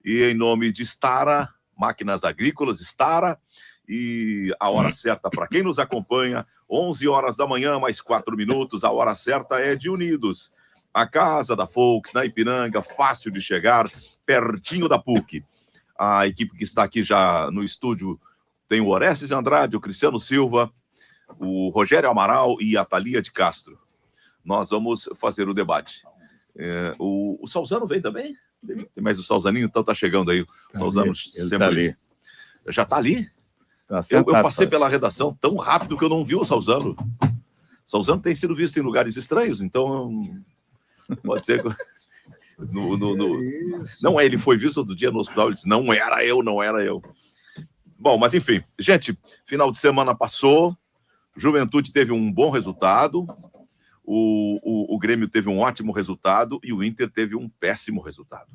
E em nome de Stara, Máquinas Agrícolas, Stara, e a hora certa para quem nos acompanha, 11 horas da manhã, mais 4 minutos, a hora certa é de Unidos. A casa da Volks, na Ipiranga, fácil de chegar, pertinho da PUC. A equipe que está aqui já no estúdio tem o Orestes Andrade, o Cristiano Silva, o Rogério Amaral e a Thalia de Castro. Nós vamos fazer o debate. O Salzano veio também? Tem mais o Salzaninho, então tá chegando aí. O Salzano sempre... tá ali. Já tá ali? Tá eu passei pela redação tão rápido que eu não vi o Salzano. O Salzano tem sido visto em lugares estranhos, então pode ser... Não, ele foi visto outro dia no hospital, ele disse, não era eu. Bom, mas enfim, gente, final de semana passou, Juventude teve um bom resultado, o Grêmio teve um ótimo resultado e o Inter teve um péssimo resultado.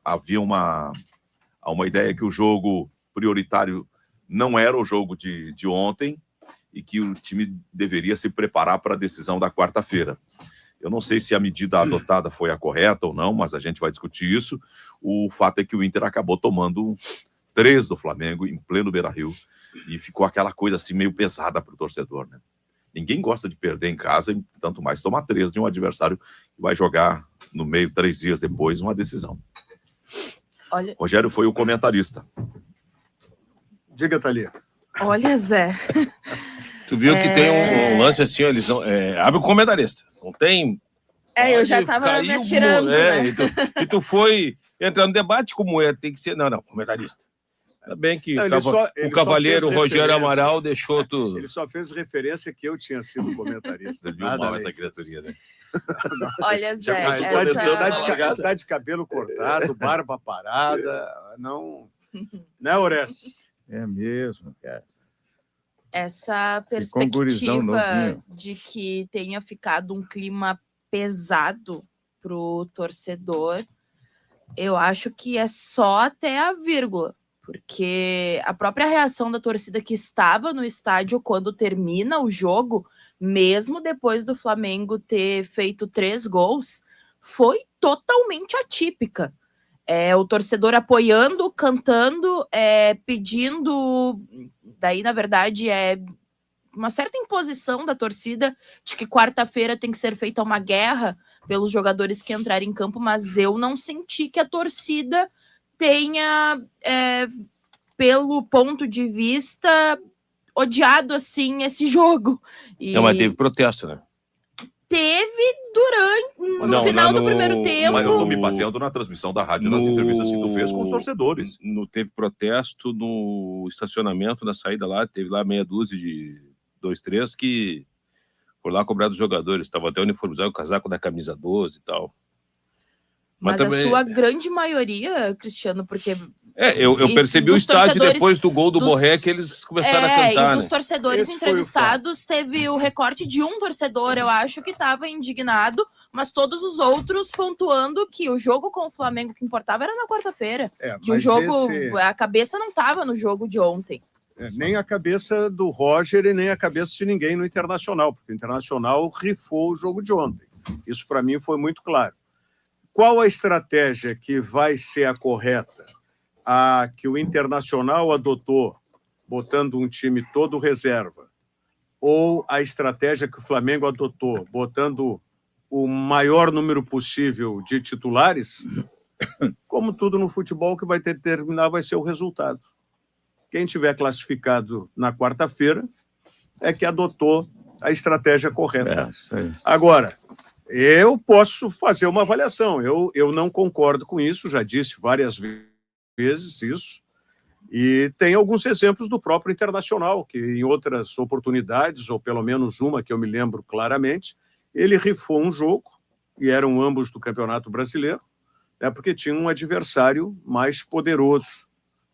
Havia uma ideia que o jogo prioritário não era o jogo de ontem e que o time deveria se preparar para a decisão da quarta-feira. Eu não sei se a medida adotada foi a correta ou não, mas a gente vai discutir isso. O fato é que o Inter acabou tomando 3 do Flamengo em pleno Beira-Rio e ficou aquela coisa assim meio pesada para o torcedor, né? Ninguém gosta de perder em casa, e tanto mais tomar 3 de um adversário que vai jogar no meio, 3 dias depois, uma decisão. Olha... Rogério foi o comentarista. Diga, Thalia. Olha, Zé. Tu viu que tem um lance assim, eles não... abre o comentarista. Não tem... eu já tava me atirando, né? E tu foi entrar no debate como tem que ser... Não, comentarista. Ainda bem que o cavalheiro Rogério Amaral deixou tu... Ele só fez referência que eu tinha sido comentarista. Viu mal essa criaturinha, né? Olha, Zé, tá de cabelo cortado, barba parada, não... Né, Orestes? É mesmo, cara. Essa perspectiva de que tenha ficado um clima pesado pro torcedor, eu acho que é só até a vírgula. Porque a própria reação da torcida que estava no estádio quando termina o jogo, mesmo depois do Flamengo ter feito 3 gols, foi totalmente atípica. O torcedor apoiando, cantando, pedindo... Daí, na verdade, uma certa imposição da torcida de que quarta-feira tem que ser feita uma guerra pelos jogadores que entrarem em campo, mas eu não senti que a torcida tenha, pelo ponto de vista, odiado, assim, esse jogo. Mas teve protesto, né? Teve no final do primeiro tempo. Mas eu tô me baseando na transmissão da rádio, nas entrevistas que tu fez com os torcedores. Teve protesto no estacionamento, na saída lá, teve lá meia dúzia de 2, 3 que foram lá cobrar dos jogadores. Estava até uniformizado o casaco da camisa 12 e tal. Mas também... a sua grande maioria, Cristiano, porque... eu percebi o estádio depois do gol do Borré que eles começaram a cantar, e dos torcedores entrevistados, teve o recorte de um torcedor, eu acho, que estava indignado, mas todos os outros pontuando que o jogo com o Flamengo que importava era na quarta-feira. Que o jogo, a cabeça não estava no jogo de ontem. Nem a cabeça do Roger e nem a cabeça de ninguém no Internacional, porque o Internacional rifou o jogo de ontem. Isso, para mim, foi muito claro. Qual a estratégia que vai ser a correta? A que o Internacional adotou, botando um time todo reserva, ou a estratégia que o Flamengo adotou, botando o maior número possível de titulares? Como tudo no futebol, o que vai determinar vai ser o resultado. Quem tiver classificado na quarta-feira é que adotou a estratégia correta. Agora, eu posso fazer uma avaliação. Eu não concordo com isso, já disse várias vezes isso, e tem alguns exemplos do próprio Internacional, que em outras oportunidades, ou pelo menos uma que eu me lembro claramente, ele rifou um jogo, e eram ambos do Campeonato Brasileiro, porque tinha um adversário mais poderoso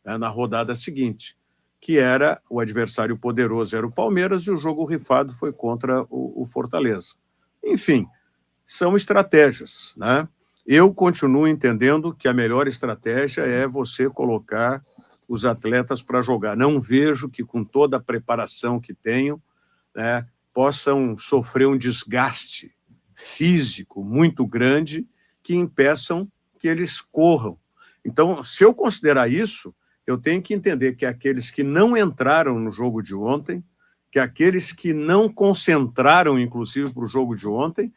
na rodada seguinte, que era o adversário poderoso, era o Palmeiras, e o jogo rifado foi contra o Fortaleza. Enfim, são estratégias, né? Eu continuo entendendo que a melhor estratégia é você colocar os atletas para jogar. Não vejo que, com toda a preparação que tenham, né, possam sofrer um desgaste físico muito grande que impeçam que eles corram. Então, se eu considerar isso, eu tenho que entender que aqueles que não entraram no jogo de ontem, que aqueles que não concentraram, inclusive, para o jogo de ontem,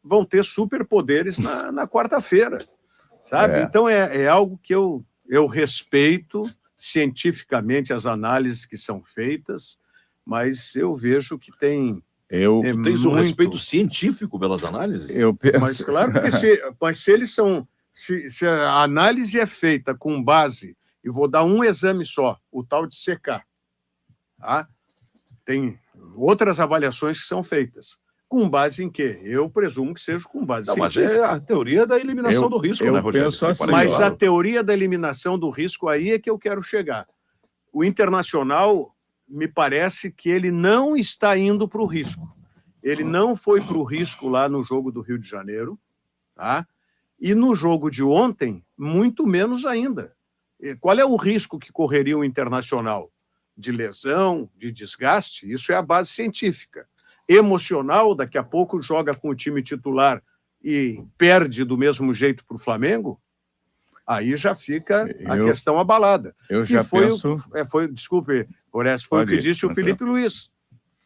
vão ter superpoderes na quarta-feira, sabe? Então, é algo que eu respeito cientificamente as análises que são feitas, mas eu vejo que tem... Tu tens um respeito científico pelas análises? Eu penso... Mas claro que se eles são... Se a análise é feita com base, e vou dar um exame só, o tal de CK, tá? Tem outras avaliações que são feitas. Com base em quê? Eu presumo que seja com base científica. Mas é a teoria da eliminação do risco, né, Rogério? Mas a teoria da eliminação do risco, aí é que eu quero chegar. O Internacional, me parece que ele não está indo para o risco. Ele não foi para o risco lá no jogo do Rio de Janeiro, tá? E no jogo de ontem, muito menos ainda. Qual é o risco que correria o Internacional? De lesão, de desgaste? Isso é a base científica. Emocional, daqui a pouco joga com o time titular e perde do mesmo jeito para o Flamengo? Aí já fica a questão abalada. Desculpe, Oreste, foi o que disse o Felipe Luiz.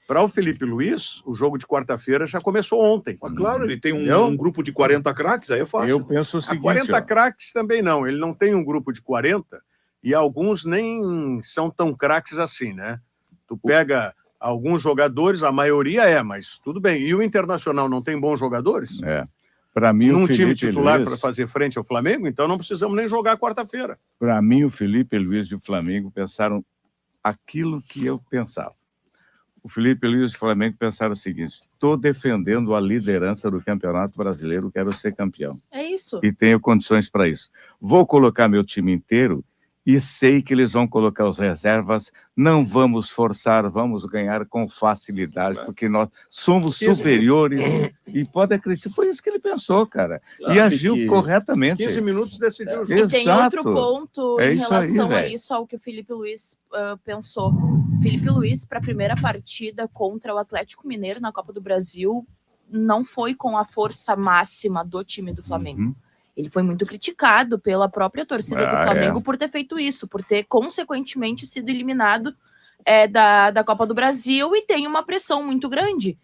Para o Felipe Luiz, o jogo de quarta-feira já começou ontem. Mas claro, ele tem um grupo de 40 craques, aí é fácil. Eu penso o seguinte... 40 craques também não, ele não tem um grupo de 40 e alguns nem são tão craques assim, né? Tu pega alguns jogadores, a maioria mas tudo bem. E o Internacional não tem bons jogadores? Para mim, num time titular para fazer frente ao Flamengo, então não precisamos nem jogar quarta-feira. Para mim, o Felipe Luiz e o Flamengo pensaram aquilo que eu pensava. O Felipe Luiz e o Flamengo pensaram o seguinte: estou defendendo a liderança do Campeonato Brasileiro, quero ser campeão. É isso. E tenho condições para isso. Vou colocar meu time inteiro e sei que eles vão colocar as reservas, não vamos forçar, vamos ganhar com facilidade, porque nós somos superiores. E pode acreditar, foi isso que ele pensou, cara. Sabe, e agiu corretamente. 15 minutos decidiu o jogo. E tem outro ponto em relação a isso, ao que o Felipe Luiz pensou. Felipe Luiz, para a primeira partida contra o Atlético Mineiro na Copa do Brasil, não foi com a força máxima do time do Flamengo. Ele foi muito criticado pela própria torcida do Flamengo por ter feito isso, por ter, consequentemente, sido eliminado da Copa do Brasil e tem uma pressão muito grande.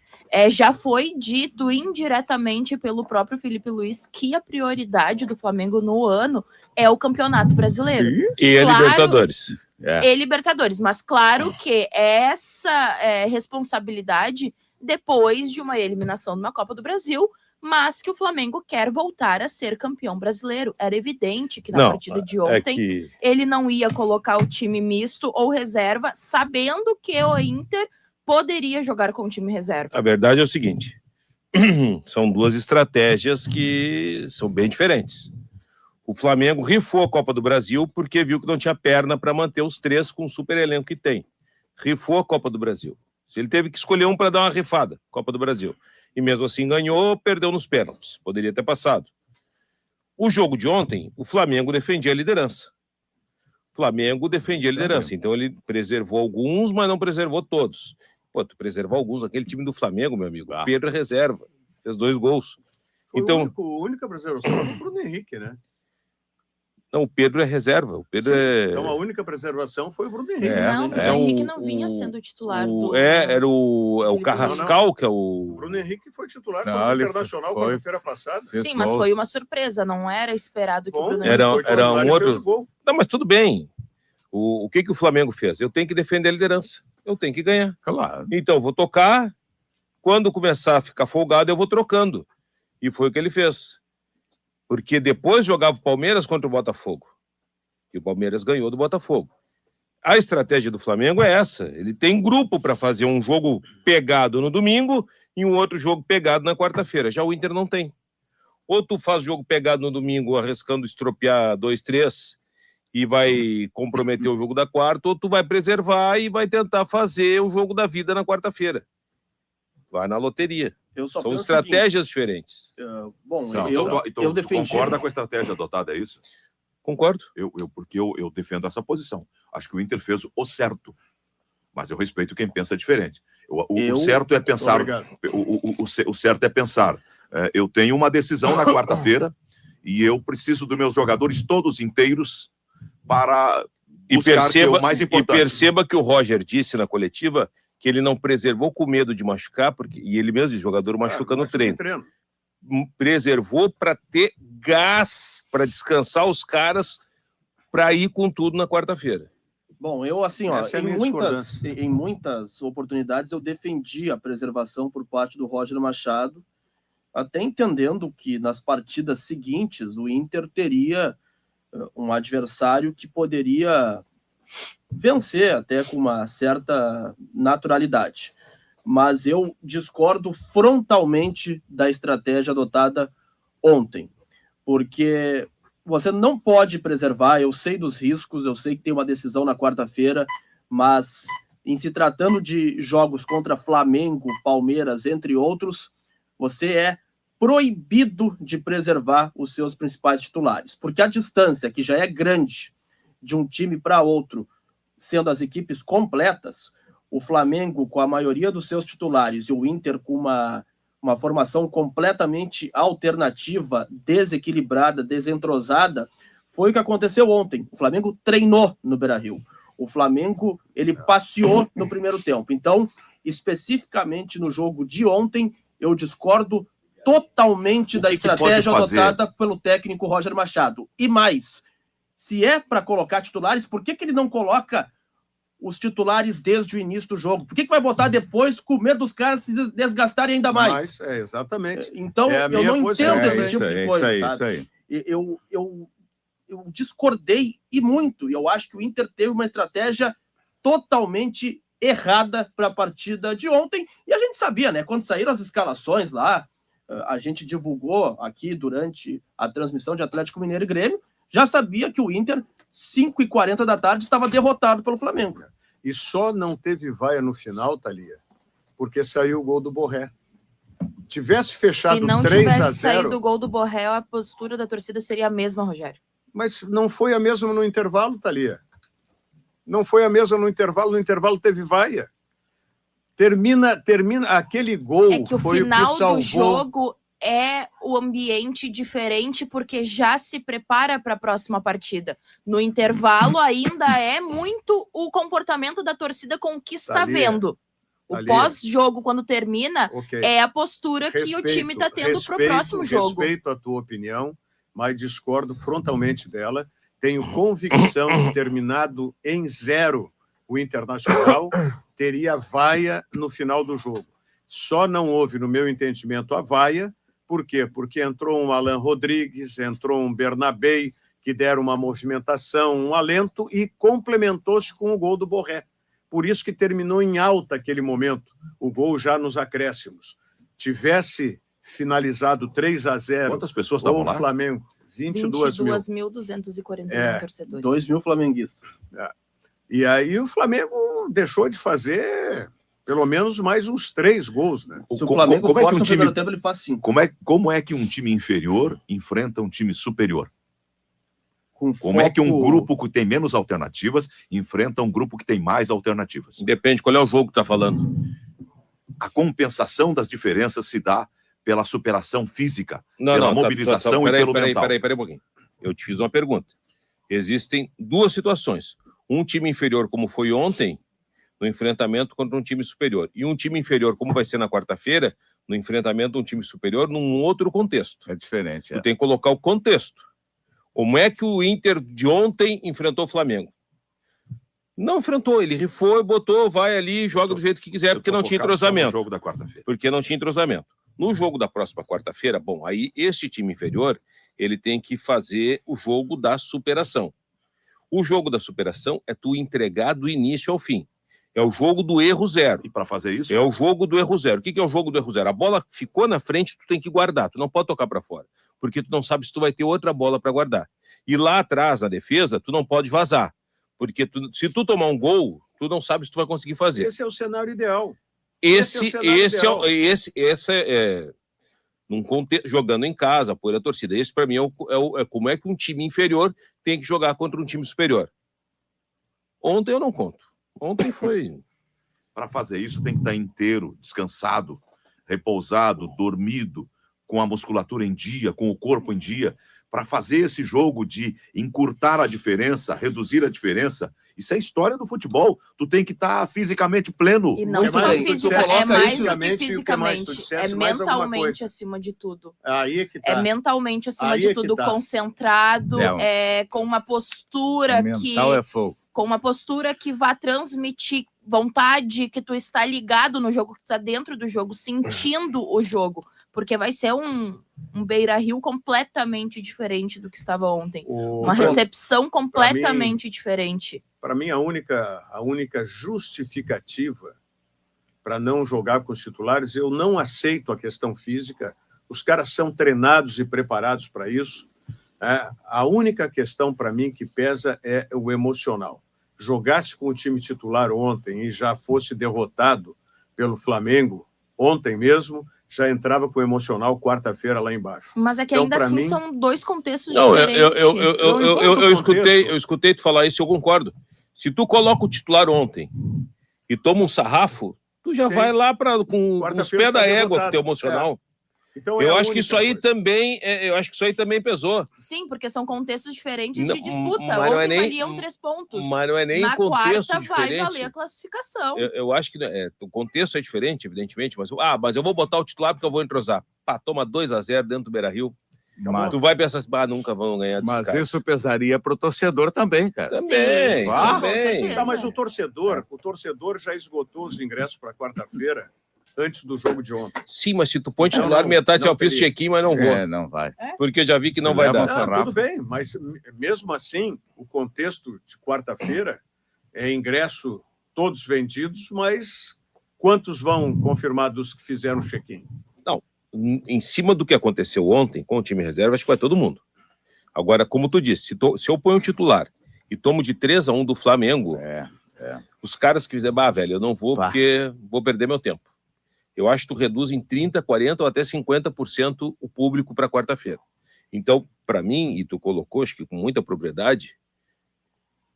Já foi dito indiretamente pelo próprio Felipe Luiz que a prioridade do Flamengo no ano é o Campeonato Brasileiro. E a Libertadores. E Libertadores, mas claro que essa responsabilidade depois de uma eliminação numa Copa do Brasil, mas que o Flamengo quer voltar a ser campeão brasileiro. Era evidente que na partida de ontem ele não ia colocar o time misto ou reserva, sabendo que o Inter poderia jogar com o time reserva. A verdade é o seguinte, são duas estratégias que são bem diferentes. O Flamengo rifou a Copa do Brasil porque viu que não tinha perna para manter os três com o super elenco que tem. Rifou a Copa do Brasil. Ele teve que escolher um para dar uma rifada, Copa do Brasil. E mesmo assim ganhou, perdeu nos pênaltis. Poderia ter passado. O jogo de ontem, o Flamengo defendia a liderança. Então ele preservou alguns, mas não preservou todos. Pô, tu preservou alguns, aquele time do Flamengo, meu amigo. Pedro é reserva, fez 2 gols. Foi a única preservação foi o Bruno Henrique, né? Não, o Pedro é reserva. Então a única preservação foi o Bruno Henrique. Não, o Bruno Henrique não vinha sendo titular era o Carrascal, que é o... O Bruno Henrique foi titular no Internacional quarta-feira passada. Sim, mas foi uma surpresa, não era esperado que o Bruno Henrique era um outro... Não, mas tudo bem. O que o Flamengo fez? Eu tenho que defender a liderança. Eu tenho que ganhar. Claro. Então, vou tocar. Quando começar a ficar folgado, eu vou trocando. E foi o que ele fez. Porque depois jogava o Palmeiras contra o Botafogo. E o Palmeiras ganhou do Botafogo. A estratégia do Flamengo é essa. Ele tem grupo para fazer um jogo pegado no domingo e um outro jogo pegado na quarta-feira. Já o Inter não tem. Ou tu faz jogo pegado no domingo arriscando estropiar 2-3 e vai comprometer o jogo da quarta, ou tu vai preservar e vai tentar fazer o jogo da vida na quarta-feira. Vai na loteria. São estratégias diferentes. Eu defendi. Concorda com a estratégia adotada, é isso? Concordo. Porque eu defendo essa posição. Acho que o Inter fez o certo, mas eu respeito quem pensa diferente. O certo é pensar. O certo é pensar. Eu tenho uma decisão na quarta-feira E eu preciso dos meus jogadores todos inteiros para buscar que é o mais importante. E perceba que o Roger disse na coletiva que ele não preservou com medo de machucar, e ele mesmo, o jogador, machuca no treino. Preservou para ter gás, para descansar os caras, para ir com tudo na quarta-feira. Bom, eu assim, em muitas oportunidades eu defendi a preservação por parte do Roger Machado, até entendendo que nas partidas seguintes o Inter teria um adversário que poderia vencer até com uma certa naturalidade. Mas eu discordo frontalmente da estratégia adotada ontem, porque você não pode preservar, eu sei dos riscos, eu sei que tem uma decisão na quarta-feira, mas em se tratando de jogos contra Flamengo, Palmeiras, entre outros, você é proibido de preservar os seus principais titulares, porque a distância, que já é grande de um time para outro, sendo as equipes completas, o Flamengo com a maioria dos seus titulares e o Inter com uma formação completamente alternativa, desequilibrada, desentrosada, foi o que aconteceu ontem. O Flamengo treinou no Beira-Rio. O Flamengo, ele passeou no primeiro tempo. Então, especificamente no jogo de ontem, eu discordo totalmente da estratégia adotada pelo técnico Roger Machado. E mais, se é para colocar titulares, por que ele não coloca os titulares desde o início do jogo? Por que vai botar depois com medo dos caras se desgastarem ainda mais? Exatamente. Então, eu não entendo esse tipo de coisa, sabe? Eu discordei e muito, e eu acho que o Inter teve uma estratégia totalmente errada para a partida de ontem, e a gente sabia, né? Quando saíram as escalações lá, a gente divulgou aqui durante a transmissão de Atlético Mineiro e Grêmio, já sabia que o Inter, 5h40 da tarde, estava derrotado pelo Flamengo. E só não teve vaia no final, Thalia, porque saiu o gol do Borré. Tivesse fechado 3-0... Se não tivesse saído o gol do Borré, a postura da torcida seria a mesma, Rogério. Mas não foi a mesma no intervalo, Thalia. Não foi a mesma no intervalo teve vaia. Termina aquele gol. É que o final do jogo é o ambiente diferente, porque já se prepara para a próxima partida. No intervalo ainda é muito o comportamento da torcida com o que está vendo. O pós-jogo, quando termina, é a postura que o time está tendo para o próximo jogo. Respeito a tua opinião, mas discordo frontalmente dela. Tenho convicção que, terminado em 0 o Internacional, teria vaia no final do jogo. Só não houve, no meu entendimento, a vaia. Por quê? Porque entrou um Alan Rodrigues, entrou um Bernabei, que deram uma movimentação, um alento, e complementou-se com o gol do Borré. Por isso que terminou em alta aquele momento, o gol já nos acréscimos. Tivesse finalizado 3-0... Quantas pessoas estavam lá? O Flamengo, 22.241 torcedores. 2.000 flamenguistas. E aí o Flamengo deixou de fazer pelo menos mais uns 3 gols, né? Se o Flamengo força no primeiro tempo, ele faz 5. Como é que um time inferior enfrenta um time superior? Como é que um grupo que tem menos alternativas enfrenta um grupo que tem mais alternativas? Depende, qual é o jogo que tá falando? A compensação das diferenças se dá pela superação física, pela mobilização e pelo mental. Peraí um pouquinho. Eu te fiz uma pergunta. Existem 2 situações. Um time inferior, como foi ontem, no enfrentamento contra um time superior. E um time inferior, como vai ser na quarta-feira, no enfrentamento de um time superior, num outro contexto. É diferente. Tu tem que colocar o contexto. Como é que o Inter de ontem enfrentou o Flamengo? Não enfrentou, ele rifou e botou, vai ali, joga do jeito que quiser, porque não tinha entrosamento. No jogo da quarta-feira. Porque não tinha entrosamento. No jogo da próxima quarta-feira, bom, aí este time inferior, ele tem que fazer o jogo da superação. O jogo da superação é tu entregar do início ao fim. É o jogo do erro zero. E para fazer isso? É o jogo do erro zero. O que é o jogo do erro zero? A bola ficou na frente, tu tem que guardar. Tu não pode tocar para fora. Porque tu não sabe se tu vai ter outra bola para guardar. E lá atrás, na defesa, tu não pode vazar. Porque se tu tomar um gol, tu não sabe se tu vai conseguir fazer. Esse é o cenário ideal. Jogando em casa, apoio a torcida. Esse, para mim, é como é que um time inferior tem que jogar contra um time superior. Ontem eu não conto. Ontem foi... Para fazer isso tem que estar inteiro, descansado, repousado, dormido, com a musculatura em dia, com o corpo em dia, para fazer esse jogo de encurtar a diferença, reduzir a diferença. Isso é história do futebol. Tu tem que estar fisicamente pleno. E não só física, é mais do que fisicamente. É mentalmente acima de tudo. Aí é que tá. É mentalmente acima de tudo, concentrado, com uma postura mental é fogo. Com uma postura que vá transmitir vontade, que tu está ligado no jogo, que tu está dentro do jogo, sentindo o jogo. Porque vai ser um Beira-Rio completamente diferente do que estava ontem. Uma recepção completamente diferente. Para mim, a única justificativa para não jogar com os titulares, eu não aceito a questão física. Os caras são treinados e preparados para isso. A única questão para mim que pesa é o emocional. Jogasse com o time titular ontem e já fosse derrotado pelo Flamengo ontem mesmo, já entrava com o emocional quarta-feira lá embaixo. Mas é que ainda assim são dois contextos diferentes. Eu escutei tu falar isso e eu concordo. Se tu coloca o titular ontem e toma um sarrafo, tu já vai lá com os pés da égua com o teu emocional. Então, eu acho que isso aí também, pesou. Sim, porque são contextos diferentes de disputa. Ontem valiam 3 pontos. Mas não é nem contexto quarta diferente. Vai valer a classificação. Eu acho que o contexto é diferente, evidentemente, mas eu vou botar o titular porque eu vou entrosar. Toma 2-0 dentro do Beira-Rio. Mas tu vai pensar assim, nunca vão ganhar. Mas isso pesaria pro torcedor também, cara. Também. Mas o torcedor já esgotou os ingressos para quarta-feira. Antes do jogo de ontem. Sim, mas se tu põe titular, metade eu fiz check-in, mas não vou. Não vai. Porque eu já vi que não vai dar. Tudo bem, mas mesmo assim, o contexto de quarta-feira é ingresso todos vendidos, mas quantos vão confirmar dos que fizeram check-in? Não, em cima do que aconteceu ontem com o time reserva, acho que vai todo mundo. Agora, como tu disse, se eu ponho um titular e tomo de 3-1 do Flamengo, os caras que dizem, velho, eu não vou porque vou perder meu tempo. Eu acho que tu reduz em 30%, 40% ou até 50% o público para quarta-feira. Então, para mim, e tu colocou, acho que com muita propriedade,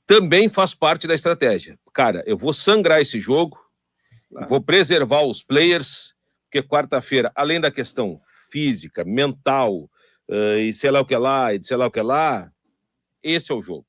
também faz parte da estratégia. Cara, eu vou sangrar esse jogo, vou preservar os players, porque quarta-feira, além da questão física, mental, e sei lá o que lá, esse é o jogo.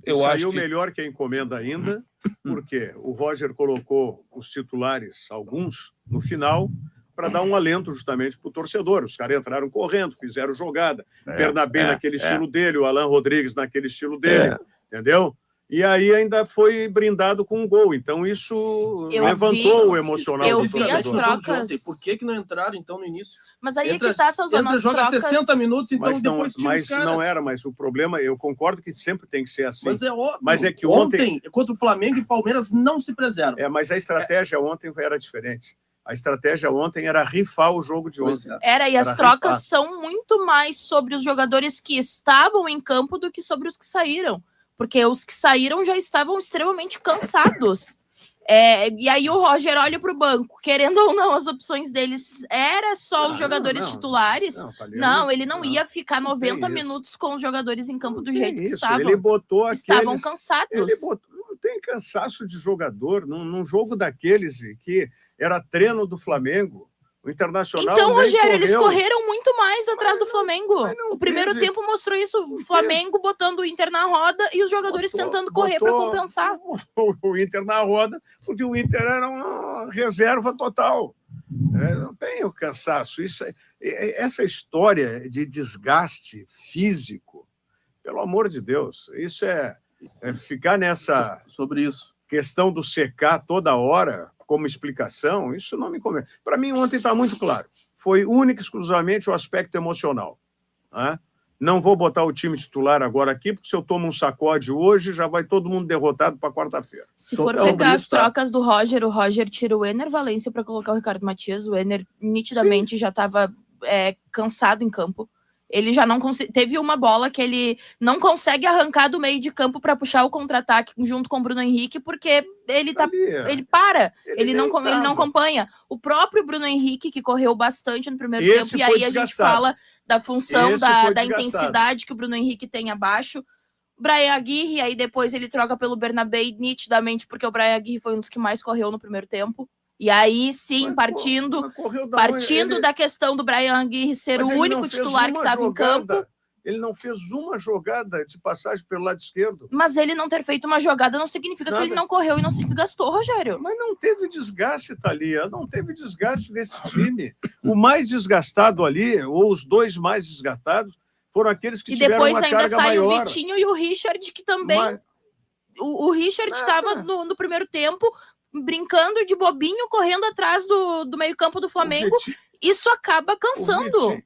Eu acho o melhor que a encomenda ainda, porque o Roger colocou os titulares, alguns, no final, para dar um alento justamente para o torcedor. Os caras entraram correndo, fizeram jogada. Bernabé naquele estilo dele, o Alan Rodrigues naquele estilo dele, entendeu? E aí ainda foi brindado com um gol. Então isso levantou o emocional do torcedor. As trocas. Por que não entraram, então, no início? Mas aí é que tá, Salzano, as joga trocas... 60 minutos, então depois tira mas os caras. não era, mas o problema, eu concordo que sempre tem que ser assim. Mas é óbvio. Mas é que ontem contra o Flamengo e Palmeiras não se preservam. Mas a estratégia ontem era diferente. A estratégia ontem era rifar o jogo de ontem. E as trocas são muito mais sobre os jogadores que estavam em campo do que sobre os que saíram. Porque os que saíram já estavam extremamente cansados. E aí o Roger olha para o banco, querendo ou não, as opções deles era só os jogadores titulares. Não, ele não ia ficar 90 minutos com os jogadores em campo do jeito que estavam. Ele botou estavam cansados. Não tem cansaço de jogador num jogo daqueles que era treino do Flamengo. O Internacional. Então, Rogério, eles correram muito mais atrás do Flamengo. O primeiro tempo mostrou isso. O Flamengo botando o Inter na roda e os jogadores tentando correr para compensar. O Inter na roda, porque o Inter era uma reserva total. Não tem o cansaço. Essa história de desgaste físico, pelo amor de Deus, isso é ficar nessa sobre isso. Questão do secar toda hora como explicação, isso não me convence. Para mim, ontem está muito claro. Foi único e exclusivamente o aspecto emocional. Não vou botar o time titular agora aqui, porque se eu tomo um sacode hoje, já vai todo mundo derrotado para quarta-feira. Se for pegar as trocas do Roger, o Roger tira o Ener Valencia para colocar o Ricardo Matias. O Ener nitidamente já estava cansado em campo. Ele já não teve uma bola que ele não consegue arrancar do meio de campo para puxar o contra-ataque junto com o Bruno Henrique, porque ele para, ele não acompanha. O próprio Bruno Henrique, que correu bastante no primeiro tempo, e aí a gente fala da função da intensidade que o Bruno Henrique tem abaixo. Brian Aguirre, aí depois ele troca pelo Bernabé nitidamente, porque o Brian Aguirre foi um dos que mais correu no primeiro tempo. E aí, sim, partindo da questão do Brian Aguirre ser o único titular que estava em campo. Ele não fez uma jogada de passagem pelo lado esquerdo. Mas ele não ter feito uma jogada não significa que ele não correu e não se desgastou, Rogério. Mas não teve desgaste, Thalia. Não teve desgaste desse time. O mais desgastado ali, ou os dois mais desgastados, foram aqueles que tiveram uma carga maior. E depois ainda saiu o Vitinho e o Richard, que também... O Richard estava no primeiro tempo brincando de bobinho, correndo atrás do meio-campo do Flamengo. Isso acaba cansando.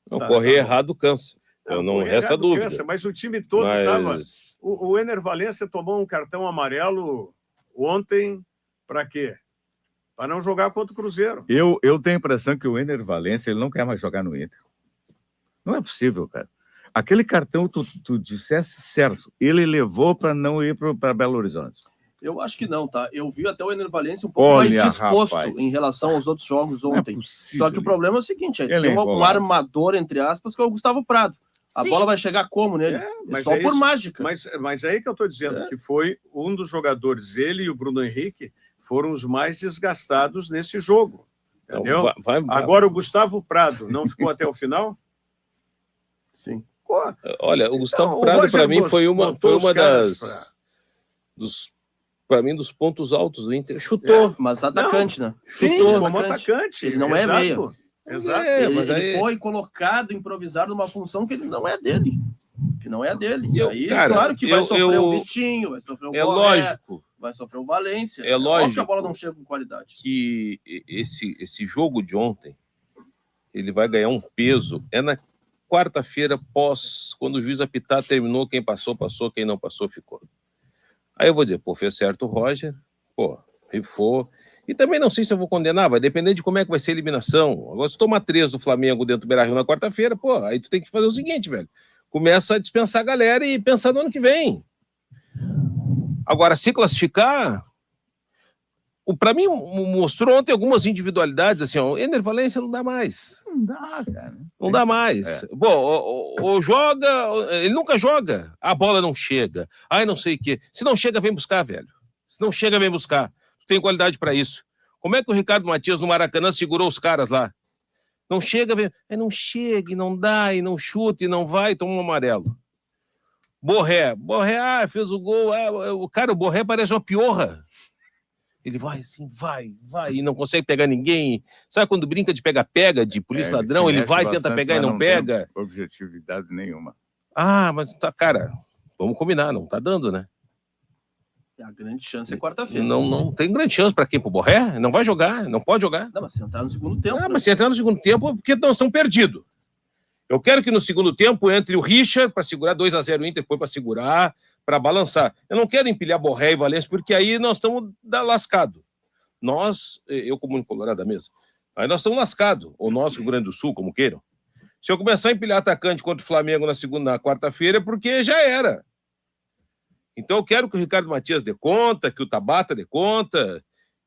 Correr errado cansa. Não resta dúvida. Cansa, mas o time todo estava... O Ener Valencia tomou um cartão amarelo ontem para quê? Para não jogar contra o Cruzeiro. Eu tenho a impressão que o Ener Valencia ele não quer mais jogar no Inter. Não é possível, cara. Aquele cartão, tu dissesse certo, ele levou para não ir para Belo Horizonte. Eu acho que não, tá? Eu vi até o Ener Valencia um pouco mais disposto em relação aos outros jogos ontem. Só que o problema é o seguinte, tem um armador, entre aspas, que é o Gustavo Prado. A bola vai chegar como nele? Mas só por mágica. Mas é aí que eu estou dizendo que foi um dos jogadores, ele e o Bruno Henrique, foram os mais desgastados nesse jogo. Entendeu? Então, agora o Gustavo Prado não ficou até o final? Sim. Olha, o Gustavo Prado, para mim, foi uma dos pontos altos do Inter. Chutou. Mas atacante, né? Sim, como atacante. Ele não é meio. Exato. Ele foi colocado, improvisado numa função que ele não é dele. E aí, claro que vai sofrer o Vitinho, vai sofrer o Borré, lógico. Vai sofrer o Valência. É lógico que a bola não chega com qualidade. Que esse jogo de ontem, ele vai ganhar um peso. É na quarta-feira, quando o juiz apitar, terminou, quem passou, passou, quem não passou, ficou. Aí eu vou dizer, fez certo o Roger, rifou. E também não sei se eu vou condenar, vai depender de como é que vai ser a eliminação. Agora, se tomar 3 do Flamengo dentro do Beira-Rio na quarta-feira, aí tu tem que fazer o seguinte, velho. Começa a dispensar a galera e pensar no ano que vem. Agora, se classificar... Para mim, mostrou ontem algumas individualidades, assim, o Ener Valencia não dá mais. Não dá, cara. Não dá mais. Ou joga, ele nunca joga. A bola não chega. Não sei o quê. Se não chega, vem buscar, velho. Se não chega, vem buscar. Tu tem qualidade para isso. Como é que o Ricardo Matias no Maracanã segurou os caras lá? Não chega, vem... não chega, e não dá, e não chuta, e não vai, toma um amarelo. Borré, fez o gol. O Borré parece uma piorra. Ele vai assim, vai, e não consegue pegar ninguém. Sabe quando brinca de pega-pega, de polícia ladrão, ele vai, tenta pegar e não pega? Não tem objetividade nenhuma. Mas cara, vamos combinar, não tá dando, né? A grande chance é quarta-feira. Não tem grande chance para quem? Pro Borré? Não vai jogar, não pode jogar. Não, mas se entrar no segundo tempo. Mas se entrar no segundo tempo é porque nós estamos perdidos. Eu quero que no segundo tempo entre o Richard para segurar 2-0 o Inter, põe para segurar, para balançar. Eu não quero empilhar Borré e Valência, porque aí nós estamos lascados. Eu como único colorado da mesa, aí nós estamos lascados. Ou nós, Rio Grande do Sul, como queiram. Se eu começar a empilhar atacante contra o Flamengo na quarta-feira, é porque já era. Então eu quero que o Ricardo Matias dê conta, que o Tabata dê conta,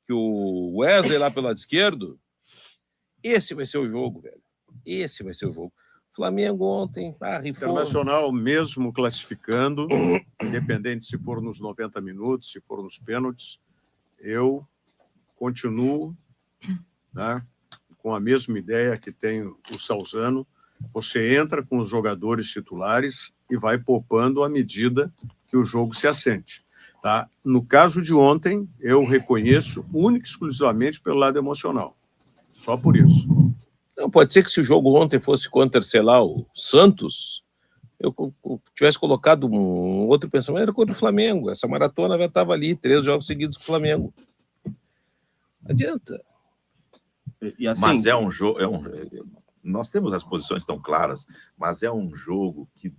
que o Wesley lá pelo lado esquerdo. Esse vai ser o jogo, velho. Esse vai ser o jogo. Flamengo ontem, rifou. Internacional mesmo classificando, independente se for nos 90 minutos, se for nos pênaltis, eu continuo, né, com a mesma ideia que tem o Salzano. Você entra com os jogadores titulares e vai poupando à medida que o jogo se assente. Tá? No caso de ontem, eu reconheço única e exclusivamente pelo lado emocional. Só por isso. Não, pode ser que se o jogo ontem fosse contra, sei lá, o Santos, eu tivesse colocado um outro pensamento, era contra o Flamengo. Essa maratona já estava ali, 3 jogos seguidos com o Flamengo. Não adianta. E assim, mas é um jogo... Nós temos as posições tão claras, mas é um jogo que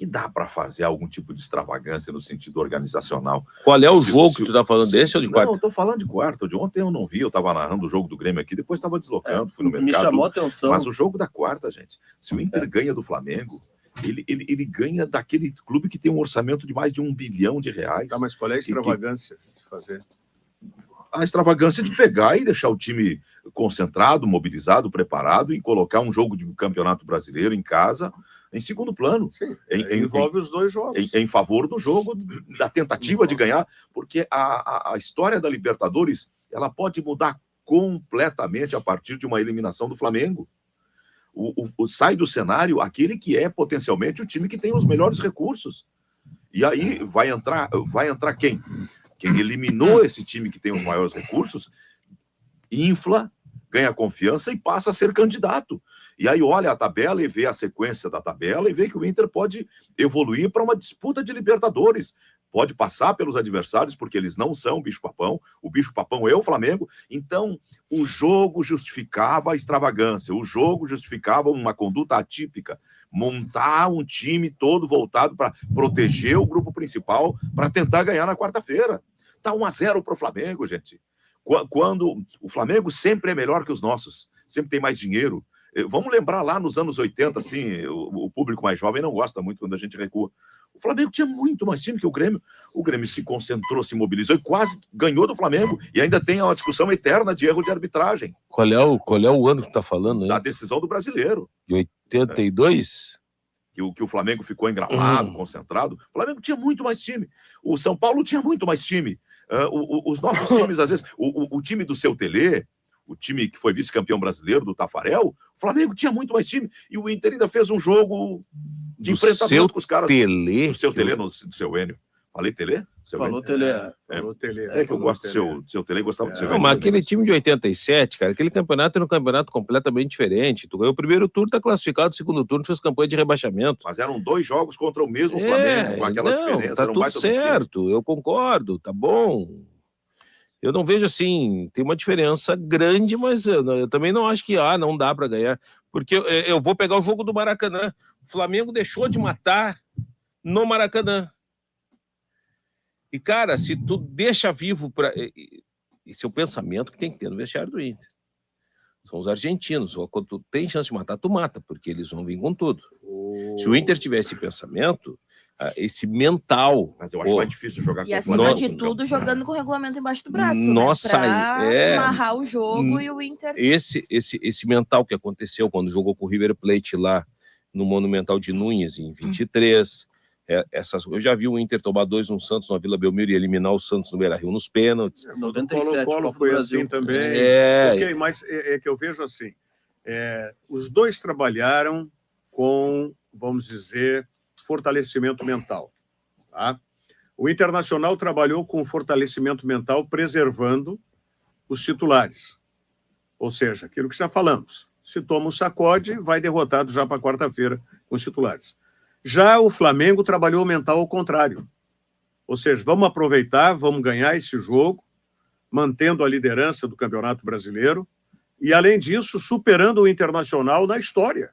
dá para fazer algum tipo de extravagância no sentido organizacional. Qual é o jogo que tu está falando desse ou de quarta? Não, eu estou falando de quarta. De ontem eu não vi, eu estava narrando o jogo do Grêmio aqui, depois estava deslocando, fui no mercado. Me chamou a atenção. Mas o jogo da quarta, gente, se o Inter ganha do Flamengo, ele ganha daquele clube que tem um orçamento de mais de R$1 bilhão. Tá, mas qual é a extravagância de fazer? A extravagância de pegar e deixar o time concentrado, mobilizado, preparado e colocar um jogo de campeonato brasileiro em casa em segundo plano. Sim, envolve os dois jogos. Em favor do jogo, da tentativa de ganhar, porque a história da Libertadores ela pode mudar completamente a partir de uma eliminação do Flamengo. Sai do cenário aquele que é potencialmente o time que tem os melhores recursos. E aí vai entrar quem? Quem eliminou esse time que tem os maiores recursos, infla, ganha confiança e passa a ser candidato. E aí olha a tabela e vê a sequência da tabela e vê que o Inter pode evoluir para uma disputa de Libertadores. Pode passar pelos adversários, porque eles não são o bicho-papão. O bicho-papão é o Flamengo. Então, o jogo justificava a extravagância. O jogo justificava uma conduta atípica. Montar um time todo voltado para proteger o grupo principal para tentar ganhar na quarta-feira. Tá 1-0 para o Flamengo, gente. Quando o Flamengo sempre é melhor que os nossos. Sempre tem mais dinheiro. Vamos lembrar lá nos anos 80, assim, o público mais jovem não gosta muito quando a gente recua. O Flamengo tinha muito mais time que o Grêmio. O Grêmio se concentrou, se mobilizou e quase ganhou do Flamengo. E ainda tem uma discussão eterna de erro de arbitragem. Qual é o ano que tu tá falando aí? Da decisão do Brasileiro. De 82? Que o Flamengo ficou engramado, concentrado. O Flamengo tinha muito mais time. O São Paulo tinha muito mais time. Os nossos times, às vezes, o time do Seu Telê, o time que foi vice-campeão brasileiro do Tafarel, o Flamengo tinha muito mais time. E o Inter ainda fez um jogo de enfrentamento com os caras. Do Seu Telê, do seu Enio. Falei Telê? Falou Telê. Falou Telê. É que eu gosto do seu Telê, gostava do seu Não, Enio. mas aquele time de 87, cara, aquele campeonato era um campeonato completamente diferente. Tu ganhou o primeiro turno, tá classificado, o segundo turno fez campanha de rebaixamento. Mas eram 2 jogos contra o mesmo Flamengo, com aquela diferença. Tá tudo certo, eu concordo, tá bom. Eu não vejo assim, tem uma diferença grande, mas eu também não acho que não dá para ganhar. Porque eu vou pegar o jogo do Maracanã. O Flamengo deixou de matar no Maracanã. E, cara, se tu deixa vivo para. Esse é o pensamento que tem que ter no vestiário do Inter. São os argentinos. Quando tu tem chance de matar, tu mata, porque eles vão vir com tudo. Se o Inter tivesse esse pensamento, esse mental. Mas eu acho mais difícil jogar com E acima de tudo, jogando com o regulamento embaixo do braço. Nossa, né? Pra amarrar o jogo e o Inter. Esse mental que aconteceu quando jogou com o River Plate lá no Monumental de Núñez em 23. Eu já vi o Inter tomar 2 no Santos, na Vila Belmiro, e eliminar o Santos no Beira-Rio nos pênaltis. 97, Colo foi assim também. Ok, mas é que eu vejo assim, os dois trabalharam com, vamos dizer, fortalecimento mental. Tá? O Internacional trabalhou com fortalecimento mental preservando os titulares. Ou seja, aquilo que já falamos. Se toma um sacode, vai derrotado já para quarta-feira com os titulares. Já o Flamengo trabalhou o mental ao contrário. Ou seja, vamos aproveitar, vamos ganhar esse jogo, mantendo a liderança do Campeonato Brasileiro e, além disso, superando o Internacional na história.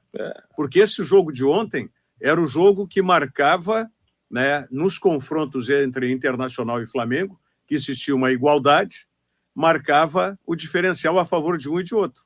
Porque esse jogo de ontem era o jogo que marcava, né, nos confrontos entre Internacional e Flamengo, que existia uma igualdade, marcava o diferencial a favor de um e de outro.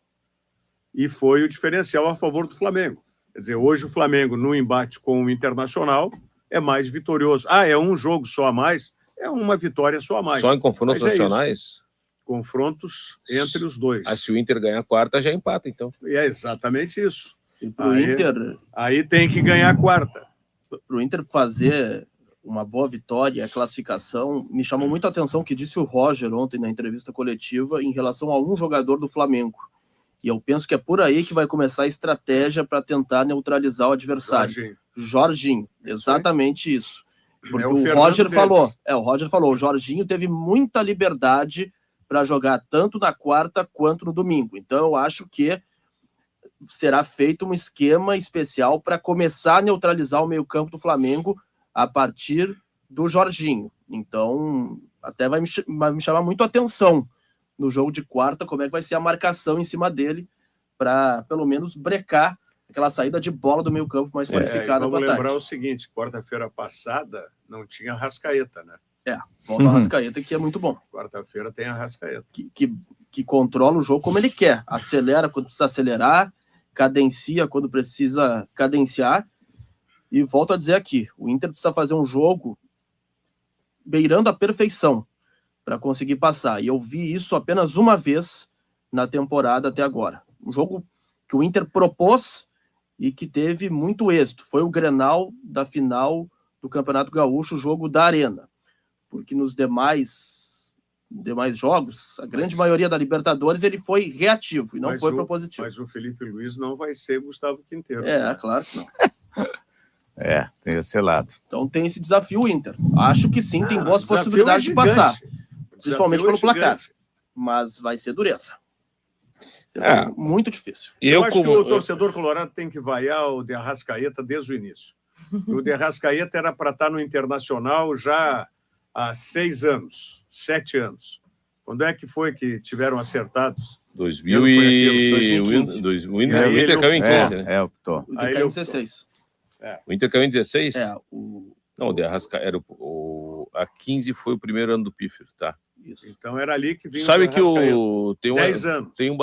E foi o diferencial a favor do Flamengo. Quer dizer, hoje o Flamengo, no embate com o Internacional, é mais vitorioso. É um jogo só a mais? É uma vitória só a mais. Só em confrontos nacionais? Confrontos entre os dois. Se o Inter ganhar a quarta, já empata, então. É exatamente isso. E pro Inter... Aí tem que ganhar a quarta. Para o Inter fazer uma boa vitória, a classificação, me chamou muito a atenção o que disse o Roger ontem na entrevista coletiva em relação a um jogador do Flamengo. E eu penso que é por aí que vai começar a estratégia para tentar neutralizar o adversário. Jorginho, exatamente isso. Porque o Roger falou, o Jorginho teve muita liberdade para jogar tanto na quarta quanto no domingo. Então eu acho que será feito um esquema especial para começar a neutralizar o meio-campo do Flamengo a partir do Jorginho. Então, até vai me chamar muito a atenção no jogo de quarta, como é que vai ser a marcação em cima dele para, pelo menos, brecar aquela saída de bola do meio-campo mais qualificada. Vamos lembrar o seguinte, quarta-feira passada não tinha Arrascaeta, né? Volta a Arrascaeta, que é muito bom. Quarta-feira tem a Arrascaeta. Que controla o jogo como ele quer. Acelera quando precisa acelerar, cadencia quando precisa cadenciar. E volto a dizer aqui, o Inter precisa fazer um jogo beirando a perfeição para conseguir passar. E eu vi isso apenas uma vez na temporada até agora. Um jogo que o Inter propôs e que teve muito êxito. Foi o Grenal da final do Campeonato Gaúcho, o jogo da Arena. Porque nos demais demais jogos, a grande maioria da Libertadores, ele foi reativo e não foi propositivo. Mas o Felipe Luiz não vai ser Gustavo Quinteiro. Claro que não. Tem esse lado. Então tem esse desafio o Inter. Acho que sim, tem boas possibilidades de passar. Principalmente pelo placar. Mas vai ser dureza. Muito difícil. Eu acho que o torcedor colorado tem que vaiar o De Arrascaeta desde o início. O De Arrascaeta era para estar no Internacional já há 6 anos, 7 anos. Quando é que foi que tiveram acertados? 2015. O Inter caiu em 15, né? O Inter caiu em 16. O Inter caiu em 16? Não, o De Arrascaeta era a 15 foi o primeiro ano do Pífero, tá? Isso. Então era ali que vinha. Sabe que tem 10 anos. Tem um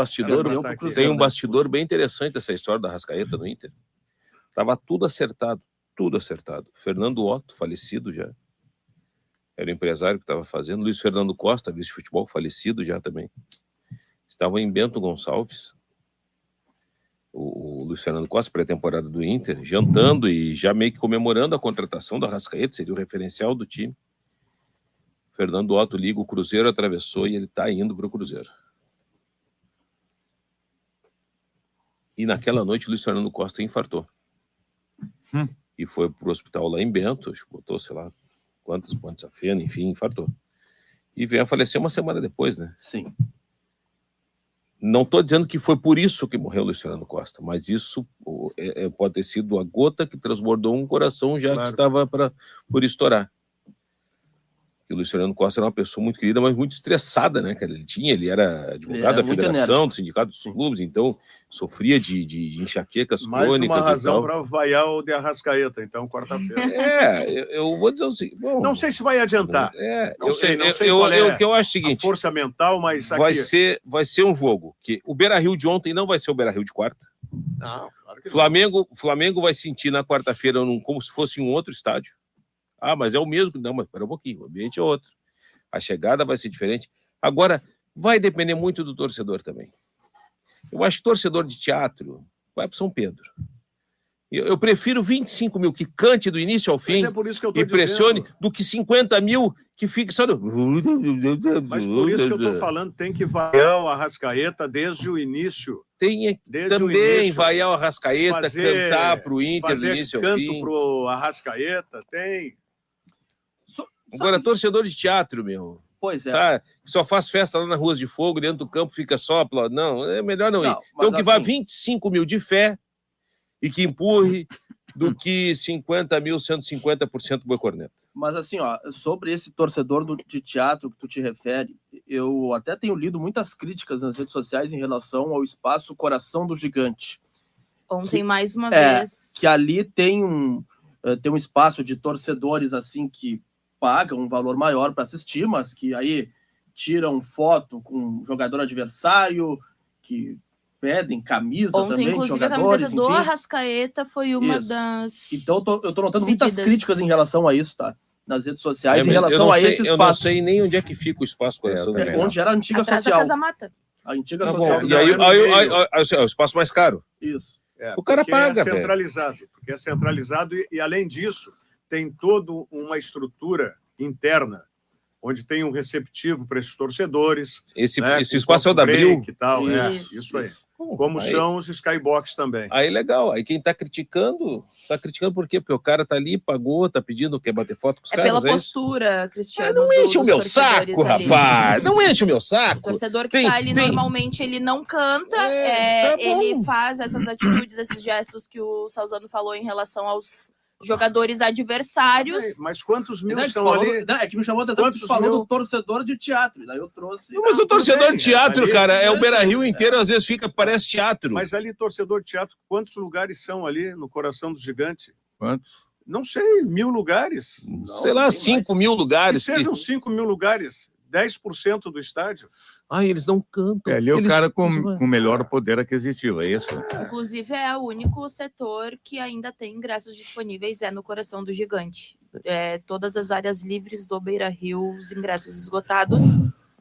bastidor bem interessante essa história da Arrascaeta no Inter. Tava tudo acertado. Fernando Otto, falecido já. Era o empresário que estava fazendo. Luiz Fernando Costa, vice-futebol, falecido já também. Estava em Bento Gonçalves. O Luiz Fernando Costa, pré-temporada do Inter, jantando e já meio que comemorando a contratação da Arrascaeta, seria o referencial do time. Fernando Otto liga, o Cruzeiro atravessou e ele está indo para o Cruzeiro. E naquela noite o Luiz Fernando Costa infartou. E foi para o hospital lá em Bento, botou, sei lá, quantos pontos a fena, enfim, infartou. E veio a falecer uma semana depois, né? Sim. Não estou dizendo que foi por isso que morreu o Luiz Fernando Costa, mas isso pode ter sido a gota que transbordou um coração já que estava por estourar. O Luiz Fernando Costa era uma pessoa muito querida, mas muito estressada, né? Ele era advogado da federação, do sindicato dos clubes, então sofria de enxaquecas crônicas. Mais uma razão para vaiar o De Arrascaeta, então, quarta-feira. Eu vou dizer o seguinte... Bom, não sei se vai adiantar. Não sei o que eu acho o seguinte... Força mental, mas vai ser um jogo que o Beira-Rio de ontem não vai ser o Beira-Rio de quarta. Não, claro que Flamengo vai sentir na quarta-feira como se fosse um outro estádio. Mas é o mesmo. Não, mas espera um pouquinho, o ambiente é outro. A chegada vai ser diferente. Agora, vai depender muito do torcedor também. Eu acho que torcedor de teatro vai para São Pedro. Eu prefiro 25 mil que cante do início ao fim e pressione do que 50 mil que fique só no... Mas por isso que eu estou falando, tem que vaiar o Arrascaeta desde o início. Tem também vaiar o Arrascaeta, cantar para o Inter do início ao fim. Canto para o Arrascaeta, tem... Agora, torcedor de teatro, meu. Pois é. Sabe? Que só faz festa lá na Ruas de Fogo, dentro do campo, fica só aplaudindo. Não, é melhor não ir. Então, que vá 25 mil de fé e que empurre do que 50 mil, 150% boi corneta. Mas assim, sobre esse torcedor de teatro que tu te refere, eu até tenho lido muitas críticas nas redes sociais em relação ao espaço Coração do Gigante. Ontem, mais uma vez... Que ali tem um espaço de torcedores, assim, que pagam um valor maior para assistir, mas que aí tiram foto com o jogador adversário, que pedem camisa também de jogadores. Inclusive, a camiseta do Arrascaeta foi uma das... Então, eu tô notando muitas críticas em relação a isso, tá? Nas redes sociais, em relação a esse espaço. Eu não sei nem onde é que fica o espaço Coração. Onde era a antiga atrás social. da Casa Mata. A antiga social. E aí o espaço mais caro. Isso. O cara paga, porque é centralizado e além disso, tem toda uma estrutura interna, onde tem um receptivo para esses torcedores. Esse espaço é o da Abril? Isso aí. Como são os Skybox também. Aí legal. Aí quem tá criticando por quê? Porque o cara tá ali, pagou, tá pedindo, quer bater foto com os caras. Pela postura, Cristiano. Não enche o meu saco, rapaz! Não enche o meu saco! O torcedor que tá ali, normalmente, ele não canta, ele faz essas atitudes, esses gestos que o Salzano falou em relação aos jogadores adversários. Mas quantos mil são ali? É que me chamou a atenção que tu falou do torcedor de teatro. Daí eu trouxe... Mas o torcedor de teatro, cara, é o Beira-Rio inteiro, às vezes parece teatro. Mas ali, torcedor de teatro, quantos lugares são ali no coração do gigante? Quantos? Não sei, 1.000 lugares. Sei lá, 5 mil lugares. Que sejam 5 mil lugares, 10% do estádio. Eles não cantam. Ali é o cara com melhor poder aquisitivo, é isso? Inclusive, é o único setor que ainda tem ingressos disponíveis, no Coração do Gigante. Todas as áreas livres do Beira-Rio, os ingressos esgotados.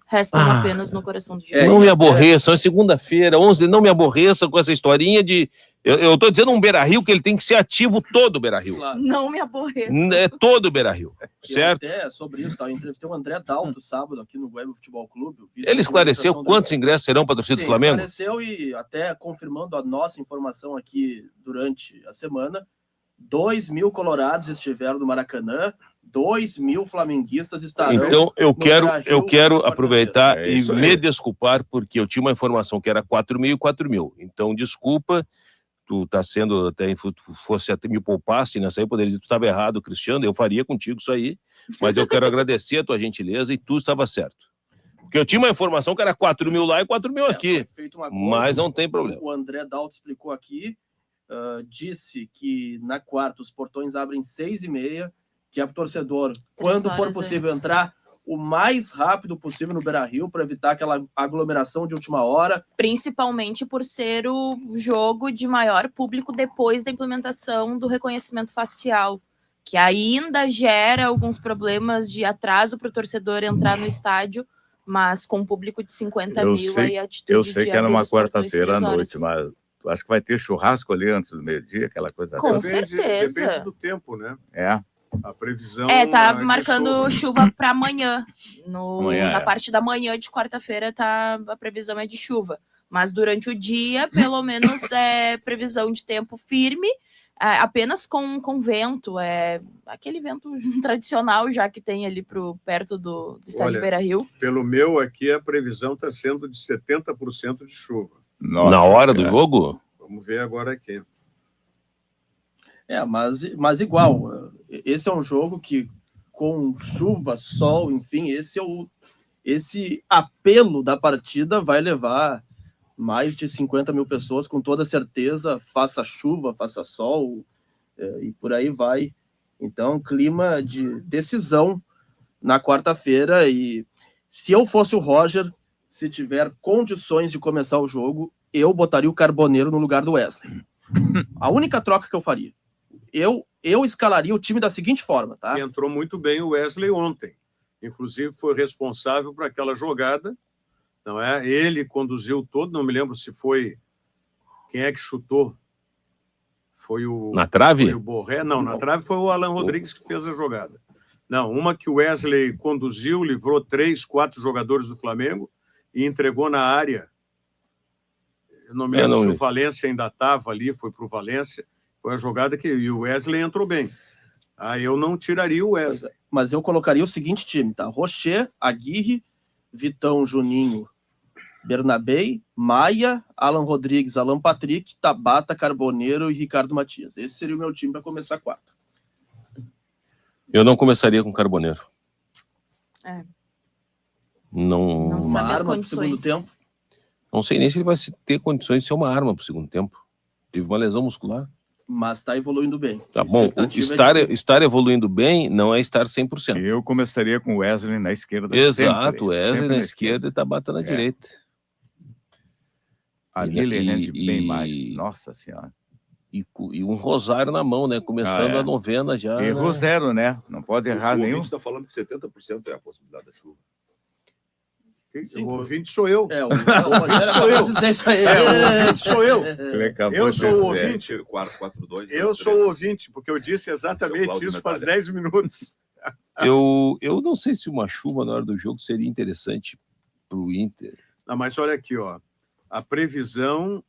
restam apenas no coração do Gil. Não me aborreçam, é segunda-feira, 11, não me aborreçam com essa historinha de... Eu tô dizendo um Beira-Rio que ele tem que ser ativo todo o Beira-Rio. Claro. Não me aborreçam. É todo o Beira-Rio, certo? Até sobre isso, eu entrevistei o André Dalto sábado aqui no Web Futebol Clube. Ele esclareceu quantos ingressos serão para a torcida do Flamengo? Esclareceu e até confirmando a nossa informação aqui durante a semana, 2.000 colorados estiveram no Maracanã, 2.000 flamenguistas estarão. Então eu quero aproveitar e me desculpar, porque eu tinha uma informação que era 4.000 e 4.000. Então, desculpa, tu tá sendo, até fosse até me poupaste nessa aí, poderia dizer que tu estava errado, Cristiano, eu faria contigo isso aí, mas eu quero agradecer a tua gentileza e tu estava certo. Porque eu tinha uma informação que era 4.000 lá e 4.000 aqui, mas não tem problema. O André Dalto explicou aqui, disse que na quarta os portões abrem 6h30, que é para o torcedor, quando for possível entrar, o mais rápido possível no Beira-Rio, para evitar aquela aglomeração de última hora. Principalmente por ser o jogo de maior público depois da implementação do reconhecimento facial, que ainda gera alguns problemas de atraso para o torcedor entrar no estádio, mas com um público de 50 mil, aí a atitude eu sei de que era uma quarta-feira à 3 noite, mas acho que vai ter churrasco ali antes do meio-dia, aquela coisa. Com certeza. Depende do tempo, né? É. A previsão tá marcando chuva para amanhã. Na parte da manhã de quarta-feira a previsão é de chuva. Mas durante o dia, pelo menos, é previsão de tempo firme, apenas com vento. Aquele vento tradicional já que tem ali perto do estádio Beira-Rio. Pelo meu aqui, a previsão está sendo de 70% de chuva. Nossa, na hora do jogo? Vamos ver agora aqui. Mas igual, esse é um jogo que com chuva, sol, enfim, esse apelo da partida vai levar mais de 50 mil pessoas, com toda certeza, faça chuva, faça sol, e por aí vai. Então, clima de decisão na quarta-feira, e se eu fosse o Roger, se tiver condições de começar o jogo, eu botaria o Carboneiro no lugar do Wesley. A única troca que eu faria. Eu escalaria o time da seguinte forma, tá? E entrou muito bem o Wesley ontem. Inclusive, foi responsável por aquela jogada, não é? Ele conduziu todo, não me lembro se foi... Quem é que chutou? Foi o... Na trave? Foi o Borré? Não, na trave foi o Alan Rodrigues que fez a jogada. Não, uma que o Wesley conduziu, livrou 3, 4 jogadores do Flamengo e entregou na área. Eu não me lembro se o Valência ainda estava ali, foi para o Valência. Foi a jogada que e o Wesley entrou bem. Eu não tiraria o Wesley. Mas eu colocaria o seguinte time, tá? Rocher, Aguirre, Vitão, Juninho, Bernabei, Maia, Alan Rodrigues, Alan Patrick, Tabata, Carboneiro e Ricardo Matias. Esse seria o meu time para começar a quarta. Eu não começaria com Carboneiro. Não sabe as condições. Segundo tempo. Não sei nem se ele vai ter condições de ser uma arma para o segundo tempo. Teve uma lesão muscular. Mas está evoluindo bem. Tá bom, estar evoluindo bem não é estar 100%. Eu começaria com o Wesley na esquerda. Exato, Wesley na esquerda e Tabata na direita. Ali ele rende bem mais, nossa senhora. E um rosário na mão, né? Começando a novena já. Errou zero, né? Não pode errar nenhum. O ouvinte está falando que 70% é a possibilidade da chuva. Sim, o ouvinte sou eu. O ouvinte sou eu. O ouvinte sou eu. Eu sou o ouvinte. 4-4-2. Eu sou o ouvinte, porque eu disse exatamente isso faz 10 minutos. Eu não sei se uma chuva na hora do jogo seria interessante para o Inter. Não, mas olha aqui, ó. A previsão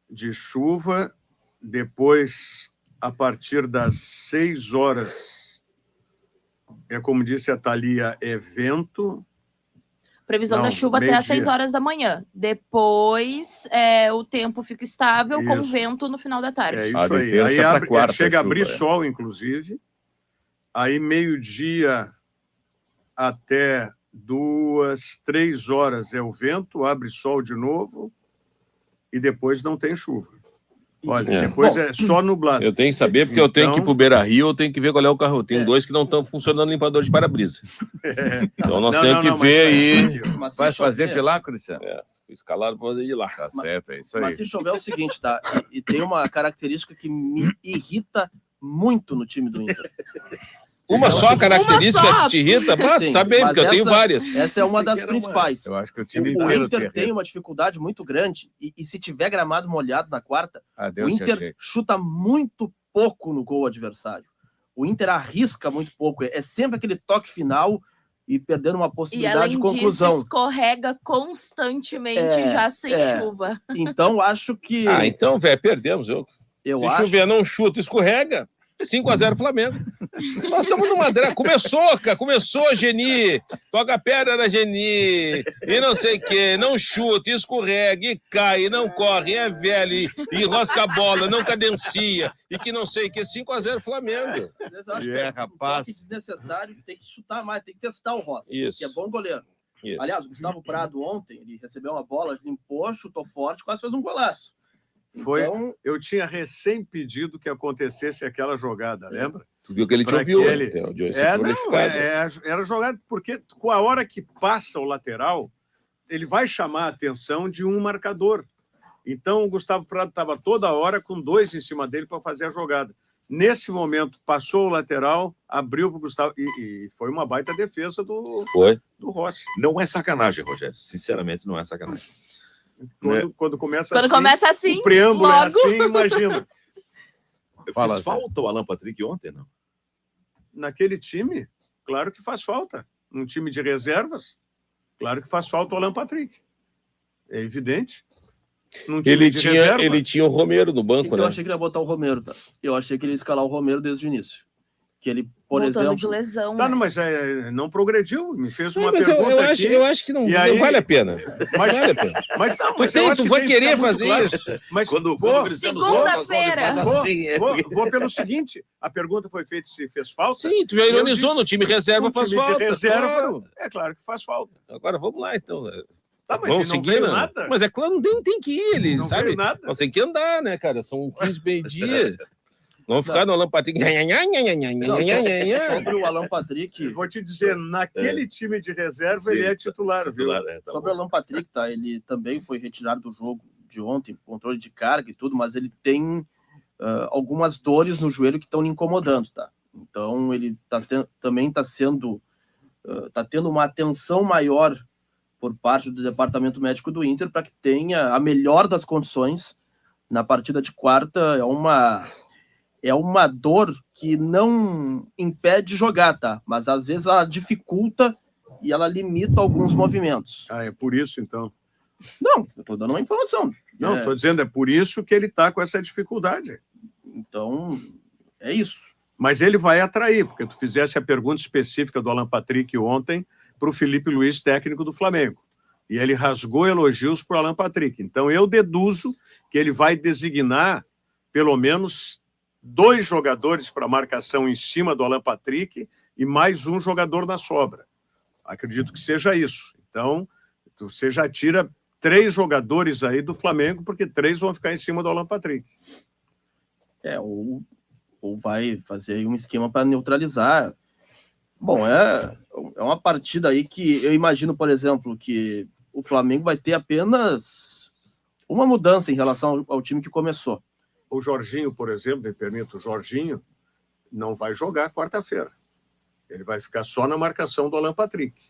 de chuva depois, a partir das 6 horas... como disse a Thalia, é vento. Previsão da chuva até às 6 horas da manhã. Depois, o tempo fica estável com vento no final da tarde. É isso aí. Aí chega a abrir sol, inclusive. Aí, meio-dia até 2, 3 horas é o vento, abre sol de novo e depois não tem chuva. Olha, depois é só nublado. Eu tenho que saber, porque eu tenho que ir pro Beira-Rio, eu tenho que ver qual é o carro. Tem 2 que não estão funcionando limpador de para-brisa. Então nós temos que ver aí. Vai fazer de lá, Cristiano? Escalado para fazer de lá. Tá certo, é isso aí. Mas se chover é o seguinte, tá? E tem uma característica que me irrita muito no time do Inter. Uma só característica que te irrita? Sim, tá bem, porque eu tenho várias. Essa é uma das principais. Eu acho que o time O inteiro Inter tem uma dificuldade muito grande e se tiver gramado molhado na quarta, Adeus, o Inter chuta muito pouco no gol adversário. O Inter arrisca muito pouco. É sempre aquele toque final e perdendo uma possibilidade de conclusão. Disso, escorrega constantemente já sem chuva. Então, acho que... Então, velho, perdemos. Se chover, não chuta, escorrega. 5-0 Flamengo. Nós estamos numa draga. Começou, Geni. Toca a perna na Geni. E não sei o quê. Não chuta, escorrega, e cai, e não corre, é velho, e rosca a bola, não cadencia. E que não sei o quê. 5-0 Flamengo. Rapaz. Desnecessário, tem que chutar mais, tem que testar o Rossi. Isso. Que é bom goleiro. Isso. Aliás, o Gustavo Prado ontem, ele recebeu uma bola, limpou, chutou forte, quase fez um golaço. Então, eu tinha recém pedido que acontecesse aquela jogada, lembra? Tu viu que ele te ouviu, era jogada, porque com a hora que passa o lateral, ele vai chamar a atenção de um marcador. Então, o Gustavo Prado estava toda hora com 2 em cima dele para fazer a jogada. Nesse momento, passou o lateral, abriu para o Gustavo, e foi uma baita defesa do Rossi. Não é sacanagem, Rogério. Sinceramente, não é sacanagem. Quando começa assim, o preâmbulo logo. é assim, imagina. Faz falta o Alan Patrick ontem, não? Naquele time, claro que faz falta. Num time de reservas, claro que faz falta o Alan Patrick. É evidente. Ele tinha o Romero no banco, então, né? Eu achei que ele ia botar o Romero, tá? Eu achei que ele ia escalar o Romero desde o início. Que ele, por Voltando exemplo... de lesão. Tá, mas não progrediu. Me fez uma pergunta eu acho que não vale a pena. Mas, vale a pena. Mas não, tu vai querer fazer isso. Mas segunda-feira. Vou pelo seguinte, a pergunta foi feita se fez falta. Sim, tu já ironizou, no time reserva faz falta. De reserva, claro. É claro que faz falta. Agora vamos lá, então. Tá, mas vamos seguir, né? Nada. Mas é claro, tem que ir, ele não sabe? Nada. Nós tem que andar, né, cara? São 15 meio-dia. Vamos ficar no Alan Patrick. Sobre o Alan Patrick... Vou te dizer, naquele time de reserva, Sim, ele é titular. Sobre o Alan Patrick, tá? Ele também foi retirado do jogo de ontem, controle de carga e tudo, mas ele tem algumas dores no joelho que estão lhe incomodando, tá? Então, ele também está sendo... Está tendo uma atenção maior por parte do departamento médico do Inter para que tenha a melhor das condições na partida de quarta. É uma dor que não impede de jogar, tá? Mas às vezes ela dificulta e ela limita alguns movimentos. É por isso, então? Não, eu tô dando uma informação. Não, tô dizendo, é por isso que ele tá com essa dificuldade. Então, é isso. Mas ele vai atrair, porque tu fizesse a pergunta específica do Alan Patrick ontem para o Felipe Luiz, técnico do Flamengo. E ele rasgou elogios para o Alan Patrick. Então, eu deduzo que ele vai designar pelo menos 2 jogadores para marcação em cima do Alan Patrick e mais um jogador na sobra. Acredito que seja isso. Então, você já tira 3 jogadores aí do Flamengo, porque 3 vão ficar em cima do Alan Patrick. Ou vai fazer aí um esquema para neutralizar. Bom, é uma partida aí que eu imagino, por exemplo, que o Flamengo vai ter apenas uma mudança em relação ao time que começou. O Jorginho, por exemplo, me permito, o Jorginho não vai jogar quarta-feira. Ele vai ficar só na marcação do Alan Patrick.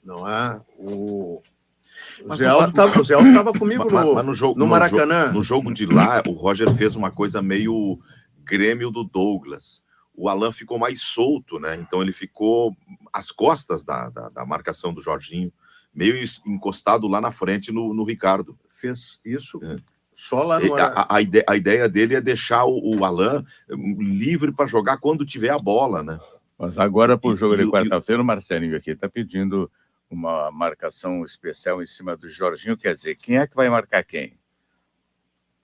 Não é o Zé Aldo estava comigo no Maracanã. No jogo de lá, o Roger fez uma coisa meio Grêmio do Douglas. O Alan ficou mais solto, né? Então ele ficou às costas da marcação do Jorginho, meio encostado lá na frente no Ricardo. Fez isso só lá no... A ideia dele é deixar o Alan livre para jogar quando tiver a bola, né? Mas agora, para o jogo de quarta-feira, o Marcelinho aqui está pedindo uma marcação especial em cima do Jorginho. Quer dizer, quem é que vai marcar quem?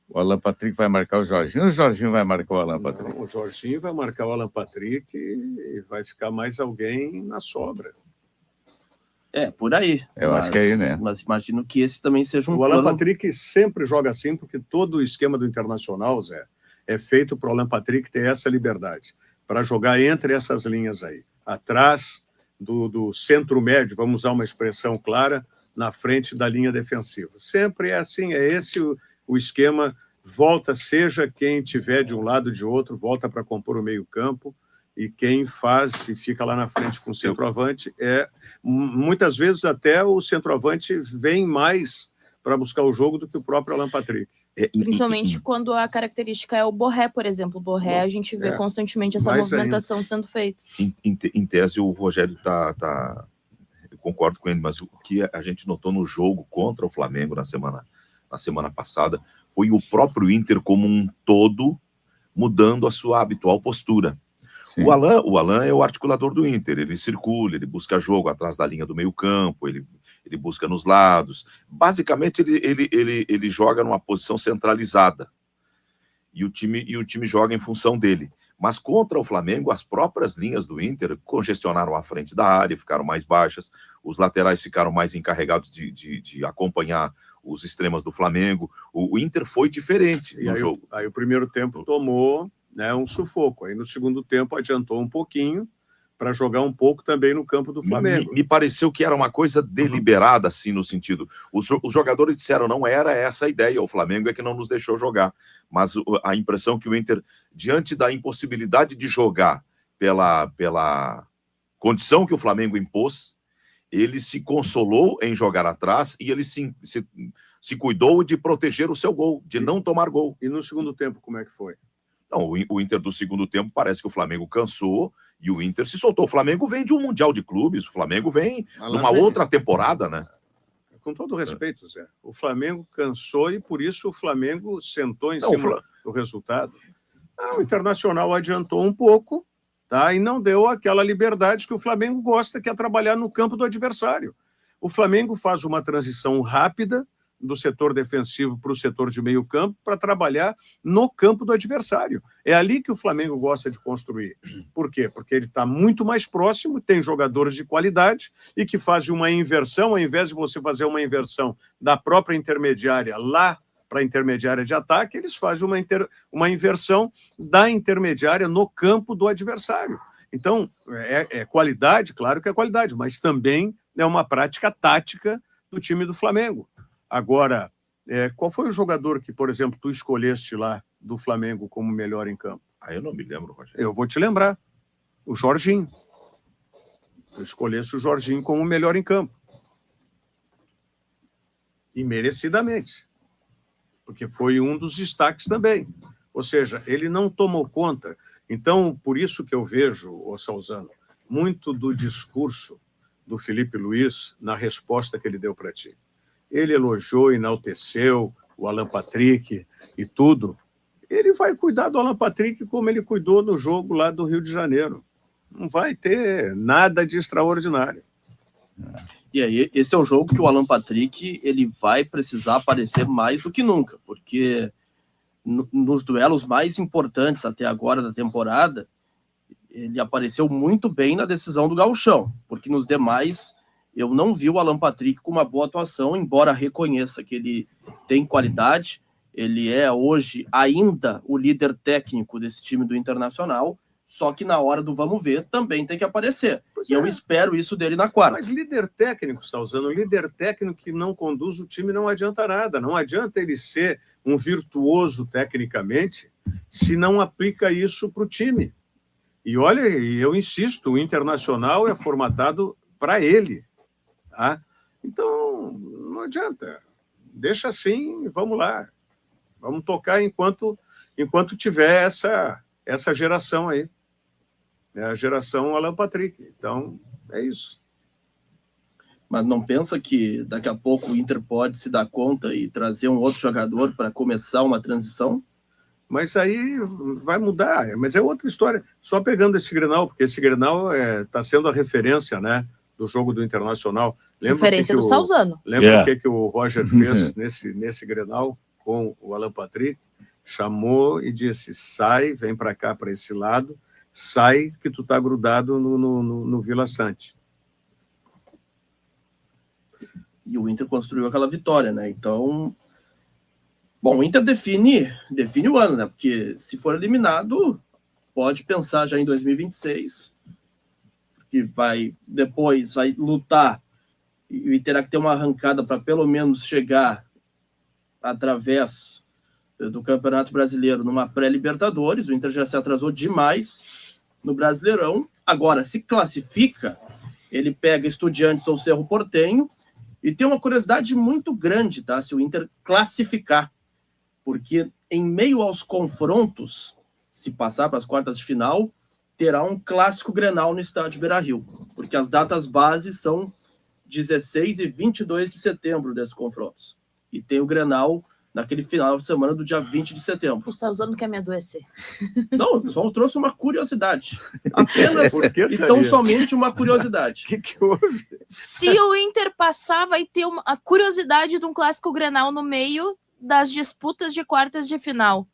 O Alan Patrick vai marcar o Jorginho vai marcar o Alan Patrick? Não, o Jorginho vai marcar o Alan Patrick e vai ficar mais alguém na sobra. Por aí. Eu acho que é aí, né? Mas imagino que esse também seja um plano. O Alan Patrick sempre joga assim, porque todo o esquema do Internacional, Zé, é feito para o Alan Patrick ter essa liberdade, para jogar entre essas linhas aí, atrás do centro médio, vamos usar uma expressão clara, na frente da linha defensiva. Sempre é assim, é esse o esquema volta, seja quem tiver de um lado ou de outro, volta para compor o meio-campo, e quem faz e fica lá na frente com o centroavante muitas vezes até o centroavante vem mais para buscar o jogo do que o próprio Alan Patrick. Principalmente quando a característica é o Borré, por exemplo. O Borré, a gente vê constantemente essa movimentação sendo feita. Em tese, o Rogério eu concordo com ele, mas o que a gente notou no jogo contra o Flamengo na semana passada foi o próprio Inter como um todo mudando a sua habitual postura. O Alan é o articulador do Inter, ele circula, ele busca jogo atrás da linha do meio campo, ele busca nos lados. Basicamente, ele joga numa posição centralizada e o time joga em função dele. Mas contra o Flamengo, as próprias linhas do Inter congestionaram a frente da área, ficaram mais baixas, os laterais ficaram mais encarregados de acompanhar os extremas do Flamengo. O Inter foi diferente no jogo. Aí o primeiro tempo tomou um sufoco. Aí no segundo tempo adiantou um pouquinho para jogar um pouco também no campo do Flamengo. Me pareceu que era uma coisa deliberada, assim, no sentido... Os jogadores disseram, não era essa a ideia, o Flamengo é que não nos deixou jogar. Mas a impressão que o Inter, diante da impossibilidade de jogar pela condição que o Flamengo impôs, ele se consolou em jogar atrás e ele se cuidou de proteger o seu gol, de não tomar gol. E no segundo tempo, como é que foi? Não, o Inter do segundo tempo parece que o Flamengo cansou e o Inter se soltou. O Flamengo vem de um Mundial de Clubes, o Flamengo vem numa outra temporada, né? Com todo respeito, Zé, o Flamengo cansou e por isso o Flamengo sentou em cima do resultado. O Internacional adiantou um pouco, tá? E não deu aquela liberdade que o Flamengo gosta, que é trabalhar no campo do adversário. O Flamengo faz uma transição rápida do setor defensivo para o setor de meio campo para trabalhar no campo do adversário. É ali que o Flamengo gosta de construir. Por quê? Porque ele está muito mais próximo, tem jogadores de qualidade e que fazem uma inversão, ao invés de você fazer uma inversão da própria intermediária lá para a intermediária de ataque, eles fazem uma inversão da intermediária no campo do adversário. Então, é qualidade, claro que é qualidade, mas também é uma prática tática do time do Flamengo. Agora, qual foi o jogador que, por exemplo, tu escolheste lá do Flamengo como melhor em campo? Eu não me lembro, Rogério. Eu vou te lembrar. O Jorginho. Tu escolheste o Jorginho como melhor em campo. E merecidamente. Porque foi um dos destaques também. Ou seja, ele não tomou conta. Então, por isso que eu vejo, Salzano, muito do discurso do Felipe Luiz na resposta que ele deu para ti. Ele elogiou, enalteceu o Alan Patrick e tudo. Ele vai cuidar do Alan Patrick como ele cuidou no jogo lá do Rio de Janeiro. Não vai ter nada de extraordinário. E aí, esse é o jogo que o Alan Patrick ele vai precisar aparecer mais do que nunca, porque nos duelos mais importantes até agora da temporada, ele apareceu muito bem na decisão do Gauchão, porque nos demais eu não vi o Alan Patrick com uma boa atuação, embora reconheça que ele tem qualidade, ele é hoje ainda o líder técnico desse time do Internacional, só que na hora do vamos ver também tem que aparecer. E eu espero isso dele na quarta. Mas líder técnico, está usando líder técnico que não conduz o time, não adianta nada. Não adianta ele ser um virtuoso tecnicamente se não aplica isso para o time. E olha, eu insisto, o Internacional é formatado para ele. Tá? Então, não adianta. Deixa assim, vamos lá. Vamos tocar enquanto tiver essa geração aí. É a geração Alan Patrick. Então, é isso. Mas não pensa que daqui a pouco o Inter pode se dar conta e trazer um outro jogador para começar uma transição? Mas aí vai mudar. Mas é outra história. Só pegando esse Grenal, porque esse Grenal está sendo a referência, né, do jogo do Internacional. Lembra referência do Salzano. Lembra o que o Roger fez nesse Grenal com o Alan Patrick? Chamou e disse, sai, vem para cá, para esse lado, sai que tu tá grudado no Vila Sante. E o Inter construiu aquela vitória, né? Então, bom, o Inter define o ano, né? Porque se for eliminado, pode pensar já em 2026, que depois vai lutar e terá que ter uma arrancada para pelo menos chegar através do Campeonato Brasileiro numa pré-Libertadores, o Inter já se atrasou demais no Brasileirão, agora se classifica, ele pega Estudiantes ou Cerro Porteño, e tem uma curiosidade muito grande, tá? Se o Inter classificar, porque em meio aos confrontos, se passar para as quartas de final, terá um clássico Grenal no estádio Beira-Rio, porque as datas bases são 16 e 22 de setembro desses confrontos. E tem o Grenal naquele final de semana do dia 20 de setembro. Você está usando que é me adoecer. Não, só trouxe uma curiosidade. Apenas e tão somente uma curiosidade. O que houve? Se o Inter passar, vai ter a curiosidade de um clássico Grenal no meio das disputas de quartas de final.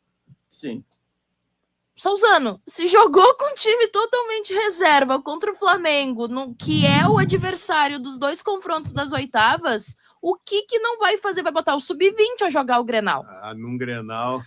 Sim. Salzano, se jogou com um time totalmente reserva contra o Flamengo, que é o adversário dos dois confrontos das oitavas, o que não vai fazer? Vai botar o sub-20 a jogar o Grenal. Num Grenal,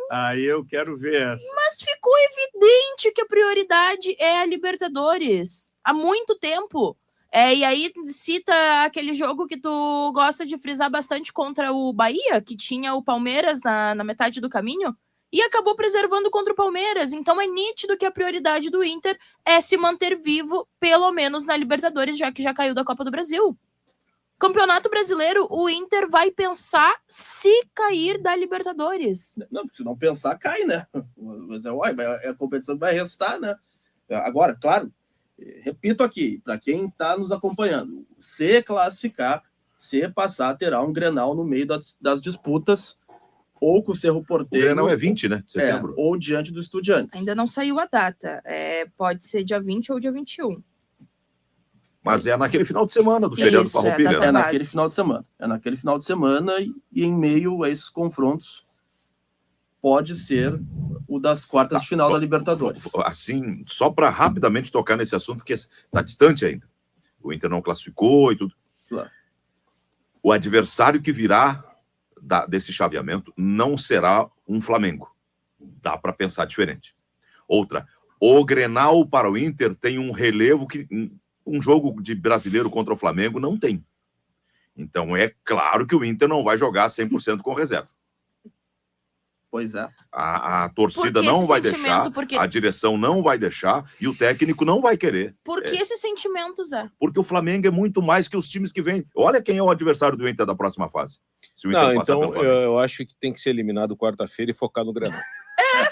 aí eu quero ver essa. Mas ficou evidente que a prioridade é a Libertadores. Há muito tempo. E aí cita aquele jogo que tu gosta de frisar bastante contra o Bahia, que tinha o Palmeiras na metade do caminho, e acabou preservando contra o Palmeiras. Então é nítido que a prioridade do Inter é se manter vivo, pelo menos na Libertadores, já que já caiu da Copa do Brasil. Campeonato Brasileiro, o Inter vai pensar se cair da Libertadores. Não, se não pensar, cai, né? Mas a competição vai restar, né? Agora, claro, repito aqui, para quem está nos acompanhando, se classificar, se passar, terá um Grenal no meio das disputas, ou com o Cerro Porteño. O Grenal é 20, né? De setembro. Ou diante do Estudiantes. Ainda não saiu a data. Pode ser dia 20 ou dia 21. Mas é naquele final de semana do feriado Farroupilha. É naquele final de semana. É naquele final de semana e em meio a esses confrontos pode ser o das quartas de final da Libertadores. Assim, só para rapidamente tocar nesse assunto, porque está distante ainda. O Inter não classificou e tudo. Claro. O adversário que virá desse chaveamento não será um Flamengo. Dá para pensar diferente. Outra, o Grenal para o Inter tem um relevo que um jogo de brasileiro contra o Flamengo não tem. Então é claro que o Inter não vai jogar 100% com reserva. Pois é. A torcida não vai deixar, a direção não vai deixar e o técnico não vai querer. Por que esse sentimento, Zé? Porque o Flamengo é muito mais que os times que vêm. Olha quem é o adversário do Inter da próxima fase. Se o Inter passar pelo Flamengo. Eu acho que tem que ser eliminado quarta-feira e focar no Grenal.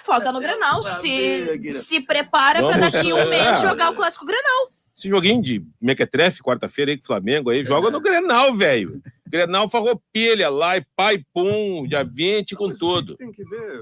Foca no Grenal. Se prepara para daqui um mês jogar o clássico Grenal. Esse joguinho de mequetrefe, quarta-feira aí com o Flamengo, aí joga no Grenal, velho. Grenal Farroupilha, lá e pai, pum, dia 20 com tudo. Tem que ver.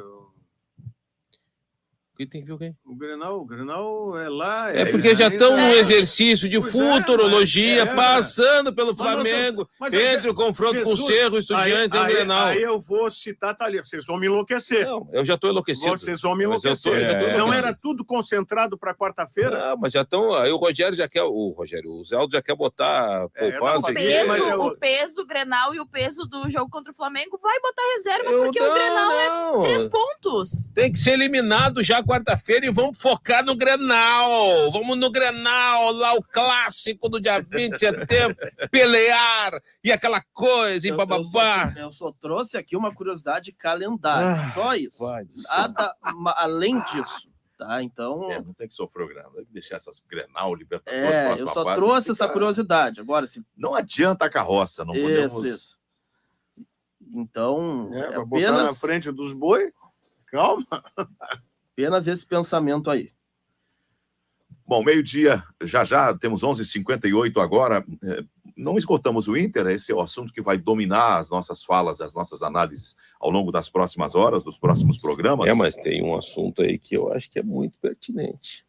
O que tem que ver o quê? O Grenal é lá. Porque já estão num exercício de futurologia, passando pelo Flamengo, entre o confronto com o Cerro, Estudiantes e o Grenal. Aí eu vou citar, vocês vão me enlouquecer. Não, eu já estou enlouquecido. Vocês vão me enlouquecer. Não era tudo concentrado para quarta-feira? Não, mas já estão. Aí o Rogério já quer. O Zé Aldo já quer botar poupança. O peso Grenal e o peso do jogo contra o Flamengo vai botar reserva, porque o Grenal é 3 pontos. Tem que ser eliminado já quarta-feira e vamos focar no Grenal. Vamos no Grenal, lá o clássico do dia 20 de setembro, pelear e aquela coisa, e bababá. Eu só trouxe aqui uma curiosidade calendário, só isso. Nada além disso. Tá, então... não tem que sofrer o Grenal, tem que deixar essas Grenal, Libertadores, eu só trouxe essa curiosidade. Agora, não adianta a carroça, não podemos... Isso. Então, apenas... botar na frente dos boi, calma. Apenas esse pensamento aí. Bom, meio-dia, já temos 11h58 agora. Não esgotamos o Inter, esse é o assunto que vai dominar as nossas falas, as nossas análises ao longo das próximas horas, dos próximos programas. Mas tem um assunto aí que eu acho que é muito pertinente.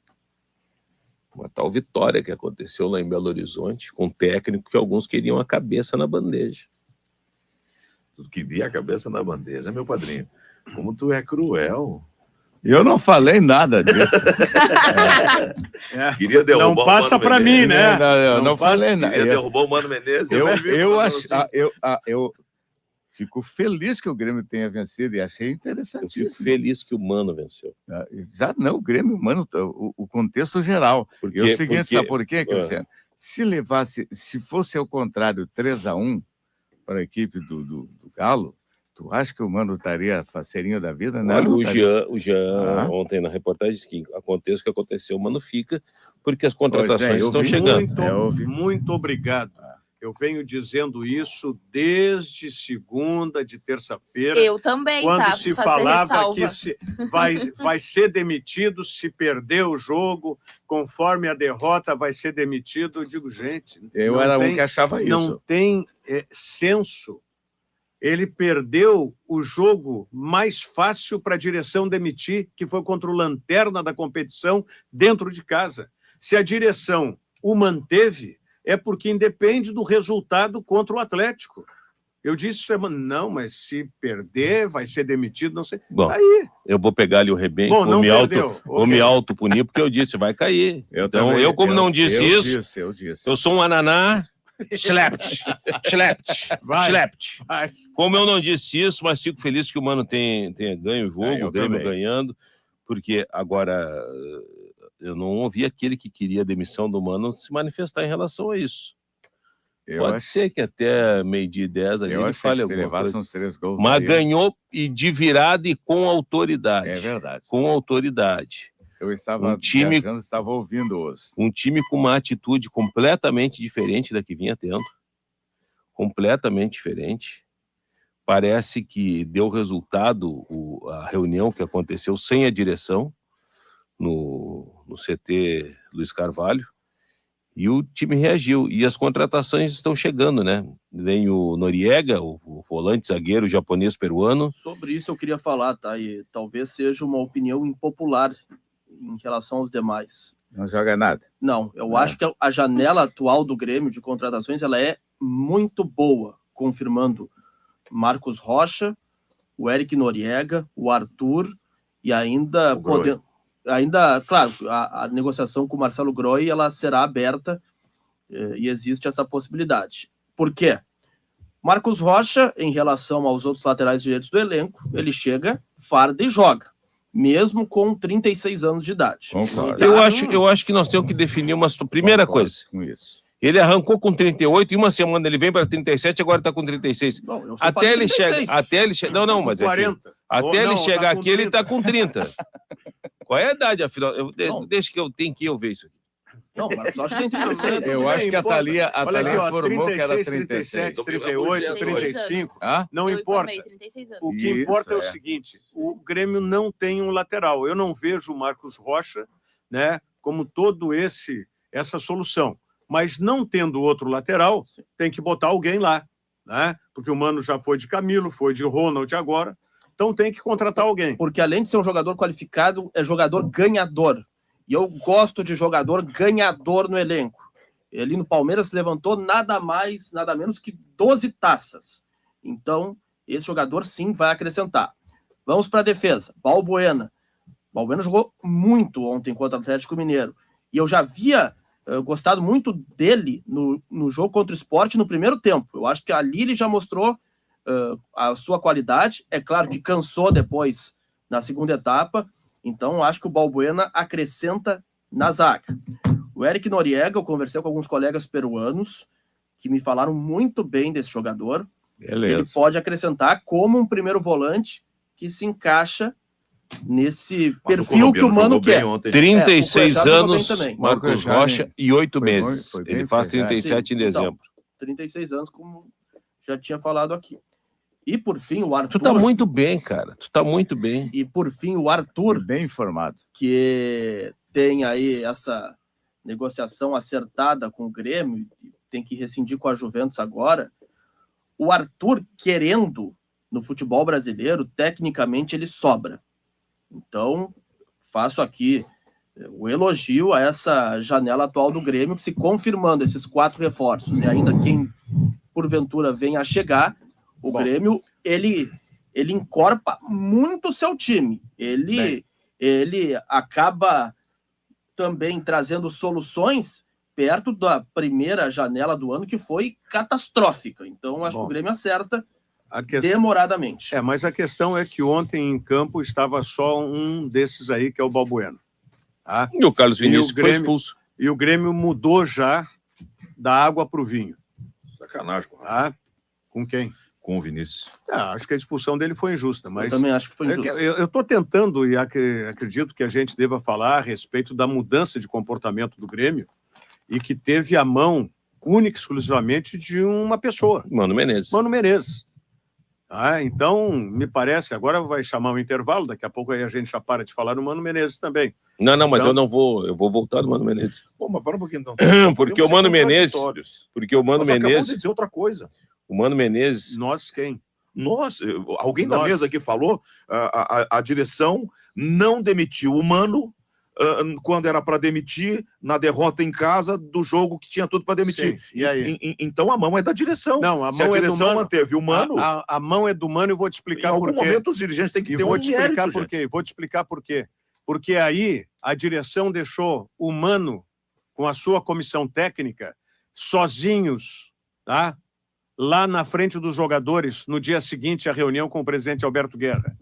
Uma tal vitória que aconteceu lá em Belo Horizonte, com um técnico que alguns queriam a cabeça na bandeja. Tu queria a cabeça na bandeja, meu padrinho. Como tu é cruel. Eu não falei nada disso. Queria derrubar não passa para mim, né? Não falei nada. Queria derrubar o Mano Menezes. Eu fico feliz que o Grêmio tenha vencido e achei interessantíssimo. Eu fico feliz que o Mano venceu. Já não, o Grêmio, Mano, o contexto geral. Porque, é o seguinte, sabe por quê, Cristiano? Se fosse ao contrário, 3-1 para a equipe do Galo, Tu acha que o Mano estaria faceirinho da vida? Não, olha, o Jean ontem na reportagem disse que aconteça o que aconteceu, o Mano fica, porque as contratações estão chegando. Muito obrigado. Eu venho dizendo isso desde segunda, de terça-feira. Eu também, quando se falava que vai ser demitido se perder o jogo, conforme a derrota vai ser demitido. Eu digo, gente, eu era um que achava isso. Não tem senso. Ele perdeu o jogo mais fácil para a direção demitir, que foi contra o lanterna da competição dentro de casa. Se a direção o manteve, é porque independe do resultado contra o Atlético. Eu disse semana, não, mas se perder, vai ser demitido, não sei. Bom, aí. Eu vou pegar ali o rebento, vou me autopunir, porque eu disse, vai cair. Eu como não disse isso, eu sou um ananá, schlept. Como eu não disse isso, mas fico feliz que o Mano tenha ganho o jogo, o Grêmio ganhando, porque agora eu não ouvi aquele que queria a demissão do Mano se manifestar em relação a isso. Pode ser que até meio-dia e 10 ali ele fale alguma coisa. Uns 3 gols mas ganhou e de virada e com autoridade. É verdade. Com autoridade. Eu estava viajando, estava ouvindo-os. Um time com uma atitude completamente diferente da que vinha tendo. Completamente diferente. Parece que deu resultado a reunião que aconteceu sem a direção no CT Luiz Carvalho. E o time reagiu. E as contratações estão chegando, né? Vem o Noriega, o volante zagueiro japonês peruano. Sobre isso eu queria falar, tá? E talvez seja uma opinião impopular em relação aos demais. Não joga nada. Não, eu acho que a janela atual do Grêmio de contratações, ela é muito boa, confirmando Marcos Rocha, o Eric Noriega, o Arthur e ainda podendo... Ainda, claro, a negociação com o Marcelo Groi, ela será aberta e existe essa possibilidade. Por quê? Marcos Rocha, em relação aos outros laterais direitos do elenco, ele chega, farda e joga, mesmo com 36 anos de idade. Concordo. Eu acho que nós temos que definir uma primeira coisa. Com isso. Ele arrancou com 38 e uma semana ele vem para 37, agora está com 36. Não, até ele chega, não, mas 40. Até ele chegar aqui, ele está com 30. Qual é a idade, afinal? Deixa que eu tenho que ver isso aqui. Não, mas acho que tem 36. Eu acho que a Thalia informou que era 37, 38, 35. Não importa. O que importa é o seguinte, o Grêmio não tem um lateral. Eu não vejo o Marcos Rocha, né, como essa solução. Mas não tendo outro lateral, tem que botar alguém lá, né? Porque o Mano já foi de Camilo, foi de Ronald agora. Então tem que contratar alguém. Porque além de ser um jogador qualificado, é jogador ganhador. E eu gosto de jogador ganhador no elenco. Ele no Palmeiras levantou nada mais, nada menos que 12 taças. Então, esse jogador sim vai acrescentar. Vamos para a defesa. Balbuena. Balbuena jogou muito ontem contra o Atlético Mineiro. E eu já havia gostado muito dele no jogo contra o Sport no primeiro tempo. Eu acho que ali ele já mostrou a sua qualidade. É claro que cansou depois na segunda etapa, então acho que o Balbuena acrescenta na zaga. O Eric Noriega, eu conversei com alguns colegas peruanos que me falaram muito bem desse jogador. Beleza. Ele pode acrescentar como um primeiro volante que se encaixa nesse perfil que o Mano quer. 36 anos, Marcos Rocha, e 8 meses. Ele faz 37 em dezembro. Então, 36 anos, como já tinha falado aqui. E por fim, o Arthur... Tu tá muito bem, cara. Tu tá muito bem. E por fim, o Arthur... Bem informado. Que tem aí essa negociação acertada com o Grêmio, tem que rescindir com a Juventus agora. O Arthur, querendo, no futebol brasileiro, tecnicamente ele sobra. Então, faço aqui o elogio a essa janela atual do Grêmio, que se confirmando esses 4 reforços, e ainda quem, porventura, venha a chegar, o Grêmio, ele encorpa muito o seu time. Ele acaba também trazendo soluções perto da primeira janela do ano, que foi catastrófica. Então, acho que o Grêmio acerta demoradamente. Mas a questão é que ontem em campo estava só um desses aí, que é o Balbuena. Tá? E o Carlos Vinícius foi expulso. E o Grêmio mudou já da água para o vinho. Sacanagem. Tá? Com quem? com o Vinícius. Acho que a expulsão dele foi injusta, mas... Eu também acho que foi injusta. Eu estou tentando, e acredito que a gente deva falar a respeito da mudança de comportamento do Grêmio, e que teve a mão única e exclusivamente de uma pessoa. Mano Menezes. Mano Menezes. Então, me parece, agora vai chamar um intervalo, daqui a pouco aí a gente já para de falar no Mano Menezes também. Não, mas então... eu não vou, eu vou voltar no Mano Menezes. Pô, mas para um pouquinho então. Porque o Mano Menezes... Porque o Mano Menezes... Acabamos de dizer outra coisa. O Mano Menezes... Nós quem? Nós, alguém da mesa aqui falou, a direção não demitiu o Mano quando era para demitir, na derrota em casa do jogo que tinha tudo para demitir. Sim. E aí? Então a mão é da direção. Não, a Se mão a direção é do Mano, manteve o Mano... A mão é do Mano, eu vou te explicar por quê. Em algum momento os dirigentes têm que ter um mérito, por quê. Vou te explicar por quê. Porque aí a direção deixou o Mano com a sua comissão técnica sozinhos, tá? Lá na frente dos jogadores, no dia seguinte à reunião com o presidente Alberto Guerra.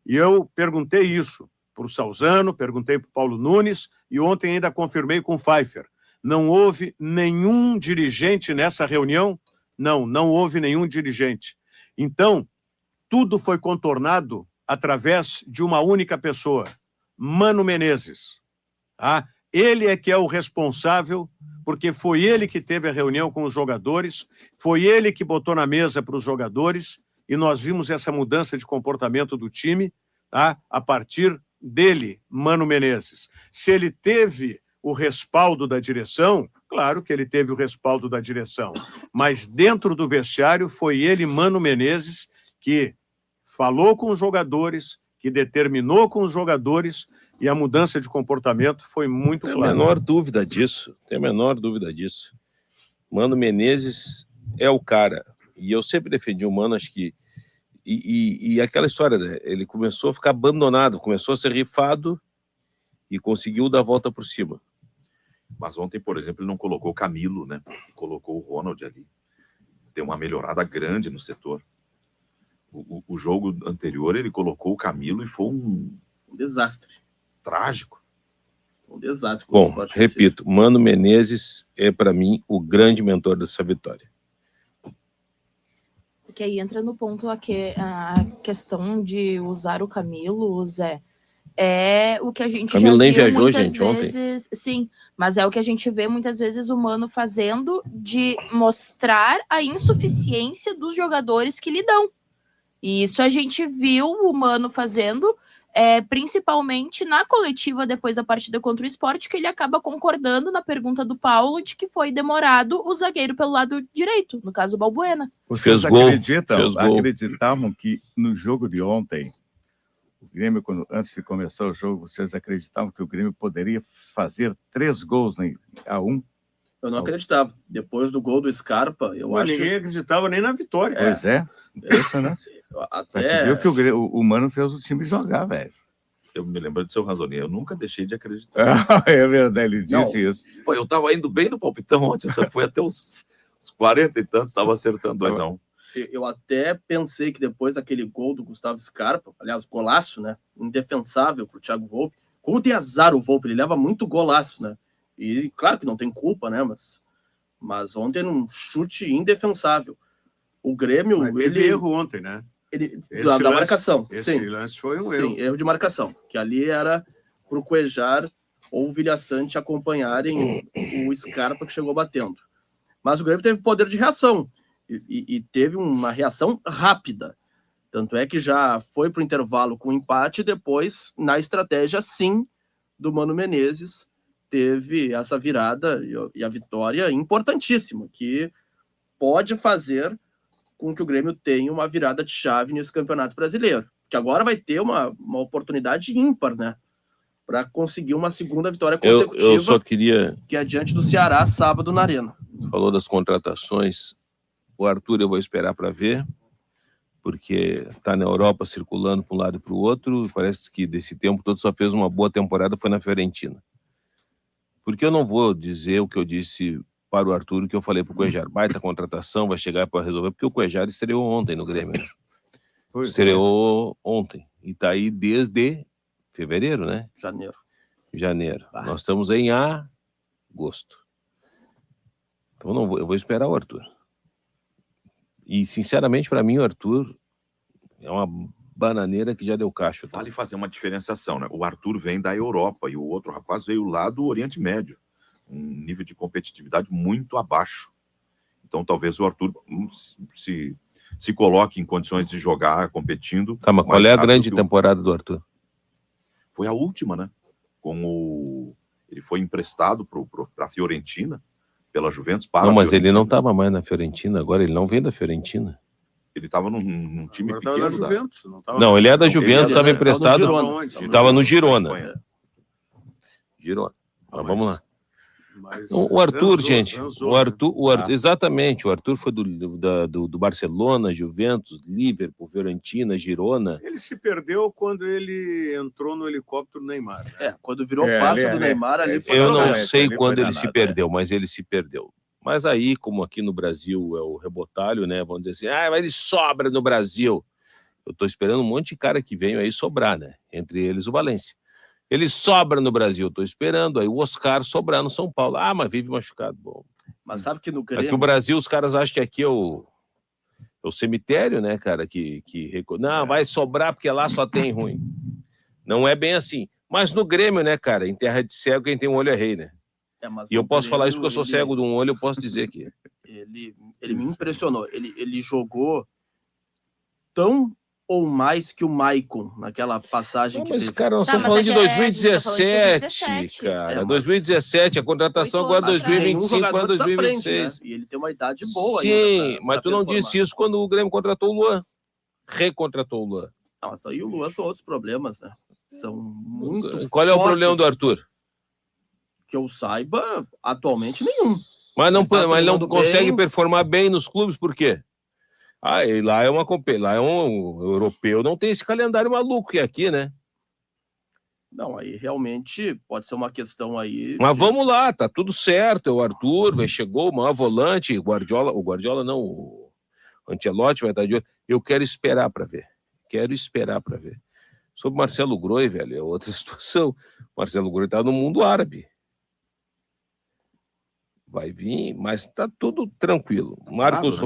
E eu perguntei isso para o Salzano, perguntei para o Paulo Nunes e ontem ainda confirmei com o Pfeiffer. Não houve nenhum dirigente nessa reunião? Não houve nenhum dirigente. Então, tudo foi contornado através de uma única pessoa, Mano Menezes. Ele é que é o responsável, porque foi ele que teve a reunião com os jogadores, foi ele que botou na mesa para os jogadores, e nós vimos essa mudança de comportamento do time, a partir dele, Mano Menezes. Se ele teve o respaldo da direção, claro que ele teve o respaldo da direção, mas dentro do vestiário foi ele, Mano Menezes, que falou com os jogadores, que determinou com os jogadores, e a mudança de comportamento foi muito clara. Tem a menor dúvida disso, Mano Menezes é o cara, e eu sempre defendi o Mano, acho que e aquela história, né? Ele começou a ficar abandonado, começou a ser rifado e conseguiu dar a volta por cima. Mas ontem, por exemplo, ele não colocou o Camilo, né? Colocou o Ronald ali. Tem uma melhorada grande no setor. O jogo anterior, ele colocou o Camilo e foi um desastre. Trágico. Um desastre. Bom, repito, Mano Menezes é, para mim, o grande mentor dessa vitória. Porque aí entra no ponto a questão de usar o Camilo, Zé. É o que a gente Camilo já nem viu viajou, muitas gente, vezes, ontem. Sim, mas é o que a gente vê muitas vezes o Mano fazendo, de mostrar a insuficiência dos jogadores que lhe dão. E isso a gente viu o Mano fazendo, principalmente na coletiva depois da partida contra o Sport, que ele acaba concordando na pergunta do Paulo de que foi demorado o zagueiro pelo lado direito, no caso o Balbuena. Vocês acreditavam que no jogo de ontem, o Grêmio, antes de começar o jogo, vocês acreditavam que o Grêmio poderia fazer 3 gols a 1? Eu não acreditava. Depois do gol do Scarpa, ninguém acreditava nem na vitória. Pois é. Impressionante. Até viu que o Mano fez o time jogar, velho. Eu me lembro do seu razoninho. Eu nunca deixei de acreditar. É verdade, ele disse isso. Pô, eu tava indo bem no palpitão ontem. Foi até os 40 e tantos, estava acertando 2-1. Eu até pensei que depois daquele gol do Gustavo Scarpa, aliás, golaço, né? Indefensável pro Thiago Volpi. Como tem azar o Volpi, ele leva muito golaço, né? E claro que não tem culpa, né? Mas ontem um chute indefensável. O Grêmio... Ele erro ontem, né? Da marcação. Esse lance foi um erro. Sim, erro de marcação. Que ali era pro Cuejar ou o Vilhaçante acompanharem o Scarpa que chegou batendo. Mas o Grêmio teve poder de reação. E teve uma reação rápida. Tanto é que já foi pro intervalo com empate e depois, na estratégia, sim, do Mano Menezes, teve essa virada e a vitória importantíssima, que pode fazer com que o Grêmio tenha uma virada de chave nesse Campeonato Brasileiro. Que agora vai ter uma oportunidade ímpar, né? Para conseguir uma segunda vitória consecutiva. Eu só queria... Que é diante do Ceará, sábado, na Arena. Falou das contratações. O Arthur eu vou esperar para ver, porque está na Europa circulando para um lado e para o outro. Parece que desse tempo todo só fez uma boa temporada, foi na Fiorentina. Porque eu não vou dizer o que eu disse para o Arthur, o que eu falei para o Cuejar. Baita contratação, vai chegar para resolver, porque o Cuejar estreou ontem no Grêmio. Né? Estreou ontem. E está aí desde fevereiro, né? Janeiro. Nós estamos em agosto. Então eu vou esperar o Arthur. E, sinceramente, para mim, o Arthur é uma bananeira que já deu cacho. Tá? Vale fazer uma diferenciação, né? O Arthur vem da Europa e o outro rapaz veio lá do Oriente Médio. Um nível de competitividade muito abaixo. Então, talvez o Arthur se coloque em condições de jogar competindo. Tá, mas qual é a grande temporada do Arthur? Foi a última, né? Ele foi emprestado para a Fiorentina, pela Juventus. Não, mas ele não estava mais na Fiorentina, agora ele não vem da Fiorentina. Ele estava num time agora pequeno. Da Juventus, não, ele é da Juventus, estava emprestado. Estava no Girona. Girona. Mas vamos lá. O Arthur, gente, o Arthur, exatamente, o Arthur foi do Barcelona, Juventus, Liverpool, Fiorentina, Girona. Ele se perdeu quando ele entrou no helicóptero do Neymar. Né? Quando virou passa do Neymar ali foi. Eu não sei quando ele se perdeu, mas ele se perdeu. Mas aí, como aqui no Brasil é o rebotalho, né? Vamos dizer assim, mas ele sobra no Brasil. Eu tô esperando um monte de cara que venha aí sobrar, né? Entre eles o Valência. Ele sobra no Brasil, eu tô esperando. Aí o Oscar sobrar no São Paulo. Mas vive machucado. Bom. Mas sabe que no Grêmio... Aqui o Brasil, os caras acham que aqui é o cemitério, né, cara? Não, vai sobrar porque lá só tem ruim. Não é bem assim. Mas no Grêmio, né, cara? Em terra de cego, quem tem um olho é rei, né? E eu posso falar isso porque eu sou cego de um olho, eu posso dizer que... Ele me impressionou. Ele jogou tão ou mais que o Maicon naquela passagem que mas, teve. cara, nós estamos falando de 2017, cara. 2017, a contratação agora 2025 para 2026. Né? E ele tem uma idade boa. Sim, mas tu não disse isso quando o Grêmio contratou o Luan. Recontratou o Luan. Não, mas aí o Luan são outros problemas, né? São muito Qual é o problema do Arthur? Que eu saiba, atualmente nenhum. Mas não consegue performar bem nos clubes, por quê? E lá é um europeu, não tem esse calendário maluco que é aqui, né? Não, aí realmente pode ser uma questão aí. Mas vamos lá, tá tudo certo. O Arthur chegou, o maior volante, o Guardiola não, o Ancelotti vai estar de olho. Eu quero esperar para ver. Sobre Marcelo Groi, velho, é outra situação. Marcelo Groi tá no mundo árabe. Vai vir, mas tá tudo tranquilo. Marcos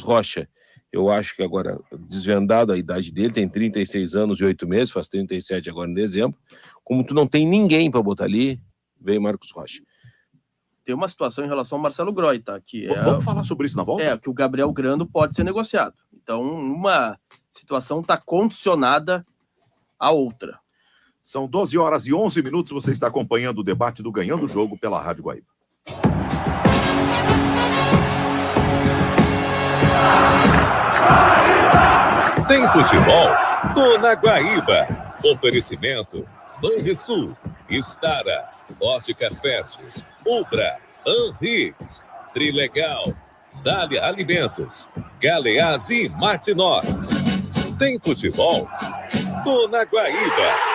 Rocha, eu acho que agora, desvendado a idade dele, tem 36 anos e 8 meses, faz 37 agora em dezembro. Como tu não tem ninguém para botar ali, vem Marcos Rocha. Tem uma situação em relação ao Marcelo Groi, tá? Vamos falar sobre isso na volta? Que o Gabriel Grando pode ser negociado. Então, uma situação está condicionada à outra. São 12h11, você está acompanhando o debate do Ganhando o Jogo pela Rádio Guaíba. Tem futebol? Tô na Guaíba. Oferecimento Banrisul, Stara, Ótica Fertes, Ubra, Anrix, Trilegal, Dália Alimentos, Galeás e Martinox. Tem futebol? Tô na Guaíba.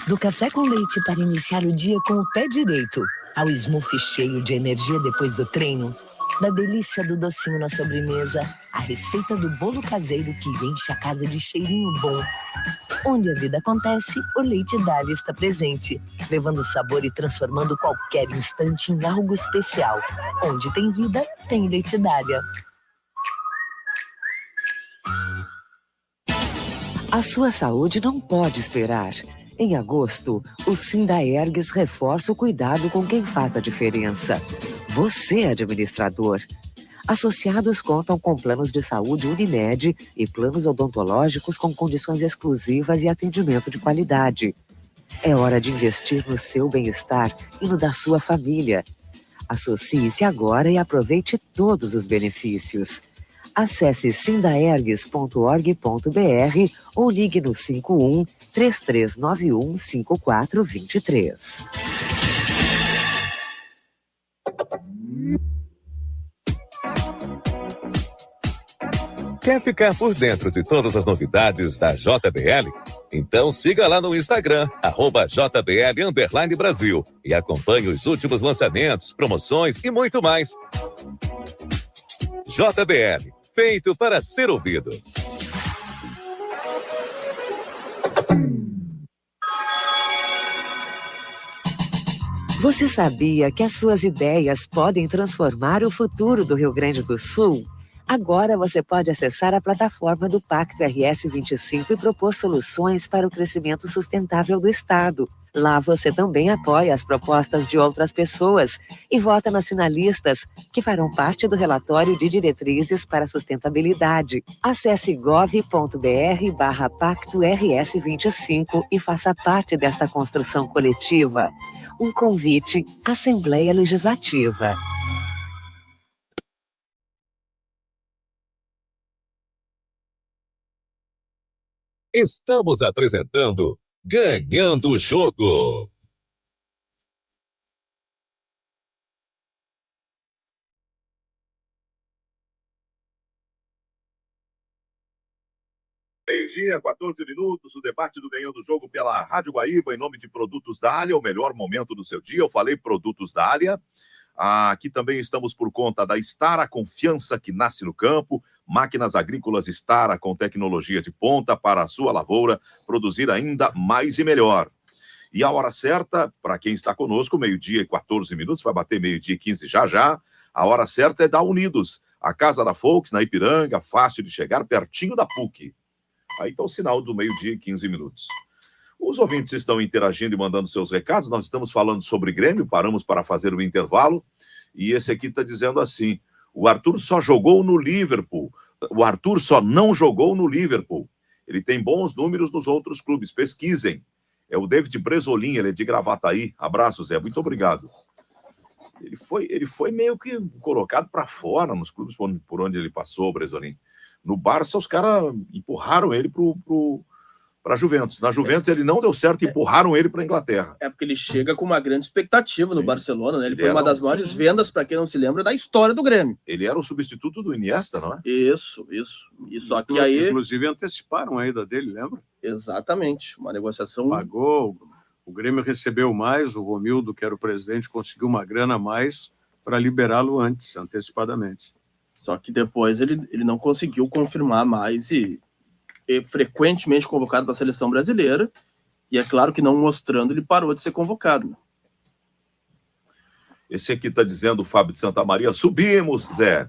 Do café com leite para iniciar o dia com o pé direito, ao smoothie cheio de energia depois do treino, da delícia do docinho na sobremesa, a receita do bolo caseiro que enche a casa de cheirinho bom. Onde a vida acontece, o Leite Dália está presente, levando sabor e transformando qualquer instante em algo especial. Onde tem vida, tem Leite Dália. A sua saúde não pode esperar. Em agosto, o Sindaergues reforça o cuidado com quem faz a diferença. Você, administrador. Associados contam com planos de saúde Unimed e planos odontológicos com condições exclusivas e atendimento de qualidade. É hora de investir no seu bem-estar e no da sua família. Associe-se agora e aproveite todos os benefícios. Acesse sindaergues.org.br ou ligue no 51-3391-5423. Quer ficar por dentro de todas as novidades da JBL? Então siga lá no Instagram, @JBL_Brasil e acompanhe os últimos lançamentos, promoções e muito mais. JBL, feito para ser ouvido. Você sabia que as suas ideias podem transformar o futuro do Rio Grande do Sul? Agora você pode acessar a plataforma do Pacto RS25 e propor soluções para o crescimento sustentável do Estado. Lá você também apoia as propostas de outras pessoas e vota nas finalistas, que farão parte do relatório de diretrizes para a sustentabilidade. Acesse gov.br/Pacto RS25 e faça parte desta construção coletiva. Um convite à Assembleia Legislativa. Estamos apresentando Ganhando o Jogo. Meio-dia, 14 minutos, o debate do Ganhando o Jogo pela Rádio Guaíba, em nome de Produtos Dália, o melhor momento do seu dia. Eu falei Produtos Dália. Aqui também estamos por conta da Star, a confiança que nasce no campo. Máquinas agrícolas Star, com tecnologia de ponta para a sua lavoura produzir ainda mais e melhor. E a hora certa, para quem está conosco, meio-dia e 14 minutos, vai bater meio-dia e 15 já já. A hora certa é da Unidos, a casa da Volks, na Ipiranga, fácil de chegar, pertinho da PUC. Aí está o sinal do meio-dia e 15 minutos. Os ouvintes estão interagindo e mandando seus recados. Nós estamos falando sobre Grêmio, paramos para fazer o intervalo. E esse aqui está dizendo assim: o Arthur só jogou no Liverpool. O Arthur só não jogou no Liverpool. Ele tem bons números nos outros clubes. Pesquisem. É o David Bresolim, ele é de Gravataí. Abraço, Zé. Muito obrigado. Ele foi meio que colocado para fora nos clubes por onde ele passou, Bresolim. No Barça, os caras empurraram ele para a Juventus. Na Juventus ele não deu certo e empurraram ele para a Inglaterra. É porque ele chega com uma grande expectativa no Barcelona, né? Ele foi uma das maiores vendas, para quem não se lembra, da história do Grêmio. Ele era o substituto do Iniesta, não é? Isso. E só que aí... Inclusive anteciparam a ida dele, lembra? Exatamente, uma negociação... Pagou, o Grêmio recebeu mais, o Romildo, que era o presidente, conseguiu uma grana a mais para liberá-lo antes, antecipadamente. Só que depois ele não conseguiu confirmar mais e frequentemente convocado para a seleção brasileira, e é claro que não mostrando, ele parou de ser convocado. Esse aqui está dizendo, o Fábio de Santa Maria: subimos, Zé.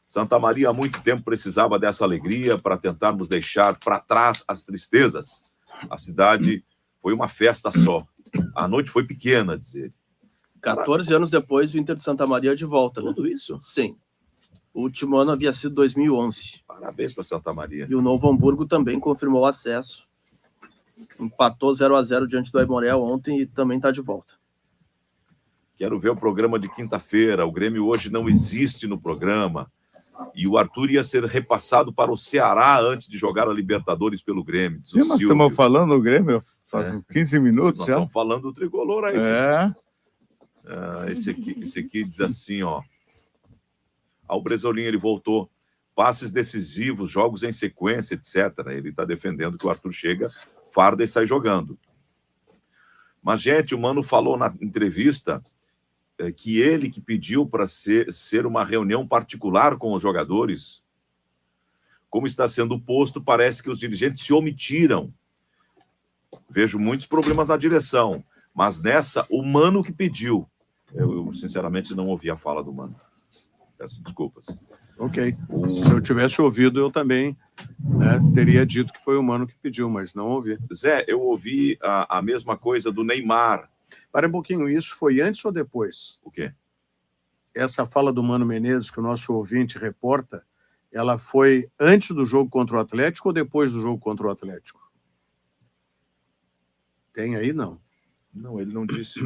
Santa Maria há muito tempo precisava dessa alegria para tentarmos deixar para trás as tristezas. A cidade foi uma festa só. A noite foi pequena, diz ele. 14 anos depois, o Inter de Santa Maria de volta. Tudo, né? Isso? Sim. O último ano havia sido 2011. Parabéns para Santa Maria. E o Novo Hamburgo também confirmou o acesso. Empatou 0-0 diante do Aimoré ontem e também está de volta. Quero ver o programa de quinta-feira. O Grêmio hoje não existe no programa. E o Arthur ia ser repassado para o Ceará antes de jogar a Libertadores pelo Grêmio. Sim, nós estamos falando do Grêmio faz 15 minutos nós já. Estamos falando do tricolor aí. Esse aqui diz assim, ó. O Bresolim, ele voltou. Passes decisivos, jogos em sequência, etc. Ele está defendendo que o Arthur chega, farda e sai jogando. Mas, gente, o Mano falou na entrevista que ele que pediu para ser uma reunião particular com os jogadores. Como está sendo posto, parece que os dirigentes se omitiram. Vejo muitos problemas na direção, mas nessa, o Mano que pediu. Eu sinceramente, não ouvi a fala do Mano. Peço desculpas. Ok. Se eu tivesse ouvido, eu também teria dito que foi o Mano que pediu, mas não ouvi. Zé, eu ouvi a mesma coisa do Neymar. Para um pouquinho, isso foi antes ou depois? O quê? Essa fala do Mano Menezes, que o nosso ouvinte reporta, ela foi antes do jogo contra o Atlético ou depois do jogo contra o Atlético? Tem aí, não? Não, ele não disse.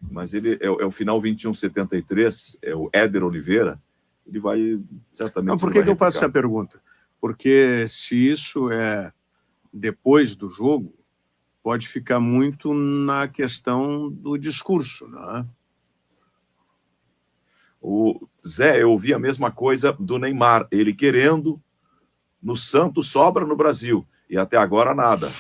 Mas ele é o final 2173, é o Éder Oliveira, ele vai certamente... Não, por que eu faço essa pergunta? Porque se isso é depois do jogo, pode ficar muito na questão do discurso, não é? O Zé, eu ouvi a mesma coisa do Neymar, ele querendo, no Santos sobra no Brasil, e até agora nada.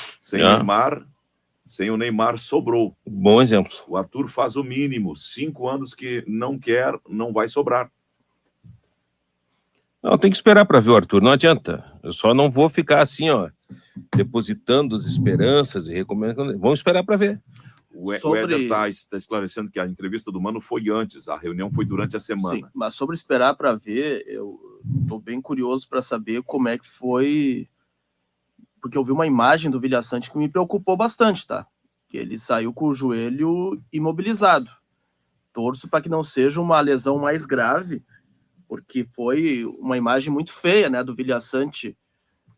Sem o Neymar sobrou. Bom exemplo. O Arthur faz o mínimo, 5 anos que não quer, não vai sobrar. Não, tem que esperar para ver o Arthur, não adianta. Eu só não vou ficar assim, ó, depositando as esperanças e recomendando. Vamos esperar para ver. O Éder está esclarecendo que a entrevista do Mano foi antes, a reunião foi durante a semana. Sim, mas sobre esperar para ver, eu estou bem curioso para saber como é que foi, porque eu vi uma imagem do Vilhaçante que me preocupou bastante, tá? Que ele saiu com o joelho imobilizado. Torço para que não seja uma lesão mais grave, porque foi uma imagem muito feia, né, do Vilhaçante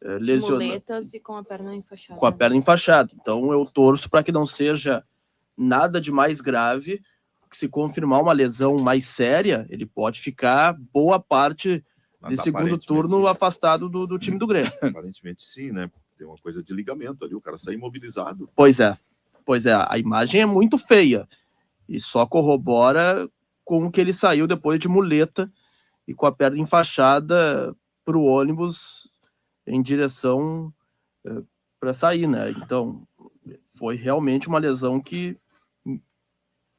lesionado. Muletas e com a perna enfaixada. Com a perna enfaixada. Então eu torço para que não seja nada de mais grave, que se confirmar uma lesão mais séria, ele pode ficar boa parte de segundo turno afastado do time do Grêmio. Aparentemente sim, né? Tem uma coisa de ligamento ali, o cara sai imobilizado. Pois é, a imagem é muito feia e só corrobora com o que ele saiu depois de muleta e com a perna enfaixada para o ônibus em direção para sair, né? Então, foi realmente uma lesão que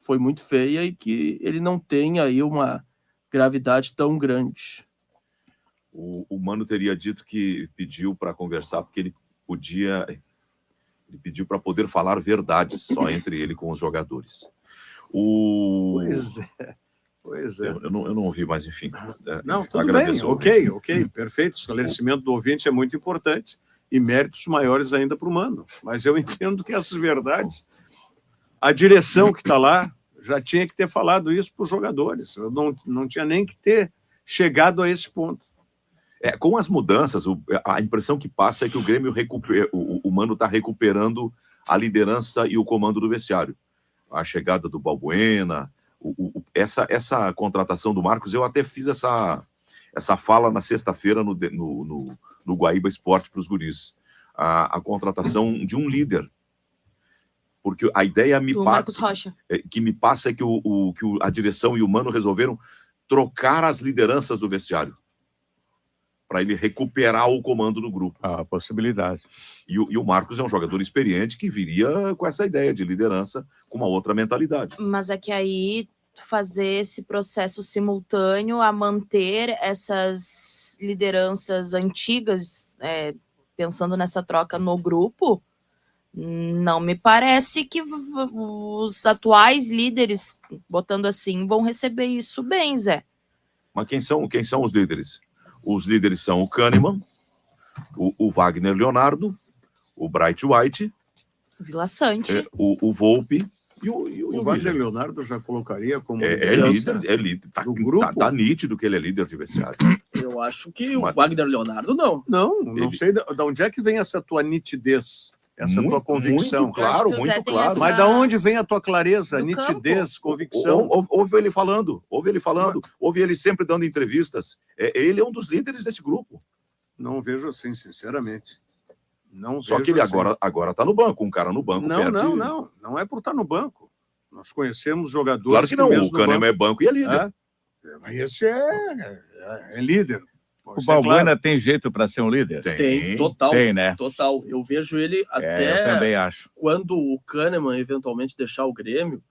foi muito feia e que ele não tem aí uma gravidade tão grande. O Mano teria dito que pediu para conversar porque ele pediu para poder falar verdades só entre ele com os jogadores. Pois é. Eu não ouvi, mas enfim. Não, tudo bem, ok, perfeito. O esclarecimento do ouvinte é muito importante e méritos maiores ainda para o Mano. Mas eu entendo que essas verdades, a direção que está lá já tinha que ter falado isso para os jogadores. Eu não tinha nem que ter chegado a esse ponto. Com as mudanças, a impressão que passa é que o Grêmio o Mano está recuperando a liderança e o comando do vestiário. A chegada do Balbuena, essa contratação do Marcos, eu até fiz essa fala na sexta-feira no Guaíba Esporte para os guris. A contratação de um líder. Porque a ideia Marcos Rocha. Que me passa é que a direção e o Mano resolveram trocar as lideranças do vestiário para ele recuperar o comando do grupo. A possibilidade. E o Marcos é um jogador experiente que viria com essa ideia de liderança, com uma outra mentalidade. Mas é que aí fazer esse processo simultâneo a manter essas lideranças antigas, pensando nessa troca no grupo, não me parece que os atuais líderes, botando assim, vão receber isso bem, Zé. Mas quem são os líderes? Os líderes são o Kahneman, o Wagner Leonardo, o Bright White, Vilhaçante, o Volpe e o Wagner Leonardo já colocaria como líder do grupo. Tá nítido que ele é líder de vestiário. Eu acho que o Wagner Leonardo não. Não sei de onde é que vem essa tua nitidez, essa tua convicção. Muito claro. Mas de onde vem a tua clareza, nitidez, convicção? Ouve ele falando, ouve ele sempre dando entrevistas. Ele é um dos líderes desse grupo. Não vejo assim, sinceramente. Só que ele agora tá no banco, um cara no banco. Não é por estar no banco. Nós conhecemos jogadores... Claro que não, o Kahneman é banco e é líder. Mas esse é líder. O Balbuena tem jeito para ser um líder? Tem, total. Tem, né? Total. Eu vejo ele até... eu também acho. Quando o Kahneman eventualmente deixar o Grêmio,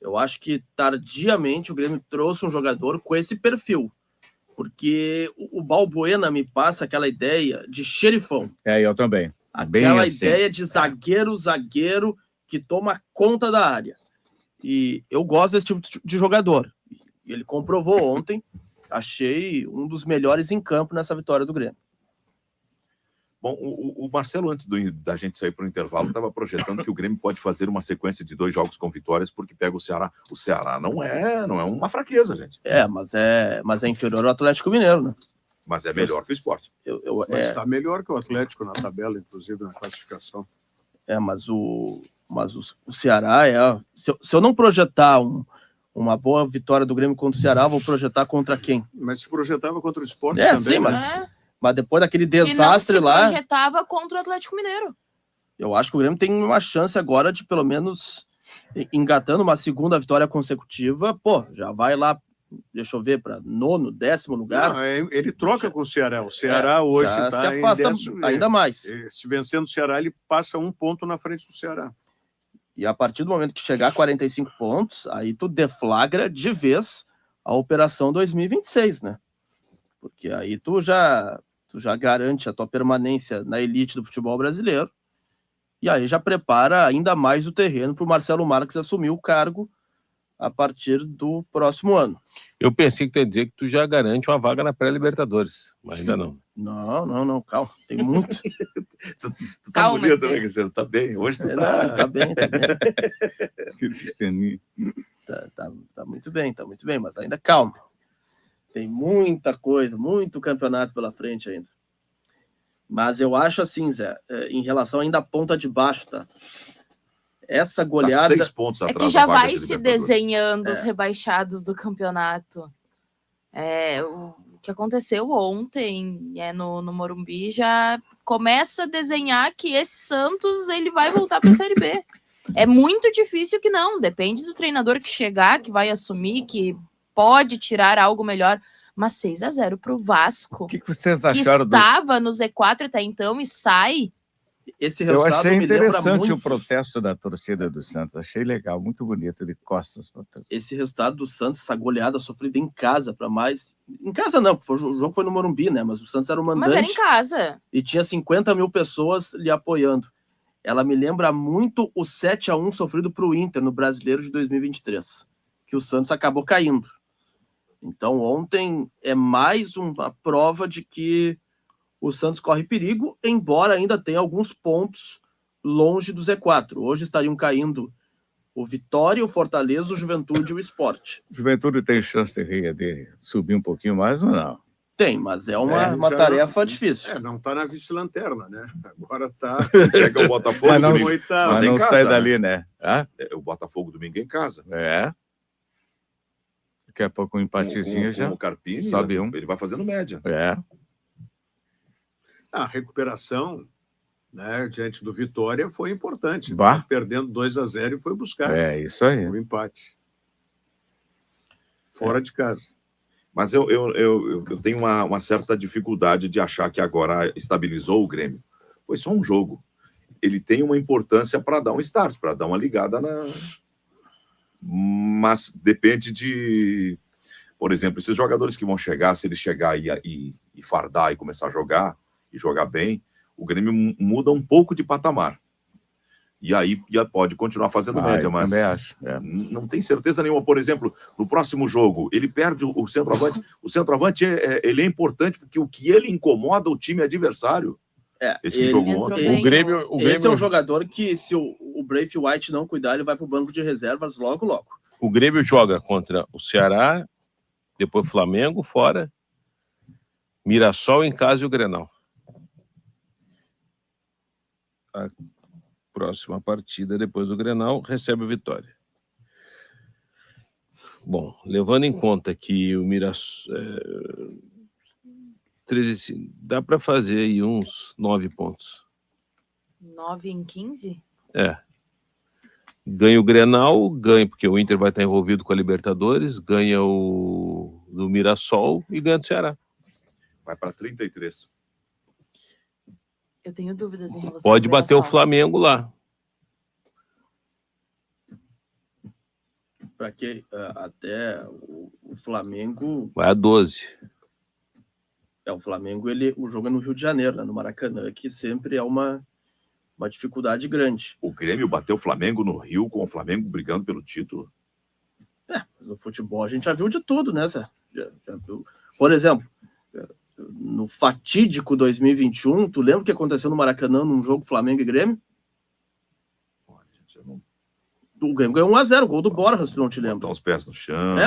eu acho que tardiamente o Grêmio trouxe um jogador com esse perfil. Porque o Balbuena me passa aquela ideia de xerifão. Eu também. Aquela ideia de zagueiro que toma conta da área. E eu gosto desse tipo de jogador. E ele comprovou ontem. Achei um dos melhores em campo nessa vitória do Grêmio. Bom, o Marcelo, antes da gente sair para o intervalo, estava projetando que o Grêmio pode fazer uma sequência de 2 jogos com vitórias porque pega o Ceará. O Ceará não é uma fraqueza, gente. Mas é inferior ao Atlético Mineiro, né? Mas é melhor que o Sport. Mas está melhor que o Atlético na tabela, inclusive na classificação. Mas o Ceará se eu não projetar uma boa vitória do Grêmio contra o Ceará, vou projetar contra quem? Mas se projetava contra o Sport também. Sim, mas depois daquele desastre lá... E não se projetava contra o Atlético Mineiro. Eu acho que o Grêmio tem uma chance agora de, pelo menos, engatando uma segunda vitória consecutiva. Já vai lá, deixa eu ver, para 9º, 10º lugar. Não, ele troca com o Ceará. O Ceará hoje está se afasta ainda mais. Se vencendo o Ceará, ele passa 1 ponto na frente do Ceará. E a partir do momento que chegar a 45 pontos, aí tu deflagra de vez a Operação 2026, né? Porque aí tu já garante a tua permanência na elite do futebol brasileiro E aí já prepara ainda mais o terreno para o Marcelo Marques assumir o cargo a partir do próximo ano. Eu pensei que tu ia dizer que tu já garante uma vaga na pré-Libertadores, mas ainda não. Não, calma, tem muito. Tu tá bonito, né, Cristiano? Tá bem, hoje tu tá... Tá bem. Tá muito bem, mas ainda calma. Tem muita coisa, muito campeonato pela frente ainda. Mas eu acho assim, Zé, em relação ainda à ponta de baixo, tá? Essa goleada... Tá 6 pontos atrás é que já da vaga vai de se Libertadores. desenhando os rebaixados do campeonato. O que aconteceu ontem no Morumbi já começa a desenhar que esse Santos ele vai voltar para a Série B. É muito difícil que não, depende do treinador que chegar, que vai assumir, que pode tirar algo melhor. Mas 6-0 para o Vasco, O que vocês acharam que estava no Z4 até então e sai. Esse Eu resultado achei me lembra interessante muito... o protesto da torcida do Santos. Achei legal, muito bonito, de costas. Esse resultado do Santos, essa goleada sofrida em casa para mais... Em casa não, porque o jogo foi no Morumbi, né? Mas o Santos era o mandante. Mas era em casa. E tinha 50 mil pessoas lhe apoiando. Ela me lembra muito o 7-1 sofrido para o Inter no Brasileiro de 2023, que o Santos acabou caindo. Então ontem é mais uma prova de que o Santos corre perigo, embora ainda tenha alguns pontos longe do Z4. Hoje estariam caindo o Vitória, o Fortaleza, o Juventude e o Sport. O Juventude tem chance de subir um pouquinho mais ou não? Tem, mas é uma tarefa difícil. Não está na vice-lanterna, né? Agora está... Pega o Botafogo, mas não casa, sai dali, né? O Botafogo domingo em casa. Daqui a pouco um empatezinho já o Carpini, sobe ele vai fazendo média. A recuperação, né, diante do Vitória foi importante. Perdendo 2-0 e foi buscar isso aí. o empate. Fora de casa. Mas eu tenho uma certa dificuldade de achar que agora estabilizou o Grêmio. Foi só um jogo. Ele tem uma importância para dar um start, para dar uma ligada na... Mas depende de... Por exemplo, esses jogadores que vão chegar, se eles chegar e fardar e começar a jogar, e jogar bem, o Grêmio muda um pouco de patamar. E aí pode continuar fazendo média, mas também acho. Não tem certeza nenhuma. Por exemplo, no próximo jogo, ele perde o centroavante. O centroavante ele é importante porque o que ele incomoda o time adversário. Esse jogo ontem. O Grêmio... Esse é um jogador que, se o Braithwaite não cuidar, ele vai para o banco de reservas logo. O Grêmio joga contra o Ceará, depois Flamengo fora, Mirassol em casa e o Grenal. A próxima partida, depois do Grenal, recebe o Vitória. Bom, levando em conta que o Mirassol... 13, dá para fazer aí uns 9 pontos. 9 em 15? Ganha o Grenal, ganha, porque o Inter vai estar envolvido com a Libertadores, ganha o do Mirassol e ganha do Ceará. Vai para 33. Eu tenho dúvidas em relação Pode ao bater o Mirassol. Flamengo lá. Para que até o Flamengo... Vai a 12. O Flamengo, o jogo é no Rio de Janeiro, né, no Maracanã, que sempre é uma dificuldade grande. O Grêmio bateu o Flamengo no Rio, com o Flamengo brigando pelo título. Mas no futebol a gente já viu de tudo, né, Zé? Já viu. Por exemplo, no fatídico 2021, tu lembra o que aconteceu no Maracanã num jogo Flamengo e Grêmio? O Grêmio ganhou 1-0, gol do Borja, se tu não te lembra. Botar os pés no chão.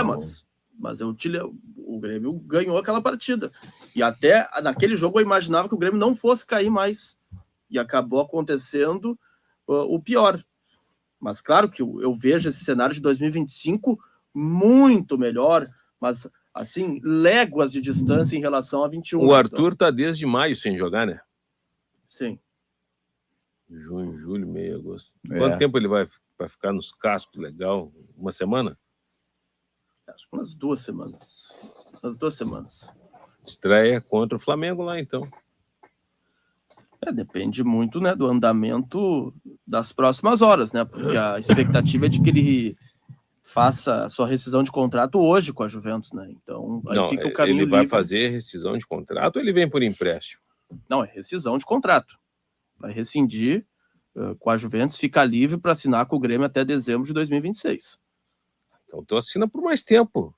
Mas o Grêmio ganhou aquela partida. E até naquele jogo eu imaginava que o Grêmio não fosse cair mais. E acabou acontecendo o pior. Mas claro que eu vejo esse cenário de 2025 muito melhor, mas assim, léguas de distância em relação a 21. O Arthur tá desde maio sem jogar, né? Sim. Junho, julho, meio, agosto. Quanto tempo ele vai ficar nos cascos? Legal? Uma semana? Acho que umas 2 semanas. Umas 2 semanas. Estreia contra o Flamengo lá, então. Depende muito, né, do andamento das próximas horas, né? Porque a expectativa é de que ele faça a sua rescisão de contrato hoje com a Juventus, né? Então, aí fica o caminho livre. Ele vai fazer rescisão de contrato ou ele vem por empréstimo? Não, é rescisão de contrato. Vai rescindir com a Juventus, fica livre para assinar com o Grêmio até dezembro de 2026. Então tu assina por mais tempo.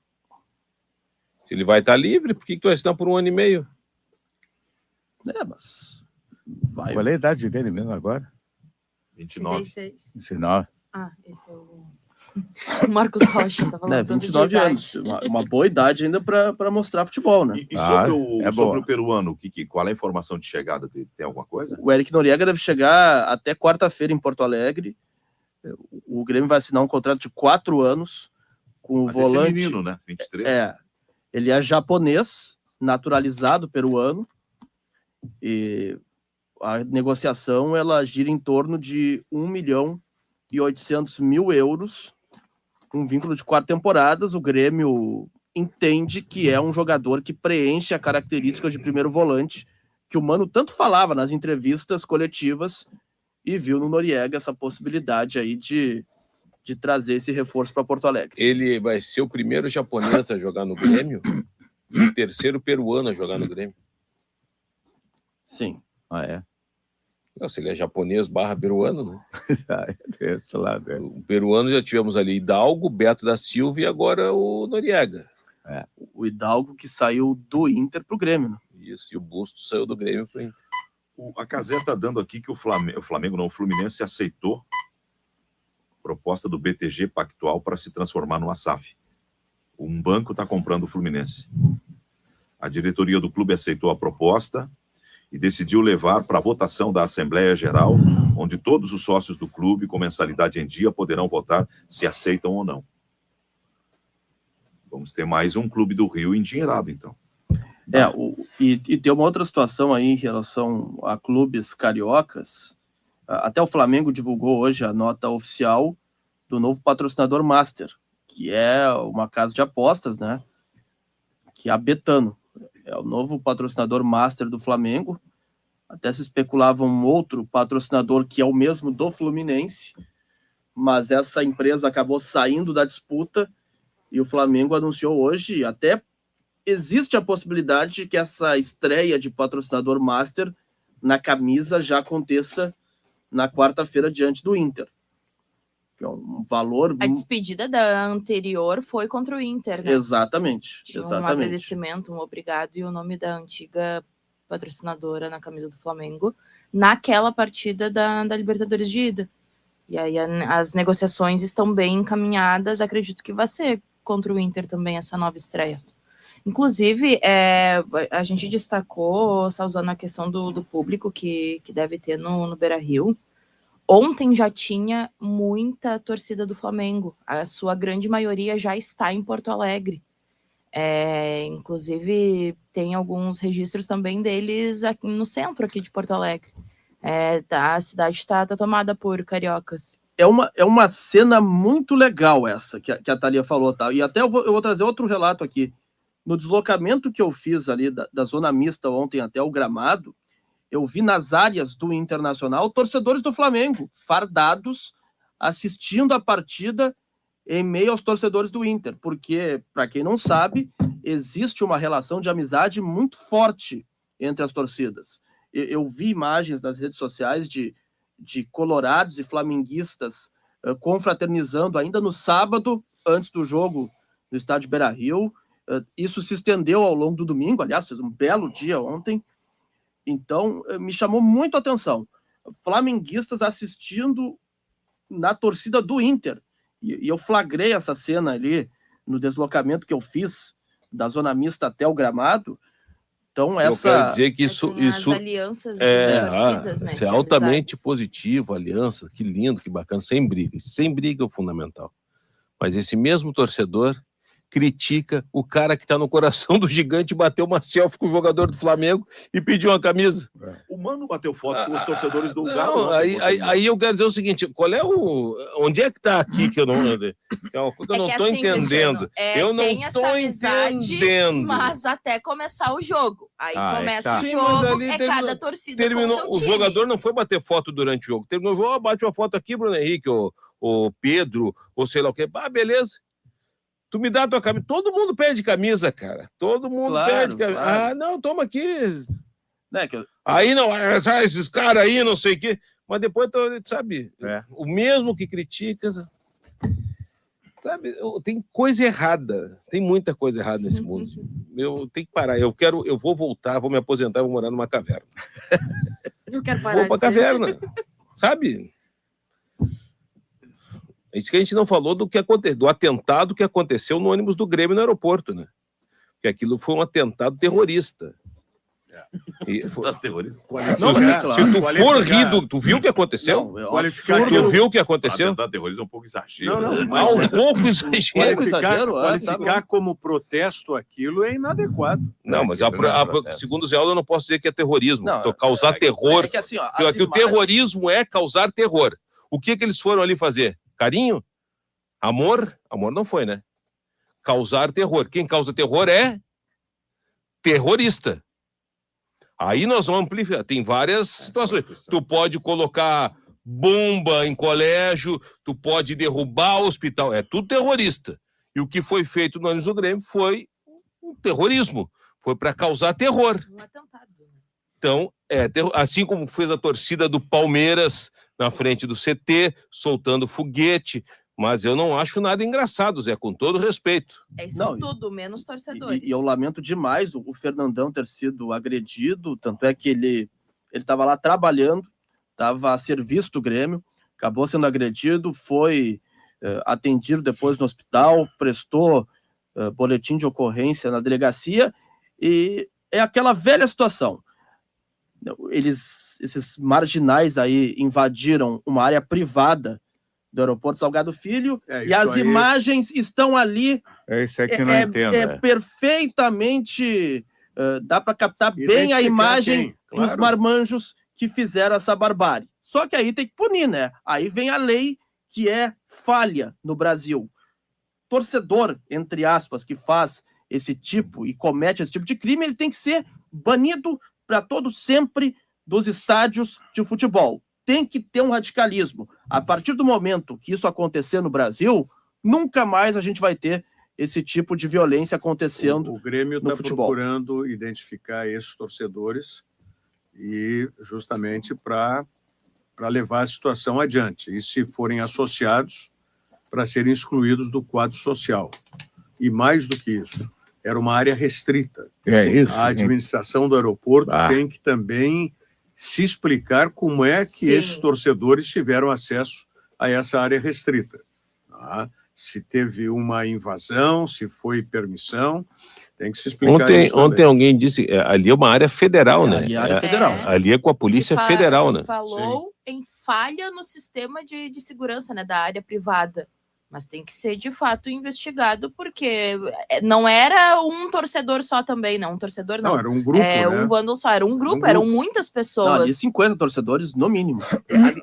Se ele vai estar livre, por que tu vai assinar por 1 ano e meio? Mas... Qual é a idade dele mesmo agora? 29. 29. Ah, esse é o Marcos Rocha, tá falando. 29 anos. Uma boa idade ainda para mostrar futebol, né? E sobre o peruano, qual é a informação de chegada dele? Tem alguma coisa? O Eric Noriega deve chegar até quarta-feira em Porto Alegre. O Grêmio vai assinar um contrato de 4 anos com o volante. Esse menino, né? 23. Ele é japonês, naturalizado peruano. E a negociação ela gira em torno de 1.800.000 euros, um vínculo de 4 temporadas. O Grêmio entende que é um jogador que preenche a característica de primeiro volante que o Mano tanto falava nas entrevistas coletivas, e viu no Noriega essa possibilidade aí de trazer esse reforço para Porto Alegre. Ele vai ser o primeiro japonês a jogar no Grêmio e o terceiro peruano a jogar no Grêmio. Sim. Não, se ele é japonês / peruano, né? Esse lado, O peruano já tivemos ali Hidalgo, Beto da Silva e agora o Noriega. O Hidalgo que saiu do Inter pro Grêmio, né? Isso, e o Busto saiu do Grêmio pro Inter. A Cazé tá dando aqui que o Fluminense aceitou a proposta do BTG Pactual para se transformar no SAF. Um banco está comprando o Fluminense. A diretoria do clube aceitou a proposta e decidiu levar para a votação da Assembleia Geral, onde todos os sócios do clube, com mensalidade em dia, poderão votar se aceitam ou não. Vamos ter mais um clube do Rio endinheirado, então. E tem uma outra situação aí em relação a clubes cariocas. Até o Flamengo divulgou hoje a nota oficial do novo patrocinador Master, que é uma casa de apostas, né? Que é a Betano. É o novo patrocinador Master do Flamengo. Até se especulava um outro patrocinador que é o mesmo do Fluminense, mas essa empresa acabou saindo da disputa e o Flamengo anunciou hoje, até existe a possibilidade de que essa estreia de patrocinador Master na camisa já aconteça na quarta-feira diante do Inter. Que é um valor... A despedida da anterior foi contra o Inter, né? Exatamente. Tinha um agradecimento, um obrigado e o nome da antiga patrocinadora na camisa do Flamengo naquela partida da Libertadores de ida. E aí as negociações estão bem encaminhadas, acredito que vai ser contra o Inter também essa nova estreia. Inclusive, a gente destacou, só usando a questão do público que deve ter no Beira-Rio. Ontem já tinha muita torcida do Flamengo. A sua grande maioria já está em Porto Alegre. Inclusive, tem alguns registros também deles aqui no centro aqui de Porto Alegre. A cidade está tomada por cariocas. É uma cena muito legal essa que a Thalia falou, tá? E até eu vou trazer outro relato aqui. No deslocamento que eu fiz ali da zona mista ontem até o gramado, eu vi nas áreas do Internacional torcedores do Flamengo, fardados, assistindo a partida em meio aos torcedores do Inter, porque, para quem não sabe, existe uma relação de amizade muito forte entre as torcidas. Eu vi imagens nas redes sociais de colorados e flamenguistas confraternizando ainda no sábado, antes do jogo no estádio Beira-Rio. Isso se estendeu ao longo do domingo, aliás, fez um belo dia ontem. Então, me chamou muito a atenção. Flamenguistas assistindo na torcida do Inter. E eu flagrei essa cena ali no deslocamento que eu fiz da zona mista até o gramado. Então, eu quero dizer que isso as alianças de torcidas, né? Isso é altamente positivo, aliança, que lindo, que bacana, sem briga. Sem briga é o fundamental. Mas esse mesmo torcedor critica o cara que está no coração do gigante, bateu uma selfie com o jogador do Flamengo e pediu uma camisa. O Mano bateu foto com os torcedores do Galo. Aí eu quero dizer o seguinte, onde é que está aqui que eu não... É uma coisa que eu não estou entendendo. Eu não estou entendendo. Mas até começar o jogo. Aí começa o jogo, cada torcida terminou, com o seu time. O jogador não foi bater foto durante o jogo. Terminou o jogo, bate uma foto aqui, Bruno Henrique, o Pedro, ou sei lá o quê. Beleza. Tu me dá a tua camisa. Todo mundo pede camisa, cara. Todo mundo pede camisa. Claro. Não, toma aqui. Aí não, esses caras aí, não sei o quê. Mas depois, sabe, o mesmo que critica, sabe, tem coisa errada, tem muita coisa errada nesse mundo. Eu tenho que parar, eu vou voltar, vou me aposentar, vou morar numa caverna. Eu quero parar. Vou pra caverna, sabe? É isso que a gente não falou do atentado que aconteceu no ônibus do Grêmio no aeroporto, né? Porque aquilo foi um atentado terrorista. Terrorista. Não, mas se tu for rir, tu viu o que aconteceu? Tu viu o que aconteceu? Atentado terrorista é um pouco exagero. Mas um pouco exagero. Qualificar como protesto aquilo é inadequado. Não, mas segundo o Zé Aldo, eu não posso dizer que é terrorismo. Causar terror. É que assim, ó, o terrorismo é causar terror. O que eles foram ali fazer? Carinho? Amor? Amor não foi, né? Causar terror. Quem causa terror é terrorista. Aí nós vamos amplificar. Tem várias situações. Tu pode colocar bomba em colégio, tu pode derrubar o hospital. É tudo terrorista. E o que foi feito no ônibus do Grêmio foi um terrorismo. Foi para causar terror. Um atentado. Então, assim como fez a torcida do Palmeiras na frente do CT, soltando foguete. Mas eu não acho nada engraçado, Zé, com todo respeito. Isso é tudo, menos torcedores. E eu lamento demais o Fernandão ter sido agredido, tanto é que ele estava lá trabalhando, estava a serviço do Grêmio, acabou sendo agredido, foi atendido depois no hospital, prestou boletim de ocorrência na delegacia, e é aquela velha situação. Esses marginais aí invadiram uma área privada do aeroporto Salgado Filho, e as imagens estão ali. É isso aí que não entendo. Perfeitamente, dá para captar bem a imagem dos marmanjos que fizeram essa barbárie. Só que aí tem que punir, né? Aí vem a lei que é falha no Brasil. Torcedor, entre aspas, que faz esse tipo e comete esse tipo de crime, ele tem que ser banido para todo sempre dos estádios de futebol. Tem que ter um radicalismo. A partir do momento que isso acontecer no Brasil, nunca mais a gente vai ter esse tipo de violência acontecendo. O Grêmio está procurando identificar esses torcedores e justamente para levar a situação adiante. E se forem associados, para serem excluídos do quadro social. E mais do que isso, era uma área restrita. A administração do aeroporto tem que também se explicar como é que esses torcedores tiveram acesso a essa área restrita. Se teve uma invasão, se foi permissão, tem que se explicar isso ontem alguém disse, ali é uma área federal, né? Ali é área federal. Ali é com a polícia federal, né? Se falou em falha no sistema de segurança, né, da área privada. Mas tem que ser, de fato, investigado, porque não era um torcedor só também, não. Um torcedor não. Não, era um grupo, né? Um vândalo só. Era um grupo, eram muitas pessoas. Não, ali 50 torcedores, no mínimo.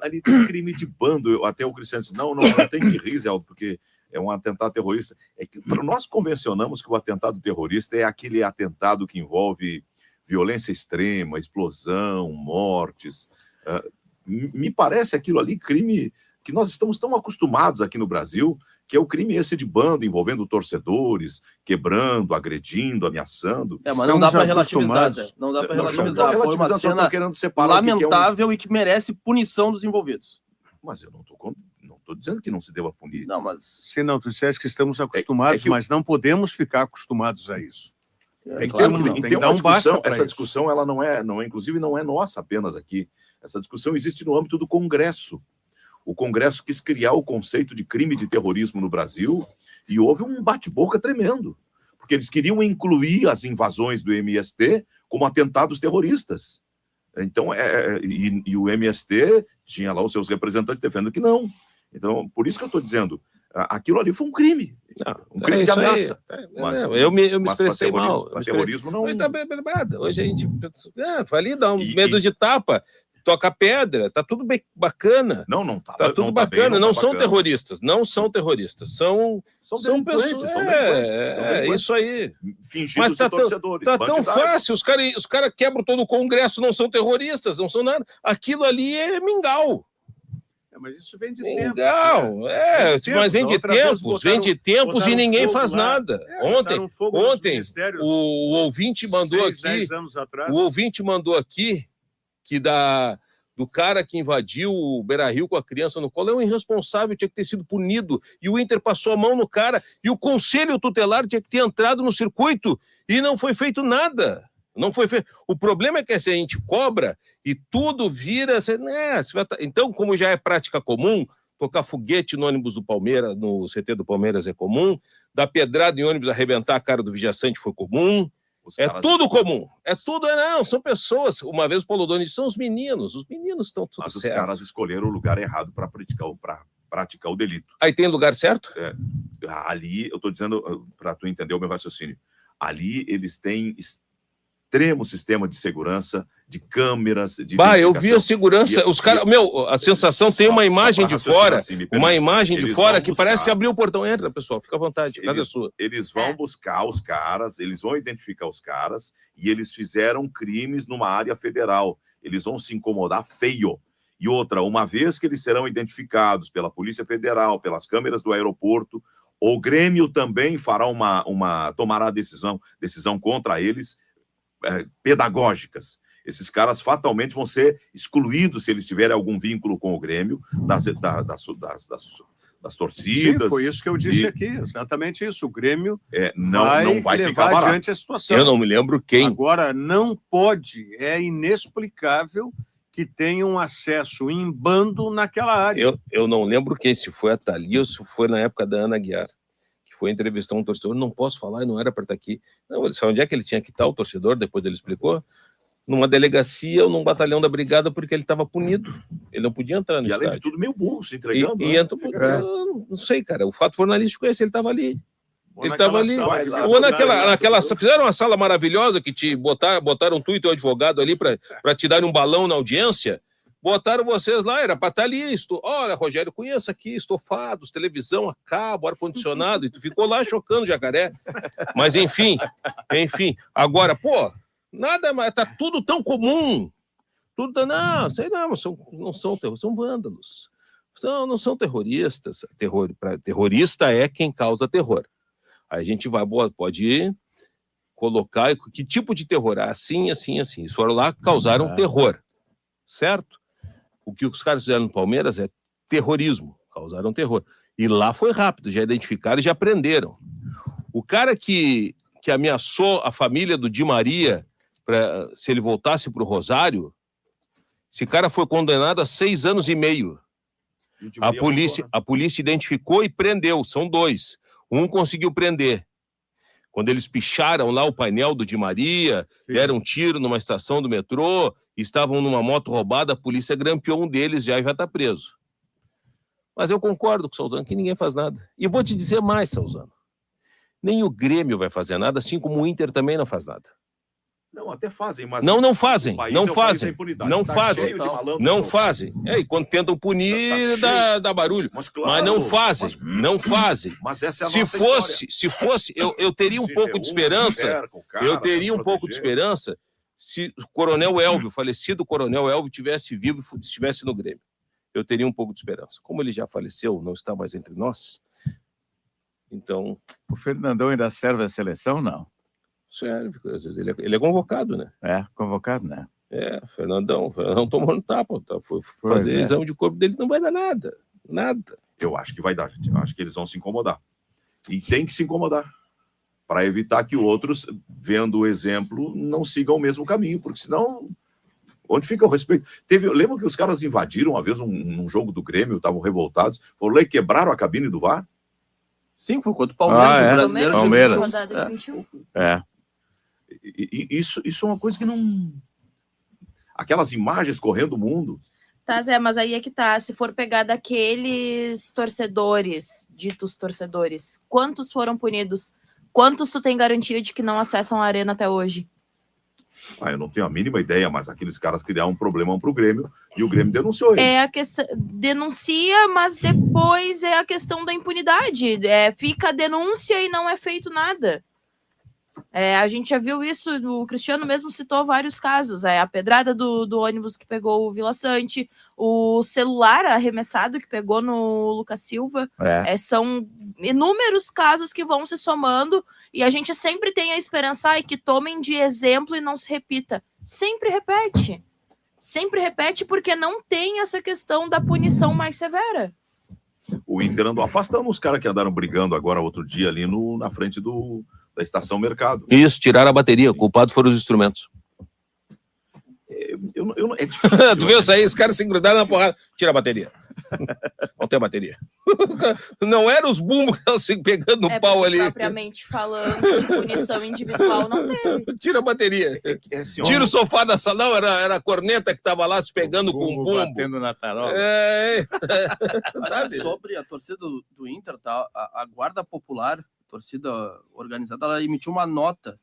Ali tem crime de bando. Até o Cristiano disse, não tem que rir, Zé, porque é um atentado terrorista. É que nós convencionamos que o atentado terrorista é aquele atentado que envolve violência extrema, explosão, mortes. Me parece aquilo ali crime que nós estamos tão acostumados aqui no Brasil, que é o crime esse de bando, envolvendo torcedores, quebrando, agredindo, ameaçando. Mas não dá para relativizar, Zé. Não dá para relativizar. Foi uma cena lamentável e que merece punição dos envolvidos. Mas eu não estou dizendo que não se deva punir. Não, mas... Se não, tu disseste que estamos acostumados, mas não podemos ficar acostumados a isso. Essa discussão ela não é, inclusive não é nossa apenas aqui. Essa discussão existe no âmbito do Congresso. O Congresso quis criar o conceito de crime de terrorismo no Brasil e houve um bate-boca tremendo, porque eles queriam incluir as invasões do MST como atentados terroristas. Então, e o MST tinha lá os seus representantes defendendo que não. Então, por isso que eu estou dizendo, aquilo ali foi um crime. Um crime de ameaça. Eu me expressei mal. Terrorismo não... Hoje a gente... Foi ali, dá um medo de tapa. Toca pedra, tá tudo bem bacana. Não tá. Tá tudo bacana, não são terroristas, não são terroristas, são pessoas. Isso aí. Fingidos mas tá torcedores. Tá tão fácil, os cara quebram todo o Congresso, não são terroristas, não são nada. Aquilo ali é mingau. Mas isso vem de mingau, tempos. Mas vem de tempos e ninguém faz nada. Ontem o ouvinte mandou aqui. O ouvinte mandou aqui que do cara que invadiu o Beira-Rio com a criança no colo, é um irresponsável, tinha que ter sido punido, e o Inter passou a mão no cara, e o Conselho Tutelar tinha que ter entrado no circuito, e não foi feito nada. Não foi feito. O problema é que se a gente cobra e tudo vira... Então, como já é prática comum, tocar foguete no ônibus do Palmeiras, no CT do Palmeiras é comum, dar pedrada em ônibus, arrebentar a cara do viajante foi comum, tudo comum. É tudo, não, são pessoas. Uma vez o Paulo Doni disse, são os meninos estão tudo certo. Mas os caras escolheram o lugar errado para praticar o delito. Aí tem lugar certo? Ali, eu estou dizendo, para tu entender o meu raciocínio, ali eles têm extremo sistema de segurança, de câmeras, de eu vi a segurança, os caras, a sensação tem uma imagem de fora, que parece que abriu o portão. Entra, pessoal, fica à vontade, a casa é sua. Eles vão buscar os caras, eles vão identificar os caras, e eles fizeram crimes numa área federal. Eles vão se incomodar feio. E outra, uma vez que eles serão identificados pela Polícia Federal, pelas câmeras do aeroporto, o Grêmio também fará tomará decisão contra eles, pedagógicas. Esses caras fatalmente vão ser excluídos se eles tiverem algum vínculo com o Grêmio, das torcidas. Sim, foi isso que eu disse aqui, exatamente isso. O Grêmio não vai levar ficar barato. adiante a situação. Eu não me lembro quem. Agora, não pode, é inexplicável que tenham acesso em bando naquela área. Eu não lembro quem, se foi a Thalia ou se foi na época da Ana Aguiar, que foi entrevistar um torcedor. Não posso falar, não era para estar aqui. Não, ele sabe onde é que ele tinha que estar, o torcedor, depois ele explicou? Numa delegacia ou num batalhão da brigada, porque ele estava punido. Ele não podia entrar no estádio. E além de tudo, meio burro, se entregando. Não sei, cara. O fato jornalístico é esse, ele estava ali. Ele estava ali. Ou naquela... Fizeram uma sala maravilhosa que te botaram tu e teu advogado ali para te dar um balão na audiência. Botaram vocês lá, era para estar ali. Olha, Rogério, conheça aqui, estofados, televisão a cabo, ar-condicionado, e tu ficou lá chocando o jacaré. Mas, enfim. Agora, nada mais, tá tudo tão comum. Não são vândalos. Não são terroristas. Terrorista é quem causa terror. Aí a gente pode colocar que tipo de terror? Assim. Eles foram lá, causaram terror. Certo? O que os caras fizeram no Palmeiras é terrorismo, causaram terror. E lá foi rápido, já identificaram e já prenderam. O cara que ameaçou a família do Di Maria, se ele voltasse para o Rosário, esse cara foi condenado a 6 anos e meio. A polícia identificou e prendeu, são 2. Um conseguiu prender. Quando eles picharam lá o painel do Di Maria, deram um tiro numa estação do metrô, estavam numa moto roubada, a polícia grampeou um deles já está preso. Mas eu concordo com o Salzano que ninguém faz nada. E vou te dizer mais, Salzano. Nem o Grêmio vai fazer nada, assim como o Inter também não faz nada. Não, até fazem, mas... Não fazem. E quando tentam punir, dá barulho. Mas não fazem. Mas essa é a nossa história. Se fosse, eu teria um pouco de esperança, se o Coronel Elvio, o falecido Coronel Elvio, estivesse vivo e estivesse no Grêmio. Eu teria um pouco de esperança. Como ele já faleceu, não está mais entre nós, então... O Fernandão ainda serve a seleção, não? Sério, às vezes ele é convocado, né? Convocado, né? Fernandão tomou no tapa, foi fazer exame de corpo dele, não vai dar nada. Eu acho que vai dar, gente. Eu acho que eles vão se incomodar. E tem que se incomodar, para evitar que outros, vendo o exemplo, não sigam o mesmo caminho, porque senão, onde fica o respeito? Lembra que os caras invadiram uma vez num jogo do Grêmio, estavam revoltados, foram lá e quebraram a cabine do VAR? Sim, foi contra o Palmeiras. Palmeiras. Isso é uma coisa que não... Aquelas imagens correndo o mundo... Tá, Zé, mas aí é que tá. Se for pegar daqueles torcedores, ditos torcedores, quantos foram punidos? Quantos tu tem garantia de que não acessam a arena até hoje? Eu não tenho a mínima ideia, mas aqueles caras criaram um problemão pro Grêmio e o Grêmio denunciou eles. É a questão, denuncia, mas depois é a questão da impunidade. Fica a denúncia e não é feito nada. A gente já viu isso, o Cristiano mesmo citou vários casos, a pedrada do ônibus que pegou o Vila Sante, o celular arremessado que pegou no Lucas Silva, são inúmeros casos que vão se somando e a gente sempre tem a esperança que tomem de exemplo e não se repita. Sempre repete. sempre repete porque não tem essa questão da punição mais severa. O Inter andou afastando os caras que andaram brigando agora outro dia ali na frente da Estação Mercado. Isso, tiraram a bateria. O culpado foram os instrumentos. É difícil. Tu viu isso aí? Os caras se grudaram na porrada. Tira a bateria. Não tem bateria. Não eram os bumbos que estavam se pegando no pau ali. Propriamente falando, de punição individual, não teve. Tira a bateria. Tira o sofá da sala. Não, era a corneta que estava lá se pegando com o bumbo. Batendo na tarola. Sabe? Sobre a torcida do Inter, tá? A Guarda Popular, torcida organizada, ela emitiu uma nota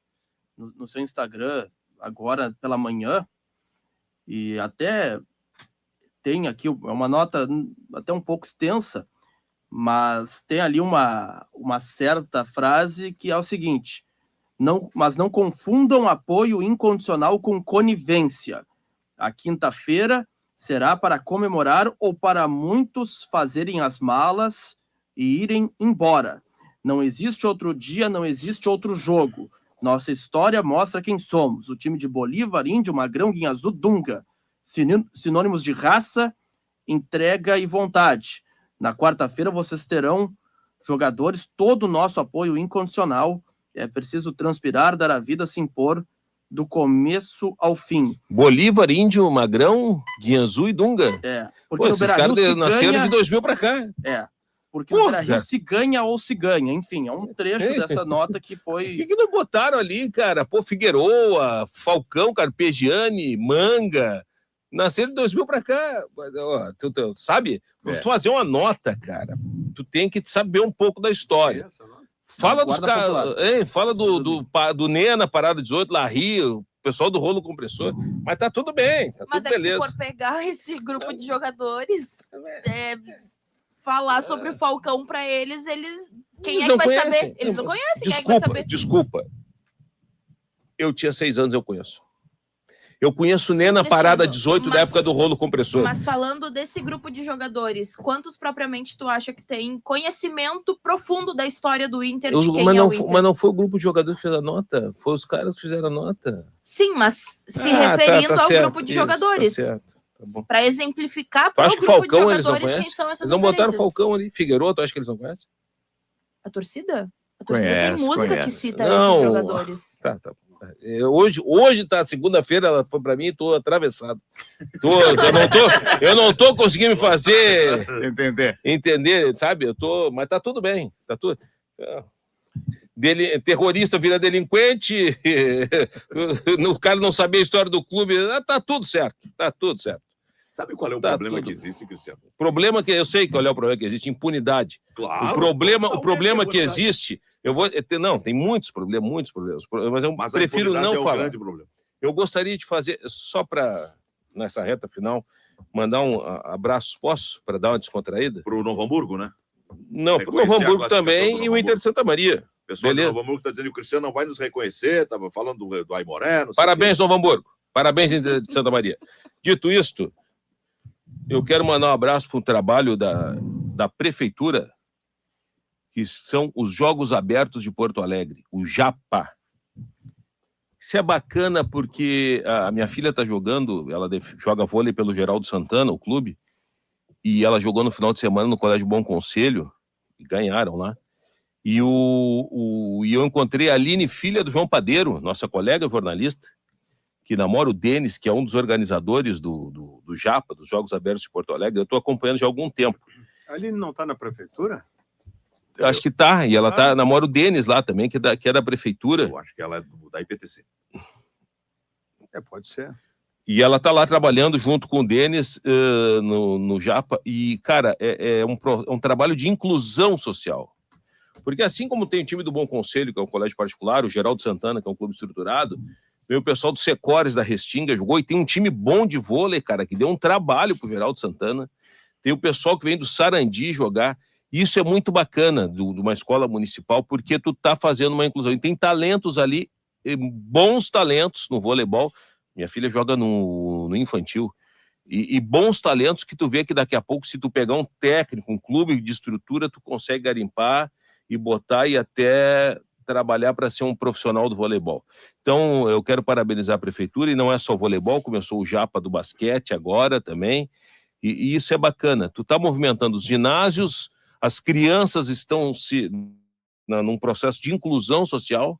no seu Instagram agora pela manhã, e até tem aqui uma nota até um pouco extensa, mas tem ali uma certa frase que é o seguinte: mas não confundam apoio incondicional com conivência. A quinta-feira será para comemorar ou para muitos fazerem as malas e irem embora. Não existe outro dia, não existe outro jogo. Nossa história mostra quem somos. O time de Bolívar, Índio, Magrão, Guinhazu, Dunga. Sinônimos de raça, entrega e vontade. Na quarta-feira vocês terão, jogadores, todo o nosso apoio incondicional. É preciso transpirar, dar a vida, se impor do começo ao fim. Bolívar, Índio, Magrão, Guinhazu e Dunga. Porque no esses caras nasceram de 2000 pra cá. Porque no Beira-Rio se ganha ou se ganha. Enfim, é um trecho dessa nota que foi... O que não botaram ali, cara? Pô, Figueroa, Falcão, Carpegiani, Manga... Nasceram de 2000 pra cá, tu sabe? Tu fazer uma nota, cara, tu tem que saber um pouco da história. Fala dos caras, fala do Nena, Parada 18, Larry, o pessoal do rolo compressor, mas tá tudo bem, tá tudo beleza. Mas se for pegar esse grupo de jogadores, falar sobre o Falcão pra eles, quem é que vai saber? Eles não conhecem, quem é que vai saber? Desculpa, eu tinha 6 anos, eu conheço. Eu conheço Nena Parada 18 da época do rolo compressor. Mas falando desse grupo de jogadores, quantos propriamente tu acha que tem conhecimento profundo da história do Inter, de quem é o Inter? Mas não foi o grupo de jogadores que fez a nota, foi os caras que fizeram a nota. Sim, mas se referindo ao certo, grupo de jogadores. Tá certo, tá bom. Para exemplificar para o grupo Falcão, de jogadores quem são essas referências. Eles não botaram Falcão ali. Figueiredo, tu acha que eles não conhecem? A torcida? A torcida tem música que cita não, esses jogadores. Tá. Hoje tá segunda-feira, ela foi para mim, tô atravessado. Eu não tô conseguindo me fazer entender, sabe? Mas tá tudo bem, tá tudo. Terrorista vira delinquente, o cara não sabia a história do clube, tá tudo certo. Sabe qual é o problema que existe, Cristiano? Problema que eu sei qual é o problema que existe, impunidade. Claro. O problema que existe, tem muitos problemas, mas eu prefiro não falar. Grande problema. Eu gostaria de fazer, só para, nessa reta final, mandar um abraço, posso? Para dar uma descontraída? Pro Novo Hamburgo, né? Não, pro Novo Hamburgo também e o Inter de Santa Maria. O pessoal do Novo Hamburgo está dizendo que o Cristiano não vai nos reconhecer, estava falando do Aimoré. Parabéns, Novo Hamburgo. Parabéns, Inter de Santa Maria. Dito isto, eu quero mandar um abraço para o trabalho da Prefeitura, que são os Jogos Abertos de Porto Alegre, o JAPA. Isso é bacana porque a minha filha está jogando, ela joga vôlei pelo Geraldo Santana, o clube, e ela jogou no final de semana no Colégio Bom Conselho, e ganharam lá. E eu encontrei a Aline, filha do João Padeiro, nossa colega jornalista, que namora o Denis, que é um dos organizadores do JAPA, dos Jogos Abertos de Porto Alegre. Eu estou acompanhando já há algum tempo. A Aline não está na prefeitura? Eu acho que está, e ela namora o Denis lá também, que é da prefeitura. Eu acho que ela é da IPTC. Pode ser. E ela está lá trabalhando junto com o Denis no JAPA, e, cara, é um trabalho de inclusão social. Porque assim como tem o time do Bom Conselho, que é um colégio particular, o Geraldo Santana, que é um clube estruturado, vem o pessoal do Secores da Restinga, jogou, e tem um time bom de vôlei, cara, que deu um trabalho pro Geraldo Santana. Tem o pessoal que vem do Sarandi jogar. Isso é muito bacana de uma escola municipal, porque tu tá fazendo uma inclusão. E tem talentos ali, bons talentos no voleibol. Minha filha joga no infantil. E bons talentos que tu vê que daqui a pouco, se tu pegar um técnico, um clube de estrutura, tu consegue garimpar e botar e até trabalhar para ser um profissional do voleibol. Então, eu quero parabenizar a prefeitura, e não é só voleibol, começou o Japa do basquete agora também, e isso é bacana. Tu tá movimentando os ginásios, as crianças estão num processo de inclusão social,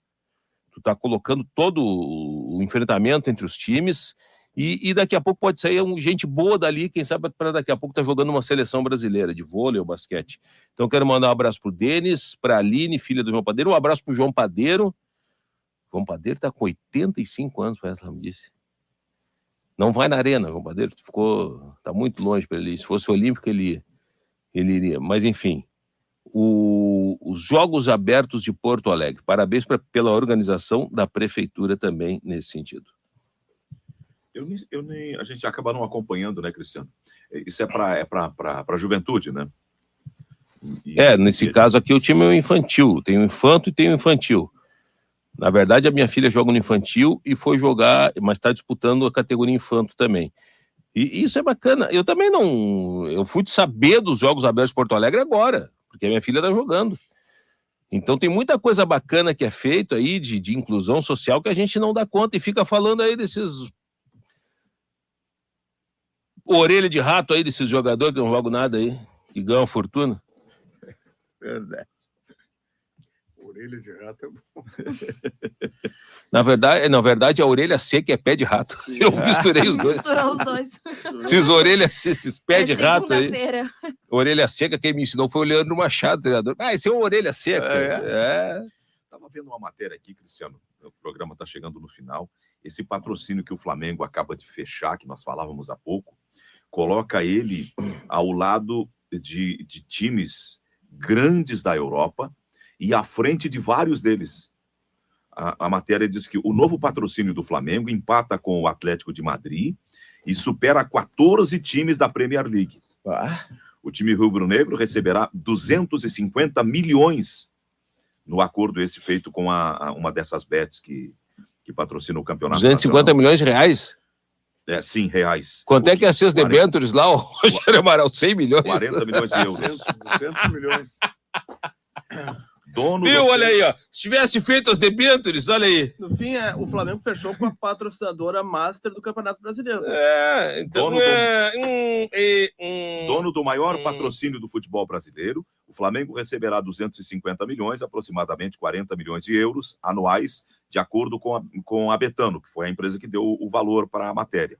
tu tá colocando todo o enfrentamento entre os times, e daqui a pouco pode sair gente boa dali, quem sabe para daqui a pouco tá jogando uma seleção brasileira de vôlei ou basquete. Então quero mandar um abraço pro Denis, pra Aline, filha do João Padeiro, um abraço pro João Padeiro. João Padeiro tá com 85 anos, parece que ela me disse. Não vai na arena, João Padeiro, tá muito longe para ele ir. Se fosse olímpico, ele iria. Mas enfim, os Jogos Abertos de Porto Alegre. Parabéns pela organização da prefeitura também nesse sentido. A gente acaba não acompanhando, né, Cristiano? Isso é para a juventude, né? Nesse caso aqui o time é o infantil. Tem o infanto e tem o infantil. Na verdade, a minha filha joga no infantil e foi jogar, mas está disputando a categoria infanto também. E isso é bacana. Eu também não... Eu fui saber dos Jogos Abertos de Porto Alegre agora, porque a minha filha está jogando. Então tem muita coisa bacana que é feito aí de inclusão social que a gente não dá conta e fica falando aí desses... orelha de rato aí desses jogadores que não jogam nada aí, que ganham fortuna. Verdade. Orelha de rato é bom. Na verdade, a orelha seca é pé de rato. Eu misturei os dois. Misturou os dois. Esses pés de rato aí. Orelha seca, quem me ensinou foi o Leandro Machado, treinador. Esse é uma orelha seca. Estava vendo uma matéria aqui, Cristiano, o programa está chegando no final. Esse patrocínio que o Flamengo acaba de fechar, que nós falávamos há pouco, coloca ele ao lado de times grandes da Europa e à frente de vários deles. A matéria diz que o novo patrocínio do Flamengo empata com o Atlético de Madrid e supera 14 times da Premier League. O time rubro-negro receberá 250 milhões no acordo esse feito com uma dessas bets que patrocina o campeonato 250 nacional. milhões de reais? Sim, reais. Quanto é que ia ser os debêntures lá, o Rogério Amaral? 100 milhões? 40 milhões de euros. 200 milhões. Olha aí, ó. Se tivesse feito as debêntures, olha aí. No fim, o Flamengo fechou com a patrocinadora master do Campeonato Brasileiro. Então dono do maior patrocínio do futebol brasileiro, o Flamengo receberá 250 milhões, aproximadamente 40 milhões de euros anuais, de acordo com a Betano, que foi a empresa que deu o valor para a matéria.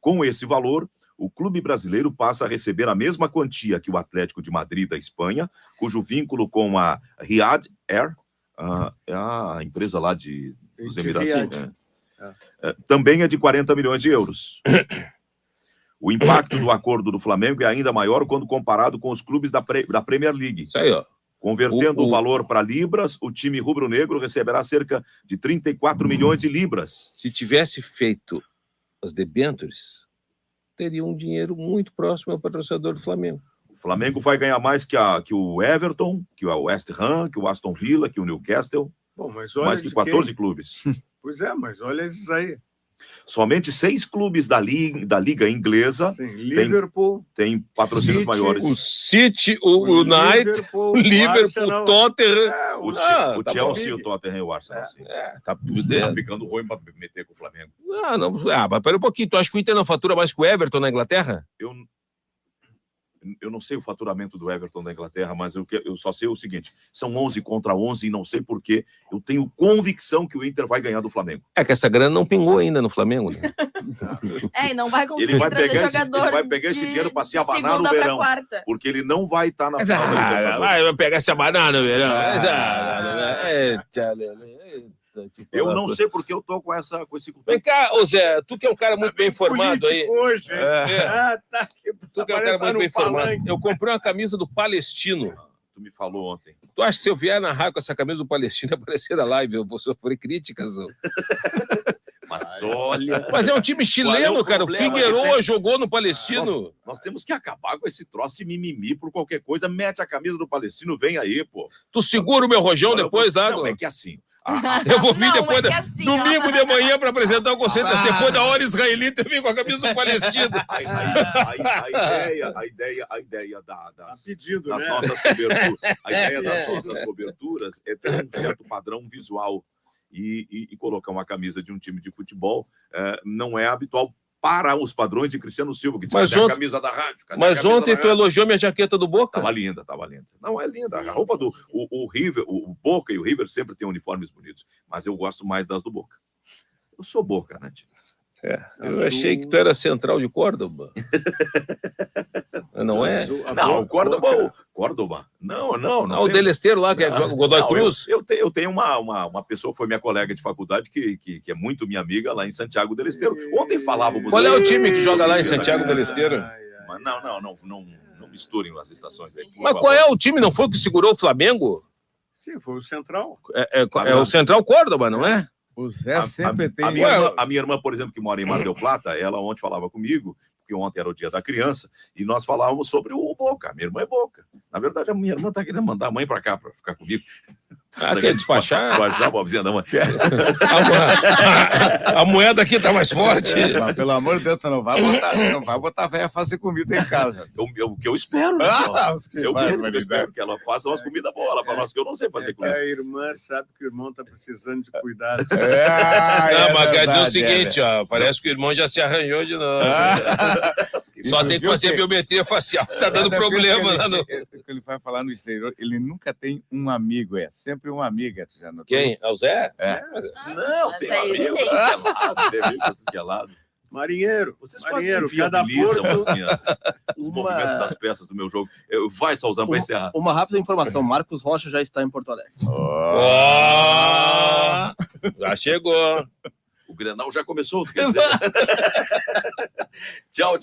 Com esse valor, o clube brasileiro passa a receber a mesma quantia que o Atlético de Madrid da Espanha, cujo vínculo com a Riyadh Air, é a empresa lá dos Emirados, também é de 40 milhões de euros. O impacto do acordo do Flamengo é ainda maior quando comparado com os clubes da Premier League. Isso aí, ó. Convertendo o valor para libras, o time rubro-negro receberá cerca de 34 milhões de libras. Se tivesse feito as debêntures, teria um dinheiro muito próximo ao patrocinador do Flamengo. O Flamengo vai ganhar mais que o Everton, que o West Ham, que o Aston Villa, que o Newcastle. Bom, mas olha mais que 14 clubes. Pois é, mas olha esses aí. Somente 6 clubes da Liga Inglesa Liverpool, tem patrocínios maiores. O City, o United, o Liverpool, o Tottenham, o Chelsea, o Tottenham e o Arsenal. Tá ficando ruim para meter com o Flamengo. Mas pera um pouquinho, tu acha que o Inter não fatura mais que o Everton na Inglaterra? Eu não sei o faturamento do Everton da Inglaterra, mas eu só sei o seguinte, são 11 contra 11 e não sei por quê, eu tenho convicção que o Inter vai ganhar do Flamengo. É que essa grana não pingou ainda no Flamengo, né? E não vai conseguir trazer jogador. Ele vai pegar esse dinheiro para se abanar no verão, porque ele não vai estar na final. Vai pegar se abanar no verão. Eu não sei porque eu tô com esse... Vem cá, ô Zé, tu que é um cara muito bem informado aí. Hoje, tu que é um cara muito bem informado. Eu comprei uma camisa do Palestino. Tu me falou ontem. Tu acha que se eu vier narrar com essa camisa do Palestino aparecer na live, eu vou sofrer críticas? Mas olha... Mas é um time chileno, cara. O Figueroa jogou no Palestino. Nós temos que acabar com esse troço de mimimi por qualquer coisa. Mete a camisa do Palestino, vem aí, pô. Tu segura o meu rojão depois, lá? Não, é que assim... Eu vou vir Não, depois é que assim, domingo de manhã para apresentar o conceito. Depois da hora israelita, eu vim com a camisa do Palestino. A ideia das Pedido, né? nossas coberturas. A ideia das nossas coberturas é ter um certo padrão visual e colocar uma camisa de um time de futebol não é habitual para os padrões de Cristiano Silva, que diz Mas que é a ontem- camisa da rádio. cadê a Mas camisa ontem da tu rádio? elogiou minha jaqueta do Boca. Tava linda. Não, é linda. A roupa do o River, o Boca e o River sempre têm uniformes bonitos, mas eu gosto mais das do Boca. Eu sou Boca, né, tio? Eu achei que tu era central de Córdoba. Não é? Não, Córdoba. Não. O Delesteiro lá, que é o Godoy Cruz. Eu tenho uma pessoa que foi minha colega de faculdade que é muito minha amiga lá em Santiago del Esteiro. Ontem falávamos... Qual é o time que joga lá em Santiago del Esteiro? Mas não misturem as estações aí. Mas qual é o time? Não foi o que segurou o Flamengo? Sim, foi o Central. É o Central Córdoba, não é? O Zé sempre tem... A minha irmã, por exemplo, que mora em Mar del Plata, ela ontem falava comigo, porque ontem era o dia da criança, e nós falávamos sobre o Boca. Minha irmã é Boca. Na verdade, a minha irmã está querendo mandar a mãe para cá para ficar comigo. Quer despachar? Despachar a vizinha da mãe. A moeda aqui tá mais forte. Mas, pelo amor de Deus, tu não vai botar a velha fazer comida em casa. O que eu espero, né? Eu espero que ela faça umas comidas boas para nós, que eu não sei fazer comida. A irmã sabe que o irmão está precisando de cuidado. Mas quer dizer o seguinte, ó, parece que o irmão já se arranhou de novo. Só tem que fazer biometria facial, que tá dando problema lá no... Ele vai falar no exterior, ele nunca tem um amigo, sempre uma amiga. Já notou? Quem? É o Zé? Não, tem aí amigo tem. tem amigo gelado. Marinheiro, Vocês cada viabilizam porto... os movimentos das peças do meu jogo. Vai, Salzano, para encerrar. Uma rápida informação, Marcos Rocha já está em Porto Alegre. Já chegou. O Grenal já começou, quer dizer. Tchau.